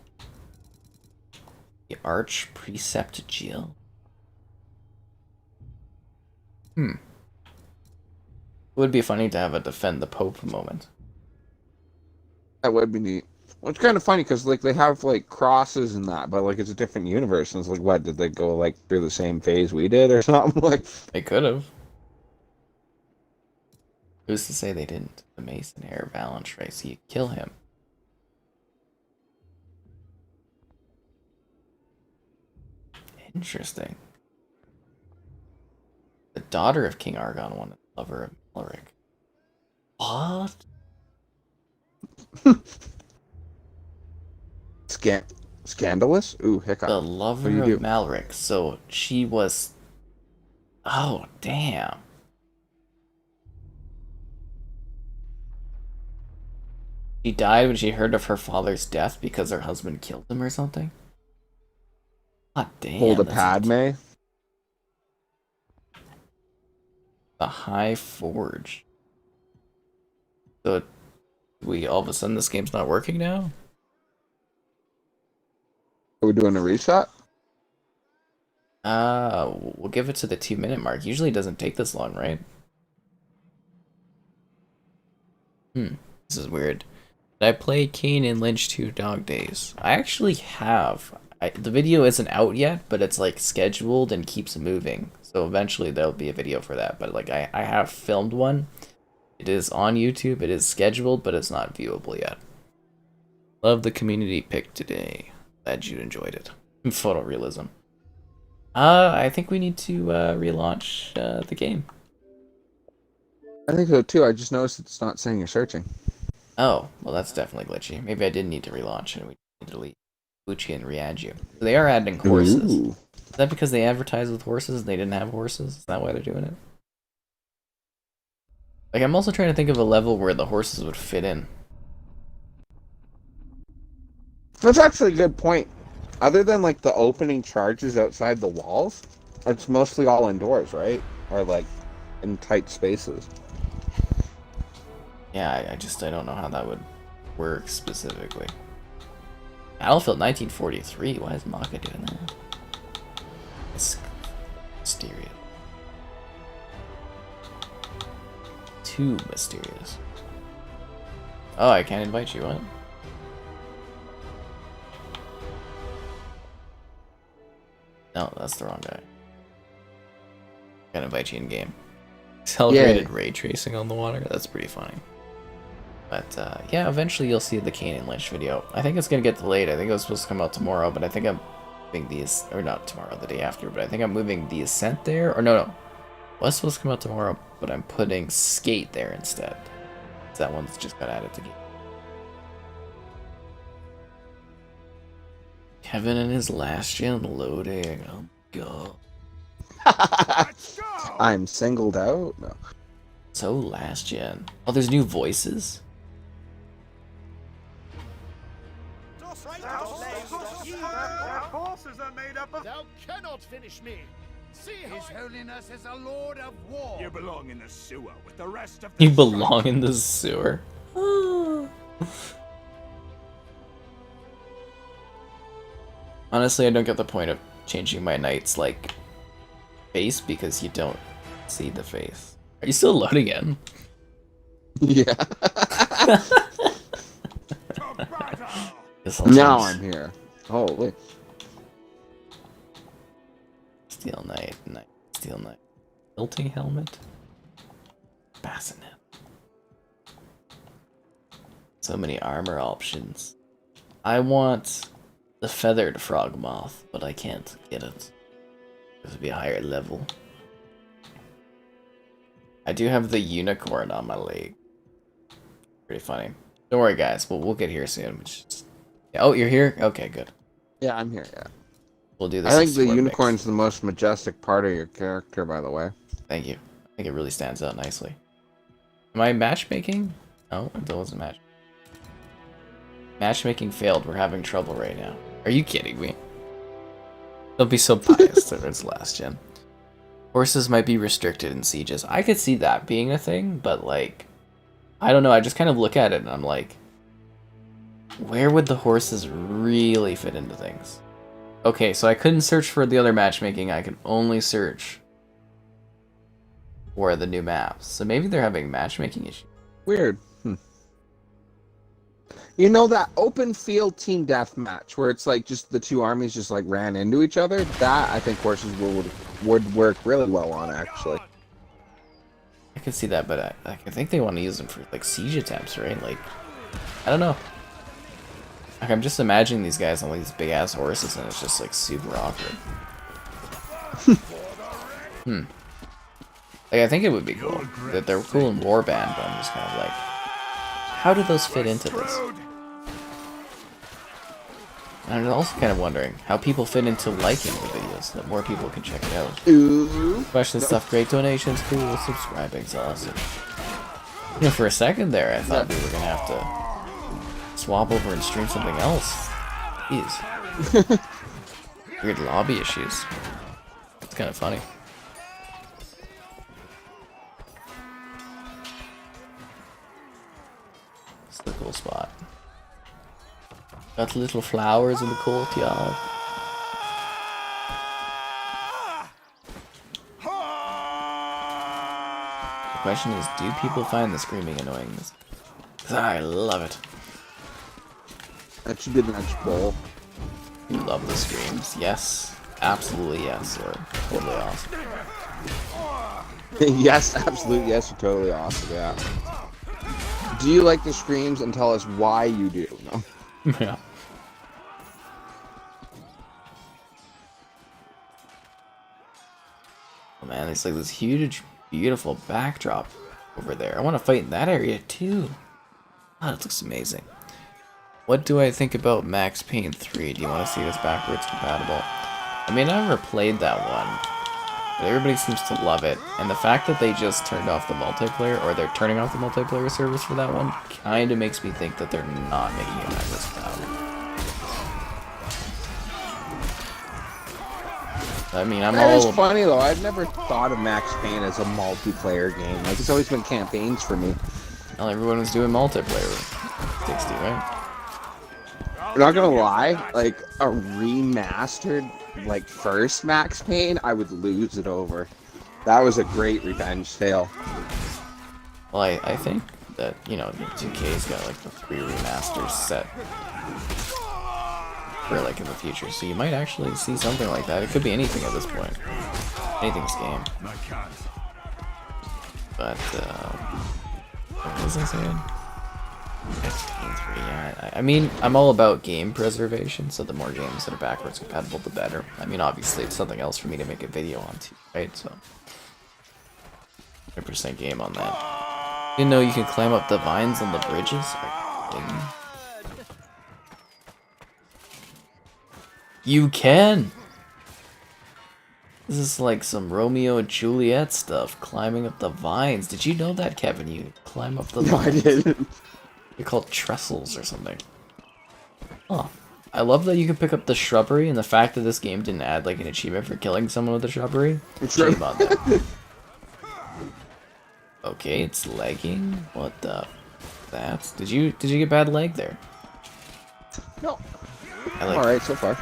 The Arch Precept Jill. It would be funny to have a defend the Pope moment. That would be neat. Well, it's kind of funny because like they have like crosses and that, but like it's a different universe. And it's like, what did they go like through the same phase we did or something? Like They could have. Who's to say they didn't? The Mason heir balance race. You kill him. Interesting. The daughter of King Argon wanted the lover of Malric. What? Scandalous? Ooh, hiccup. The lover of Malric. So she was. Oh, damn. She died when she heard of her father's death because her husband killed him or something? God damn. Hold a Padme. The High Forge. So, all of a sudden this game's not working now? Are we doing a reset? We'll give it to the 2-minute mark. Usually it doesn't take this long, right? This is weird. Did I play Kane and Lynch 2 Dog Days? I actually have. The video isn't out yet, but it's like scheduled and keeps moving. So eventually there'll be a video for that. But like I have filmed one. It is on YouTube. It is scheduled, but it's not viewable yet. Love the community pick today. Glad you enjoyed it. Photorealism. I think we need to relaunch the game. I think so too. I just noticed it's not saying you're searching. Oh, well that's definitely glitchy. Maybe I did need to relaunch and we need to delete Bucci and re-add you. They are adding horses. Ooh. Is that because they advertise with horses and they didn't have horses? Is that why they're doing it? Like, I'm also trying to think of a level where the horses would fit in. That's actually a good point. Other than like the opening charges outside the walls, it's mostly all indoors, right? Or like in tight spaces. Yeah, I don't know how that would work specifically. Battlefield 1943. Why is Maka doing that? It's mysterious. Too mysterious. Oh, I can't invite you, what? No, that's the wrong guy. Can't invite you in game. Celebrated ray tracing on the water. That's pretty funny. But yeah, eventually you'll see the Kane and Lynch video. I think it's gonna get delayed. I think it was supposed to come out tomorrow, but I think I'm moving these, or not tomorrow, the day after. But I think I'm moving the Ascent there, or no, was supposed to come out tomorrow, but I'm putting Skate there instead. That one's just got added to game. Kevin and his last gen loading. Oh god. I'm singled out. No. So last gen. Oh, there's new voices. Forces are made up of. Thou cannot finish me. See His Holiness is a Lord of War. You belong in the sewer with the rest of the. You belong in the sewer. Honestly, I don't get the point of changing my knight's like face because you don't see the face. Are you still loading in? Yeah. Now I'm here. Holy. Steel Knight, Steel Knight. Hilting Helmet? Bassinet. So many armor options. I want the Feathered Frog Moth, but I can't get it. This would be a higher level. I do have the Unicorn on my leg. Pretty funny. Don't worry, guys. We'll get here soon. Oh, you're here? Okay, good. Yeah, I'm here, yeah. We'll do this. I think the unicorn's the most majestic part of your character, by the way. Thank you. I think it really stands out nicely. Am I matchmaking? No, that wasn't match. Matchmaking failed. We're having trouble right now. Are you kidding me? Don't be so biased if it's last gen. Horses might be restricted in sieges. I could see that being a thing, but like, I don't know. I just kind of look at it and I'm like, where would the horses really fit into things? Okay, so I couldn't search for the other matchmaking. I could only search for the new maps. So maybe they're having matchmaking issues. Weird. You know that open field team deathmatch where it's like just the two armies just like ran into each other? That I think horses would work really well on, actually. I can see that, but I think they want to use them for like siege attempts, right? Like, I don't know. Like, I'm just imagining these guys on like these big ass horses, and it's just like super awkward. Like, I think it would be cool. That they're cool in Warband, but I'm just kind of like, how do those fit into this? And I'm also kind of wondering how people fit into liking the videos, so that more people can check it out. Ooh. Question stuff, great donations, cool, subscribing's awesome. You know, for a second there, I thought we were gonna have to swap over and stream something else. Jeez. Weird lobby issues. It's kind of funny. It's a cool spot. Got little flowers in the courtyard. The question is, do people find the screaming annoying? 'Cause I love it. That should be the next bowl. You love the screams. Yes. Absolutely yes. Or totally awesome. Yes, absolutely. Yes, you're totally awesome. Yeah. Do you like the screams, and tell us why you do? No. Yeah. Oh man, it's like this huge, beautiful backdrop over there. I want to fight in that area too. Oh, it looks amazing. What do I think about Max Payne 3? Do you want to see this backwards compatible? I mean, I never played that one, but everybody seems to love it. And the fact that they just turned off the multiplayer, or they're turning off the multiplayer service for that one, kind of makes me think that they're not making it backwards compatible. I mean, I'm That all... is funny though. I've never thought of Max Payne as a multiplayer game. Like, it's always been campaigns for me. Well, everyone was doing multiplayer. 60, right? I'm not gonna lie, like a remastered, like first Max Payne, I would lose it over. That was a great revenge sale. Well, I think that, you know, 2K's got like the 3 remasters set for like in the future, so you might actually see something like that. It could be anything at this point. Anything's game. But, what was I saying? Yeah, I mean, I'm all about game preservation, so the more games that are backwards compatible, the better. I mean, obviously, it's something else for me to make a video on too, right? So, 100% game on that. You know, you can climb up the vines on the bridges. You can! This is like some Romeo and Juliet stuff, climbing up the vines. Did you know that, Kevin? You climb up the vines. No, I didn't. They're called trestles or something. Oh, I love that you can pick up the shrubbery, and the fact that this game didn't add like an achievement for killing someone with the shrubbery. Shame on that. Okay, it's lagging. What the? That? Did you get bad lag there? No. I like. All right, so far.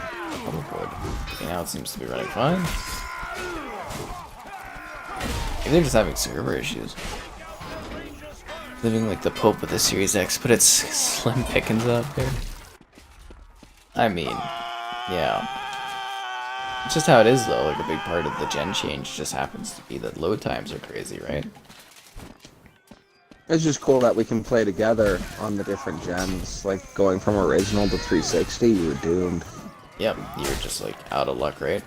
Oh, good. Okay, now it seems to be running fine. Maybe they're just having server issues. Living like the Pope with the Series X, but it's slim pickings up there. I mean, yeah. It's just how it is though, like a big part of the gen change just happens to be that load times are crazy, right? It's just cool that we can play together on the different gens. Like, going from original to 360, you were doomed. Yep, you're just like out of luck, right?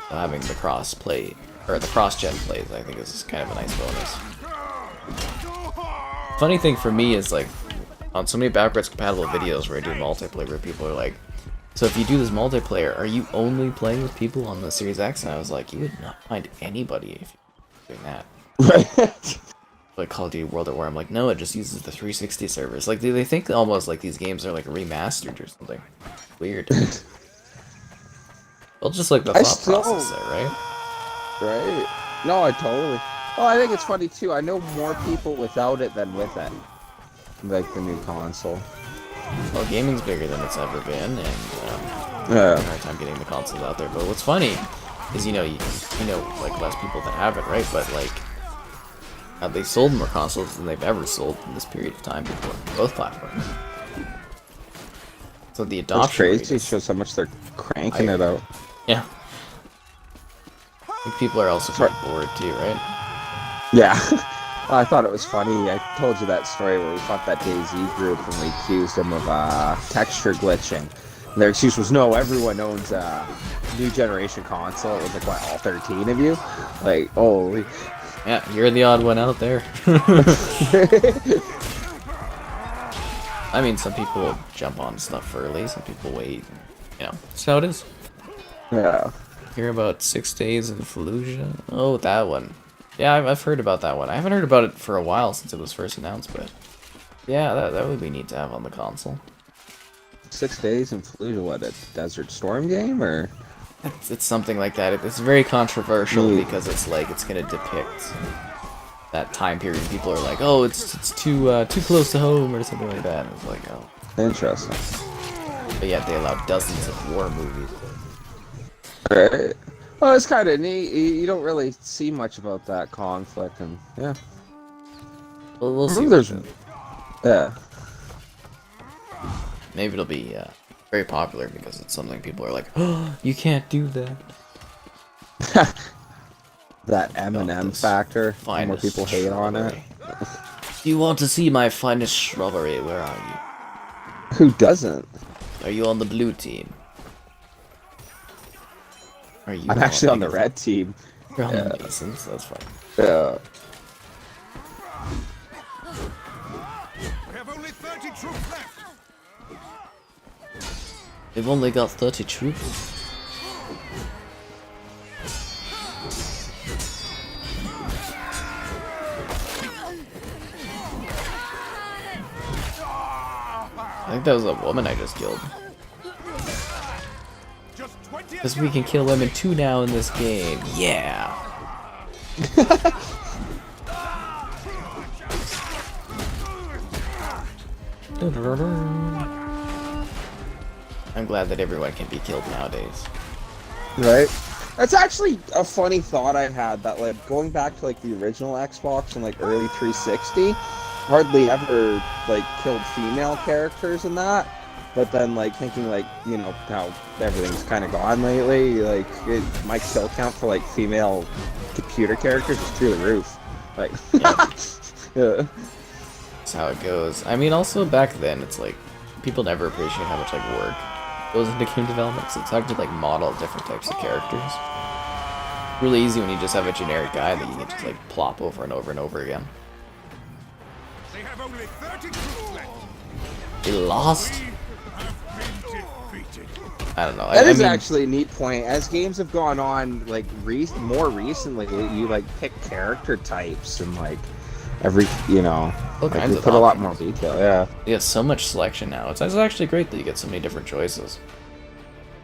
So having the cross play, or the cross-gen plays, I think is kind of a nice bonus. Funny thing for me is like, on so many backwards compatible videos where I do multiplayer, where people are like, so if you do this multiplayer, are you only playing with people on the Series X? And I was like, you would not find anybody if you're doing that. Right. Like Call of Duty World at War, I'm like, no, it just uses the 360 servers. Like, they think almost like these games are like remastered or something. Weird. Well, just like the thought process there, right? Right. No, I totally. Well, I think it's funny too. I know more people without it than with it. Like the new console. Well, gaming's bigger than it's ever been, and Yeah. I have a hard time getting the consoles out there. But what's funny is, you know, like less people that have it, right? But like, they sold more consoles than they've ever sold in this period of time before, both platforms. So the adoption That's crazy. It shows how much they're cranking it out. Yeah. think people are also quite bored too, right? Yeah. Well, I thought it was funny. I told you that story where we fought that DayZ group and we accused them of texture glitching. And their excuse was, no, everyone owns a new generation console. It was like, what, all 13 of you? Like, holy. Yeah, you're the odd one out there. I mean, some people jump on stuff early, some people wait. You know, that's how it is. Yeah. Hear about 6 Days in Fallujah? Oh, that one. Yeah, I've heard about that one. I haven't heard about it for a while since it was first announced, but yeah, that would be neat to have on the console. 6 Days in Fallujah, what, a Desert Storm game, or? It's something like that. It's very controversial because it's like it's gonna depict that time period. People are like, oh, it's too close to home or something like that. And it's like, oh, Interesting. but yet they allow dozens of war movies. Right. Well, it's kind of neat. You don't really see much about that conflict, and yeah. Well, we'll see. There's, yeah. Maybe it'll be very popular because it's something people are like, oh, you can't do that. That Eminem factor. More people hate on it. Do you want to see my finest shrubbery? Where are you? Who doesn't? Are you on the blue team? Are you? I'm actually on the red team. You're on the Masons. That's fine. Yeah. We have only 30 troops left. They've only got 30 troops. I think that was a woman I just killed. Because we can kill women too now in this game. Yeah. I'm glad that everyone can be killed nowadays. Right? That's actually a funny thought I've had, that like going back to like the original Xbox and like early 360, hardly ever like killed female characters in that. But then like thinking like, you know, how everything's kind of gone lately, like my kill count for like female computer characters is through the roof. Like, yeah. That's how it goes. I mean, also back then, it's like people never appreciate how much like work goes into game development. So it's hard to like model different types of characters. Really easy when you just have a generic guy that you can just like plop over and over and over again. They have only 30 troops left. They lost. I don't know. That is I mean, actually a neat point. As games have gone on, like more recently, you like pick character types and like every, you know, all like, kinds we of put a lot options. more detail. Yeah. You get so much selection now. It's actually great that you get so many different choices.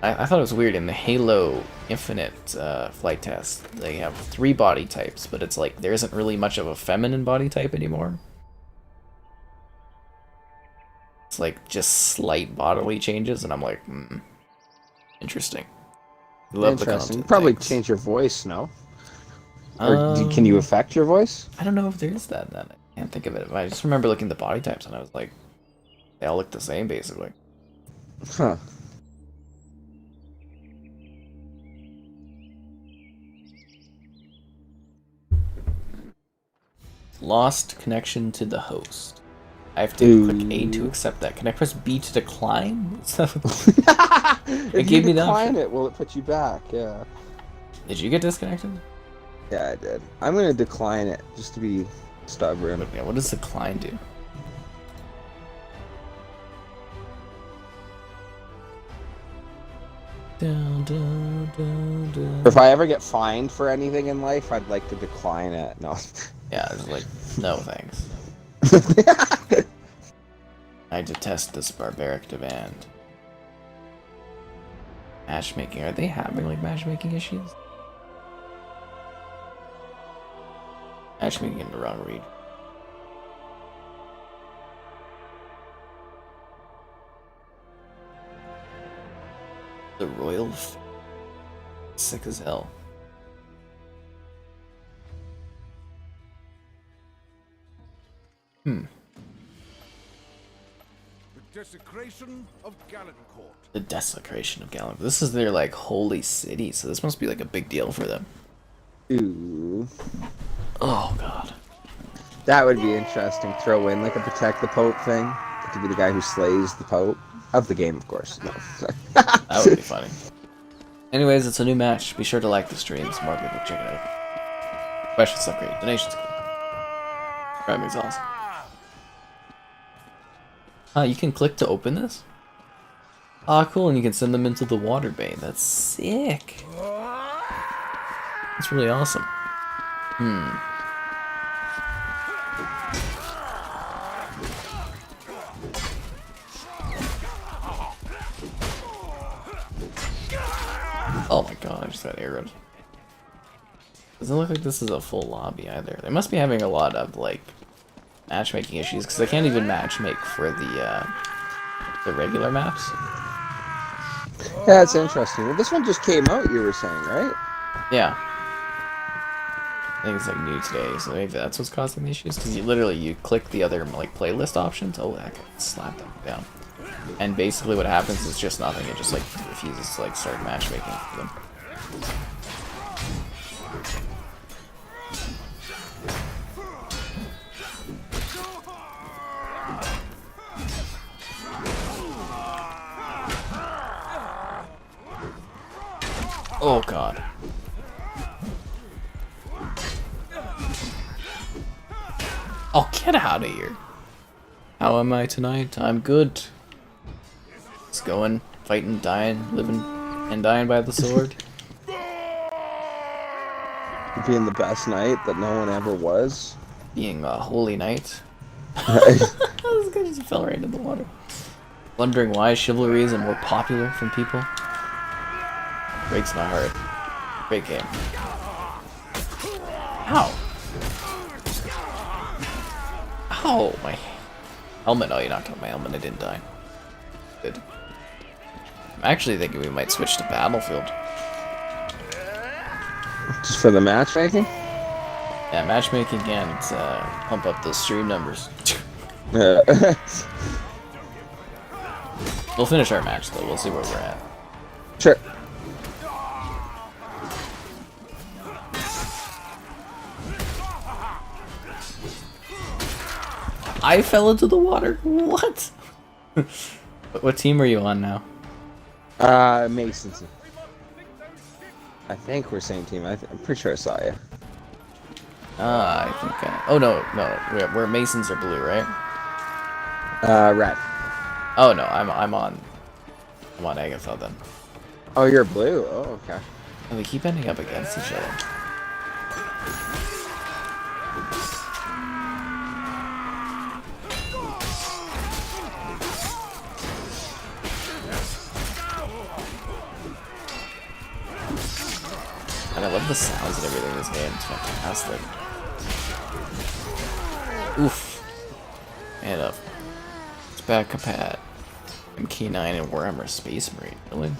I thought it was weird in the Halo Infinite flight test. They have 3 body types, but it's like there isn't really much of a feminine body type anymore. It's like just slight bodily changes, and I'm like, interesting. Love the Interesting. content. Probably Thanks. change your voice, no? Or can you affect your voice? I don't know if there is that. I can't think of it. I just remember looking at the body types, and I was like, they all look the same, basically. Huh. Lost connection to the host. I have to click A to accept that. Can I press B to decline? If gave you me the decline option. it, will it put you back? Yeah. Did you get disconnected? Yeah, I did. I'm gonna decline it just to be stubborn. Okay, what does decline do? Dun, dun, dun, dun. If I ever get fined for anything in life, I'd like to decline it. No. Yeah, it's like, no thanks. I detest this barbaric demand. Matchmaking. Are they having like matchmaking issues? Matchmaking in the wrong region. The Royal sick as hell. The desecration of Galencourt. The desecration of Galencourt. This is their like holy city, so this must be like a big deal for them. Ooh. Oh god. That would be interesting. Throw in like a protect the Pope thing. To be the guy who slays the Pope. Of the game, of course. No. That would be funny. Anyways, it's a new match. Be sure to like the stream so more people check it out. Questions so great. Donations cool. Subscribing's awesome. You can click to open this? Ah, cool, and you can send them into the water bay. That's sick. That's really awesome. Oh my god, I just got arrowed. Doesn't look like this is a full lobby either. They must be having a lot of, like, matchmaking issues, because they can't even matchmake for the regular maps. Yeah, it's interesting. Well, this one just came out, you were saying, right? Yeah. I think it's like new today, so maybe that's what's causing the issues. Because you click the other like playlist options. Oh, that slapped them down. And basically, what happens is just nothing. It just like refuses to like start matchmaking for them. Oh god. Oh, get out of here. How am I tonight? I'm good. Just going, fighting, dying, living, and dying by the sword. Being the best knight that no one ever was. Being a holy knight. This guy just fell right into the water. Wondering why Chivalry isn't more popular from people. Breaks my heart. Great game. Ow. Ow, my helmet. Oh, you knocked out my helmet. I didn't die. Good. I'm actually thinking we might switch to Battlefield. Just for the matchmaking? Yeah, matchmaking and pump up those stream numbers. Yeah. We'll finish our match though. We'll see where we're at. Sure. I fell into the water. What? What team are you on now? Mason's. I think we're same team. I'm pretty sure I saw you. I think. Oh no. We're Masons are blue, right? Red. Oh no, I'm on Agatha then. Oh, you're blue. Oh, okay. And we keep ending up against each other. And I love the sounds and everything in this game. It's fantastic. Oof. And up. It's back compat. MK9 and Warhammer Space Marine. Really?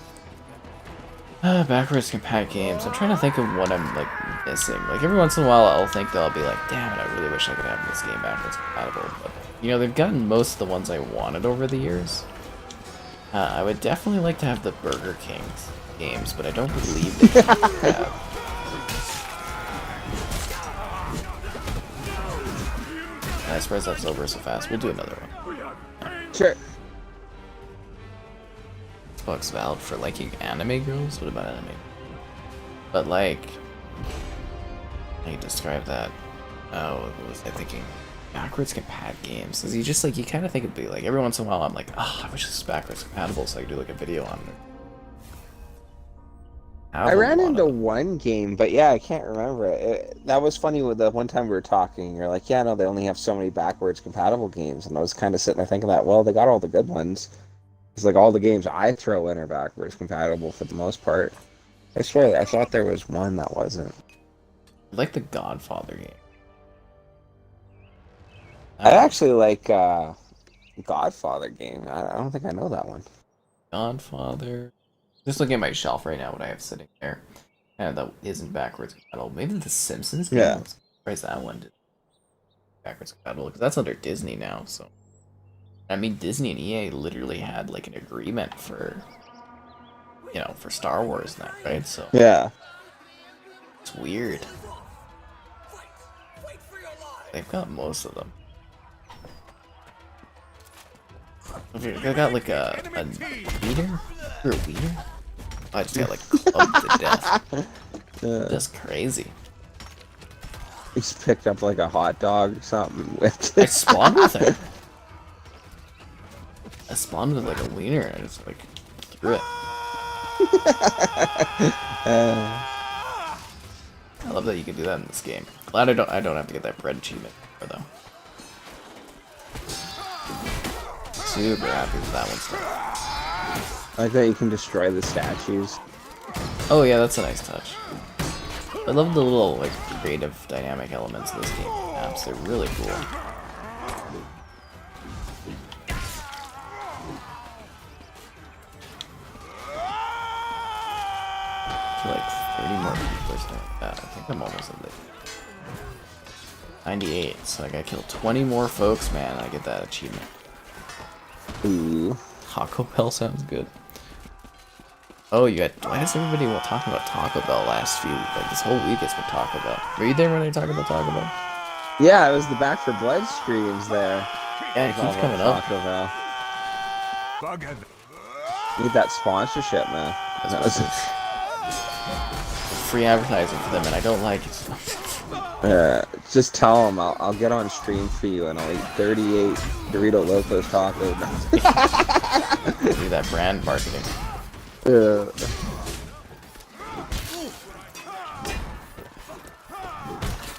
Backwards compat games. I'm trying to think of what I'm like missing. Like every once in a while I'll think that I'll be like, damn it, I really wish I could have this game backwards compatible. But you know, they've gotten most of the ones I wanted over the years. I would definitely like to have the Burger King's games, but I don't believe they have. I suppose that's over so fast. We'll do another one. Sure. Xbox valid for liking anime girls? What about anime? But like, how do you describe that? Oh, what was I thinking? Backwards compat games. Cause you just like, you kind of think it'd be like, every once in a while I'm like, oh, I wish this was backwards compatible so I could do like a video on it. I ran into one game, but yeah, I can't remember it. That was funny with the one time we were talking. You're like, yeah, no, they only have so many backwards compatible games. And I was kind of sitting there thinking that, well, they got all the good ones. It's like all the games I throw in are backwards compatible for the most part. I swear, I thought there was one that wasn't. I like the Godfather game. I actually like Godfather game. I don't think I know that one. Godfather. Just looking at my shelf right now, what I have sitting there. And that isn't backwards compatible. Maybe the Simpsons game? Yeah. Surprised that one did backwards compatible, because that's under Disney now, so. I mean, Disney and EA literally had like an agreement for, you know, for Star Wars now, right? So yeah, it's That's weird. They've got most of them. Okay, they got like a weeder? Or a weeder? I just got like clubbed to death. That's crazy. He's picked up like a hot dog or something with I spawned with it. I spawned with like a wiener and I just like threw it. I love that you can do that in this game. Glad I don't have to get that bread achievement though. Super happy with that one stuff. I like that you can destroy the statues. Oh yeah, that's a nice touch. I love the little like creative dynamic elements of this game. Maps, they're really cool. Like 30 more people or something like that. I think I'm almost at like 98, so I gotta kill 20 more folks, man. I get that achievement. Ooh. Taco Bell sounds good. Oh, you got. Why is everybody talking about Taco Bell last few? Like this whole week it's been Taco Bell. Were you there when they talked about Taco Bell? Yeah, it was the Back for Blood streams there. Yeah, it keeps coming up. Taco Bell. Need that sponsorship, man. That was free advertising for them, and I don't like it. just tell them I'll get on stream for you, and I'll eat 38 Dorito Locos tacos. Do that brand marketing. Yeah.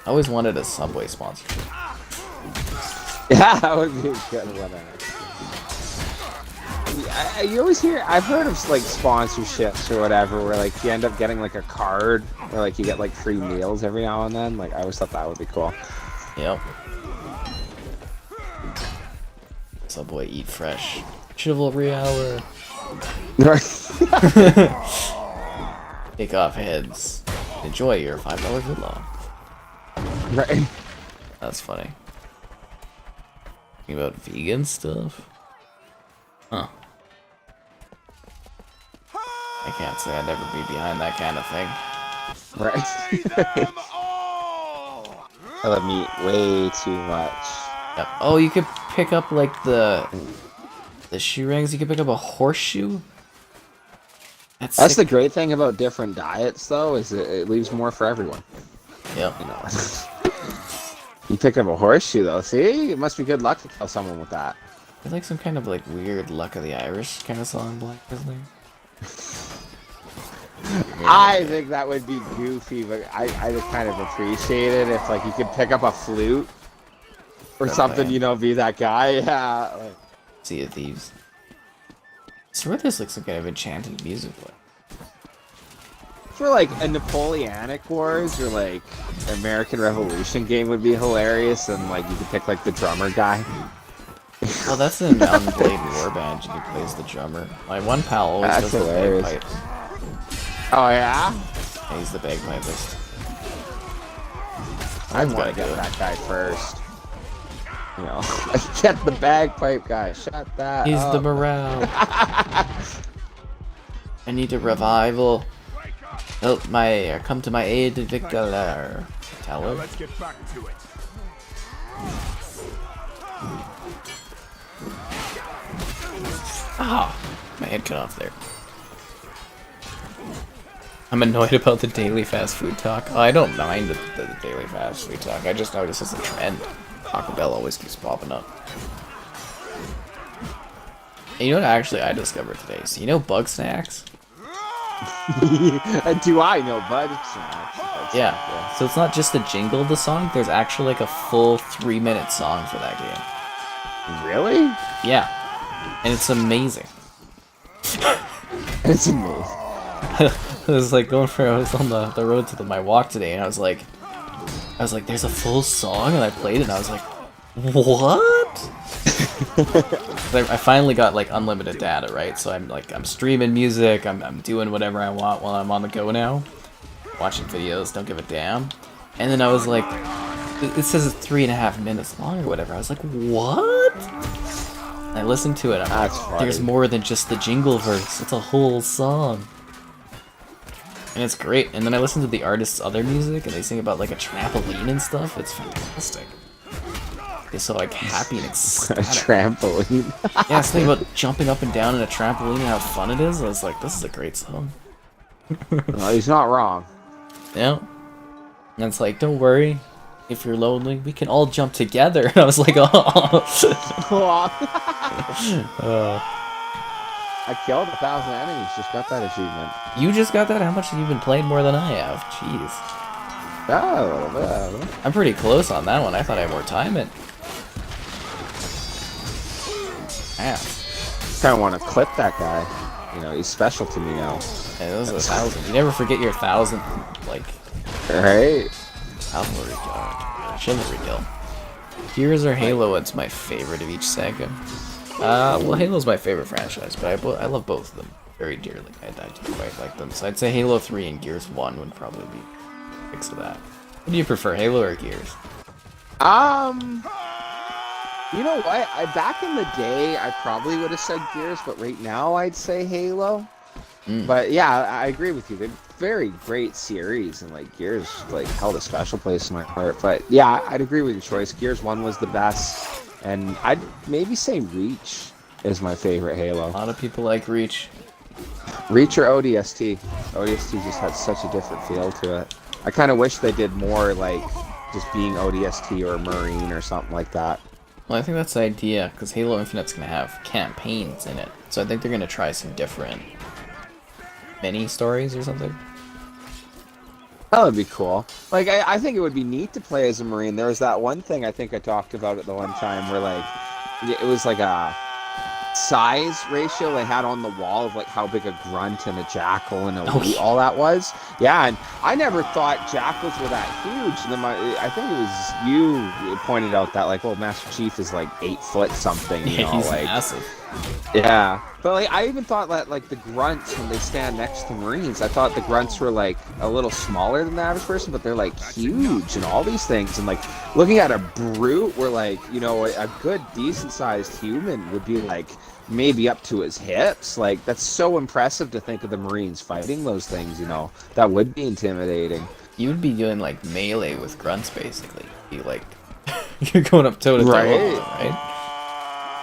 I always wanted a Subway sponsorship. Yeah, that would be a good one. You always hear, I've heard of like sponsorships or whatever where like you end up getting like a card or like you get like free meals every now and then. Like I always thought that would be cool. Yep. Subway Eat Fresh. Chivalry Hour. Take off heads. Enjoy your $5 footlong. Right. That's funny. Thinking about vegan stuff? Huh. I can't say I'd ever be behind that kind of thing. Right. I love meat way too much. Yep. Oh, you could pick up like the shoe rings. You could pick up a horseshoe. That's the great thing about different diets, though, is it leaves more for everyone. Yep. You know. You picked up a horseshoe, though. See, it must be good luck to kill someone with that. It's like some kind of like weird Luck of the Irish kind of song, Black Grizzly. I think that would be goofy, but I just kind of appreciate it if like you could pick up a flute or something, you know, be that guy. Yeah. Like, Sea of Thieves. So where this looks some kind of enchanted music play. for like a Napoleonic Wars or like American Revolution game would be hilarious, and like you could pick like the drummer guy. Well, that's in Mountain Blade Warband, and he plays the drummer. My one pal always That's does hilarious. the bagpipes. Oh yeah? Yeah, he's the bagpipist. I want to get that guy first. You know, get the bagpipe guy. Shut that He's up. the morale. I need a revival. Help come to my aid, Victor. Tell her. Let's get back to it. Ah, my head cut off there. I'm annoyed about the daily fast food talk. Oh, I don't mind the daily fast food talk. I just noticed it's a trend. Taco Bell always keeps popping up. And you know what actually I discovered today? So you know Bug Snacks? Do I know, bud? Yeah. So it's not just the jingle of the song. There's actually like a full 3-minute song for that game. Really? Yeah. And it's amazing. It's amazing. I was like I was on the road to my walk today, and I was like, there's a full song, and I played it, and I was like, what? I finally got like unlimited data, right? So I'm streaming music, I'm doing whatever I want while I'm on the go now, watching videos, don't give a damn. And then I was like, it says it's 3.5 minutes long or whatever. I was like, what? And I listened to it. I'm like, there's more than just the jingle verse. It's a whole song. And it's great. And then I listen to the artist's other music, and they sing about like a trampoline and stuff. It's fantastic. It's so like happy and A ecstatic. trampoline. Yeah, it's thinking about jumping up and down in a trampoline and how fun it is. I was like, this is a great song. No, he's not wrong. Yeah. And it's like, don't worry. If you're lonely, we can all jump together. And I was like, oh. I killed 1,000 enemies. Just got that achievement. You just got that? How much have you been playing more than I have? Jeez. Oh, I'm pretty close on that one. I thought I had more time in. Yeah. kind of want to clip that guy. You know, he's special to me now. Hey, those are 1,000. You never forget your 1,000, like, Right? Chivalry kill. Gears or Halo, it's my favorite of each saga. Well, Halo's my favorite franchise, but I love both of them very dearly. I do quite like them. So I'd say Halo 3 and Gears 1 would probably be picks of that. What do you prefer, Halo or Gears? You know what? Back in the day, I probably would have said Gears, but right now I'd say Halo. But yeah, I agree with you. They're very great series, and like Gears like held a special place in my heart. But yeah, I'd agree with your choice. Gears 1 was the best, and I'd maybe say Reach is my favorite Halo. A lot of people like Reach. Reach or ODST. ODST just had such a different feel to it. I kind of wish they did more like just being ODST or Marine or something like that. Well, I think that's the idea, because Halo Infinite's going to have campaigns in it. So I think they're going to try some different mini-stories or something. That would be cool. Like, I think it would be neat to play as a Marine. There was that one thing I think I talked about at the one time where, like, it was like a size ratio they had on the wall of, like, how big a grunt and a jackal and all that was. Yeah, and I never thought jackals were that huge. And then I think it was you who pointed out that, like, well, Master Chief is, like, 8 foot something, you know, he's like... massive. Yeah, but like I even thought that like the grunts when they stand next to Marines, I thought the grunts were like a little smaller than the average person, but they're like huge and all these things. And like looking at a brute, where like you know a good decent sized human would be like maybe up to his hips. Like that's so impressive to think of the Marines fighting those things. You know that would be intimidating. You would be doing like melee with grunts basically. Be like you're going up toe to toe, right?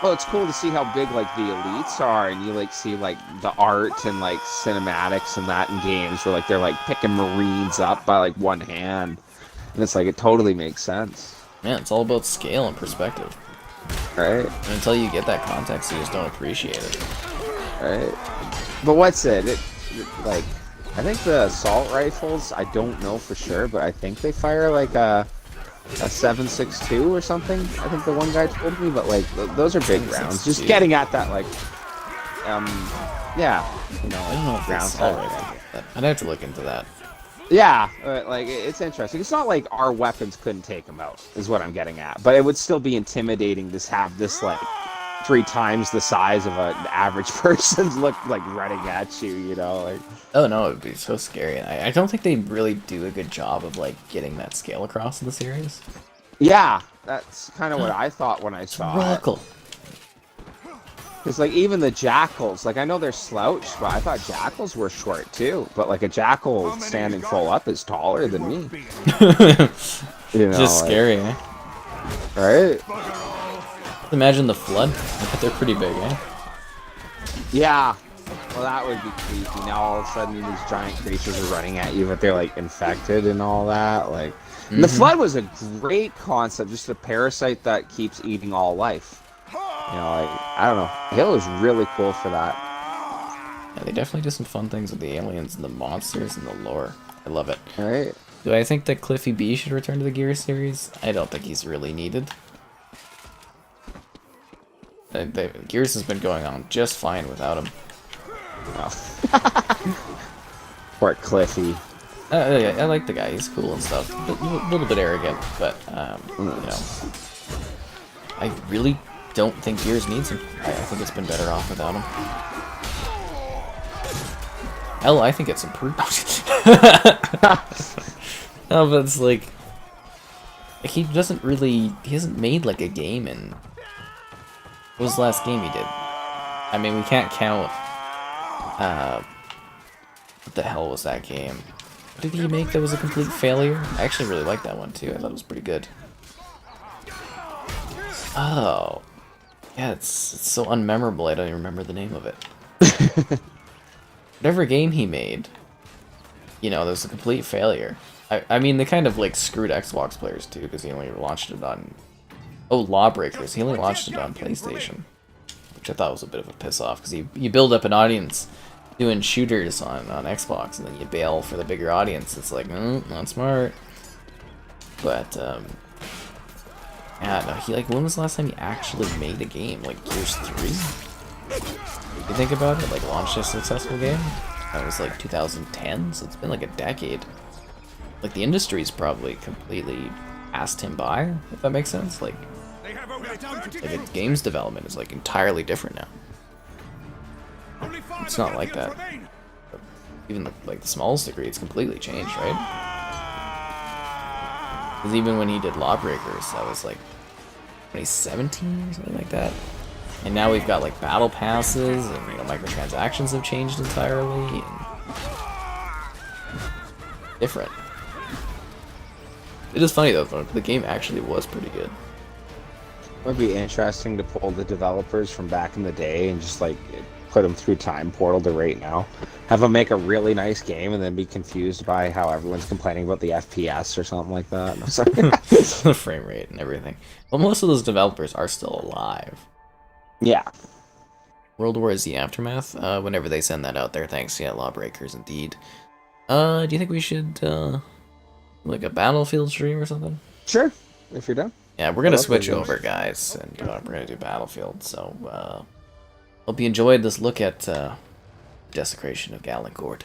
Well, it's cool to see how big like the elites are, and you like see like the art and like cinematics and that in games where like they're like picking Marines up by like one hand, and it's like it totally makes sense. Man, it's all about scale and perspective. Right. And until you get that context, you just don't appreciate it. Right. But what's it? Like, I think the assault rifles, I don't know for sure, but I think they fire like a 7.62 or something. I think the one guy told me, but like those are big rounds. Just getting at that, like, yeah, you know, I don't know if round it's size. right. I'd have to look into that. Yeah, like it's interesting. It's not like our weapons couldn't take them out, is what I'm getting at. But it would still be intimidating to have this like 3 times the size of an average person's look like running at you, you know? Like, Oh no, it would be so scary. I don't think they really do a good job of like getting that scale across in the series. yeah, that's kind of what I thought when I saw it. Rockle. Because like even the jackals, like I know they're slouched, but I thought jackals were short too. But like a jackal standing full up is taller than me. You know, Just like, scary, eh? right? Imagine the flood. I bet they're pretty big, eh? Yeah. Well, that would be creepy. Now all of a sudden these giant creatures are running at you, but they're like infected and all that. Like, and the flood was a great concept, just a parasite that keeps eating all life. You know, like I don't know. Halo is really cool for that. Yeah, they definitely do some fun things with the aliens and the monsters and the lore. I love it. All right. Do I think that Cliffy B should return to the Gears series? I don't think he's really needed. Gears has been going on just fine without him. Oh. Poor Cliffy. Yeah, I like the guy. He's cool and stuff. A little bit arrogant, but you know, I really don't think Gears needs him. I think it's been better off without him. Hell, I think it's improved. No, but it's like he hasn't made like a game in. What was the last game he did? I mean, we can't count What the hell was that game? What did he make that was a complete failure? I actually really liked that one too. I thought it was pretty good. Oh. Yeah, it's so unmemorable I don't even remember the name of it. Whatever game he made, you know, there's a complete failure. I mean, they kind of like screwed Xbox players too, because he only launched it on... Oh, Lawbreakers. He only launched it on PlayStation. Which I thought was a bit of a piss off, because you build up an audience doing shooters on Xbox, and then you bail for the bigger audience. It's like, not smart. But, yeah, no, he, like, when was the last time he actually made a game? Like, Gears 3? If you think about it, like, launched a successful game? That was, like, 2010, so it's been, like, a decade. Like, the industry's probably completely passed him by, if that makes sense. Like games development is, like, entirely different now. It's not like that. Even, like, the smallest degree, it's completely changed, right? Because even when he did Lawbreakers, that was, like, 2017 or something like that. And now we've got, like, battle passes, and, you know, microtransactions have changed entirely, and... different. It is funny though, the game actually was pretty good. It would be interesting to pull the developers from back in the day and just like put them through Time Portal to right now. Have them make a really nice game and then be confused by how everyone's complaining about the FPS or something like that. The frame rate and everything. Well, most of those developers are still alive. Yeah. World War Z Aftermath, whenever they send that out there, thanks. Yeah, Lawbreakers indeed. Do you think we should, like a Battlefield stream or something? Sure, if you're done. Yeah, we're gonna switch over, guys, and we're gonna do Battlefield. So, hope you enjoyed this look at Desecration of Galencourt.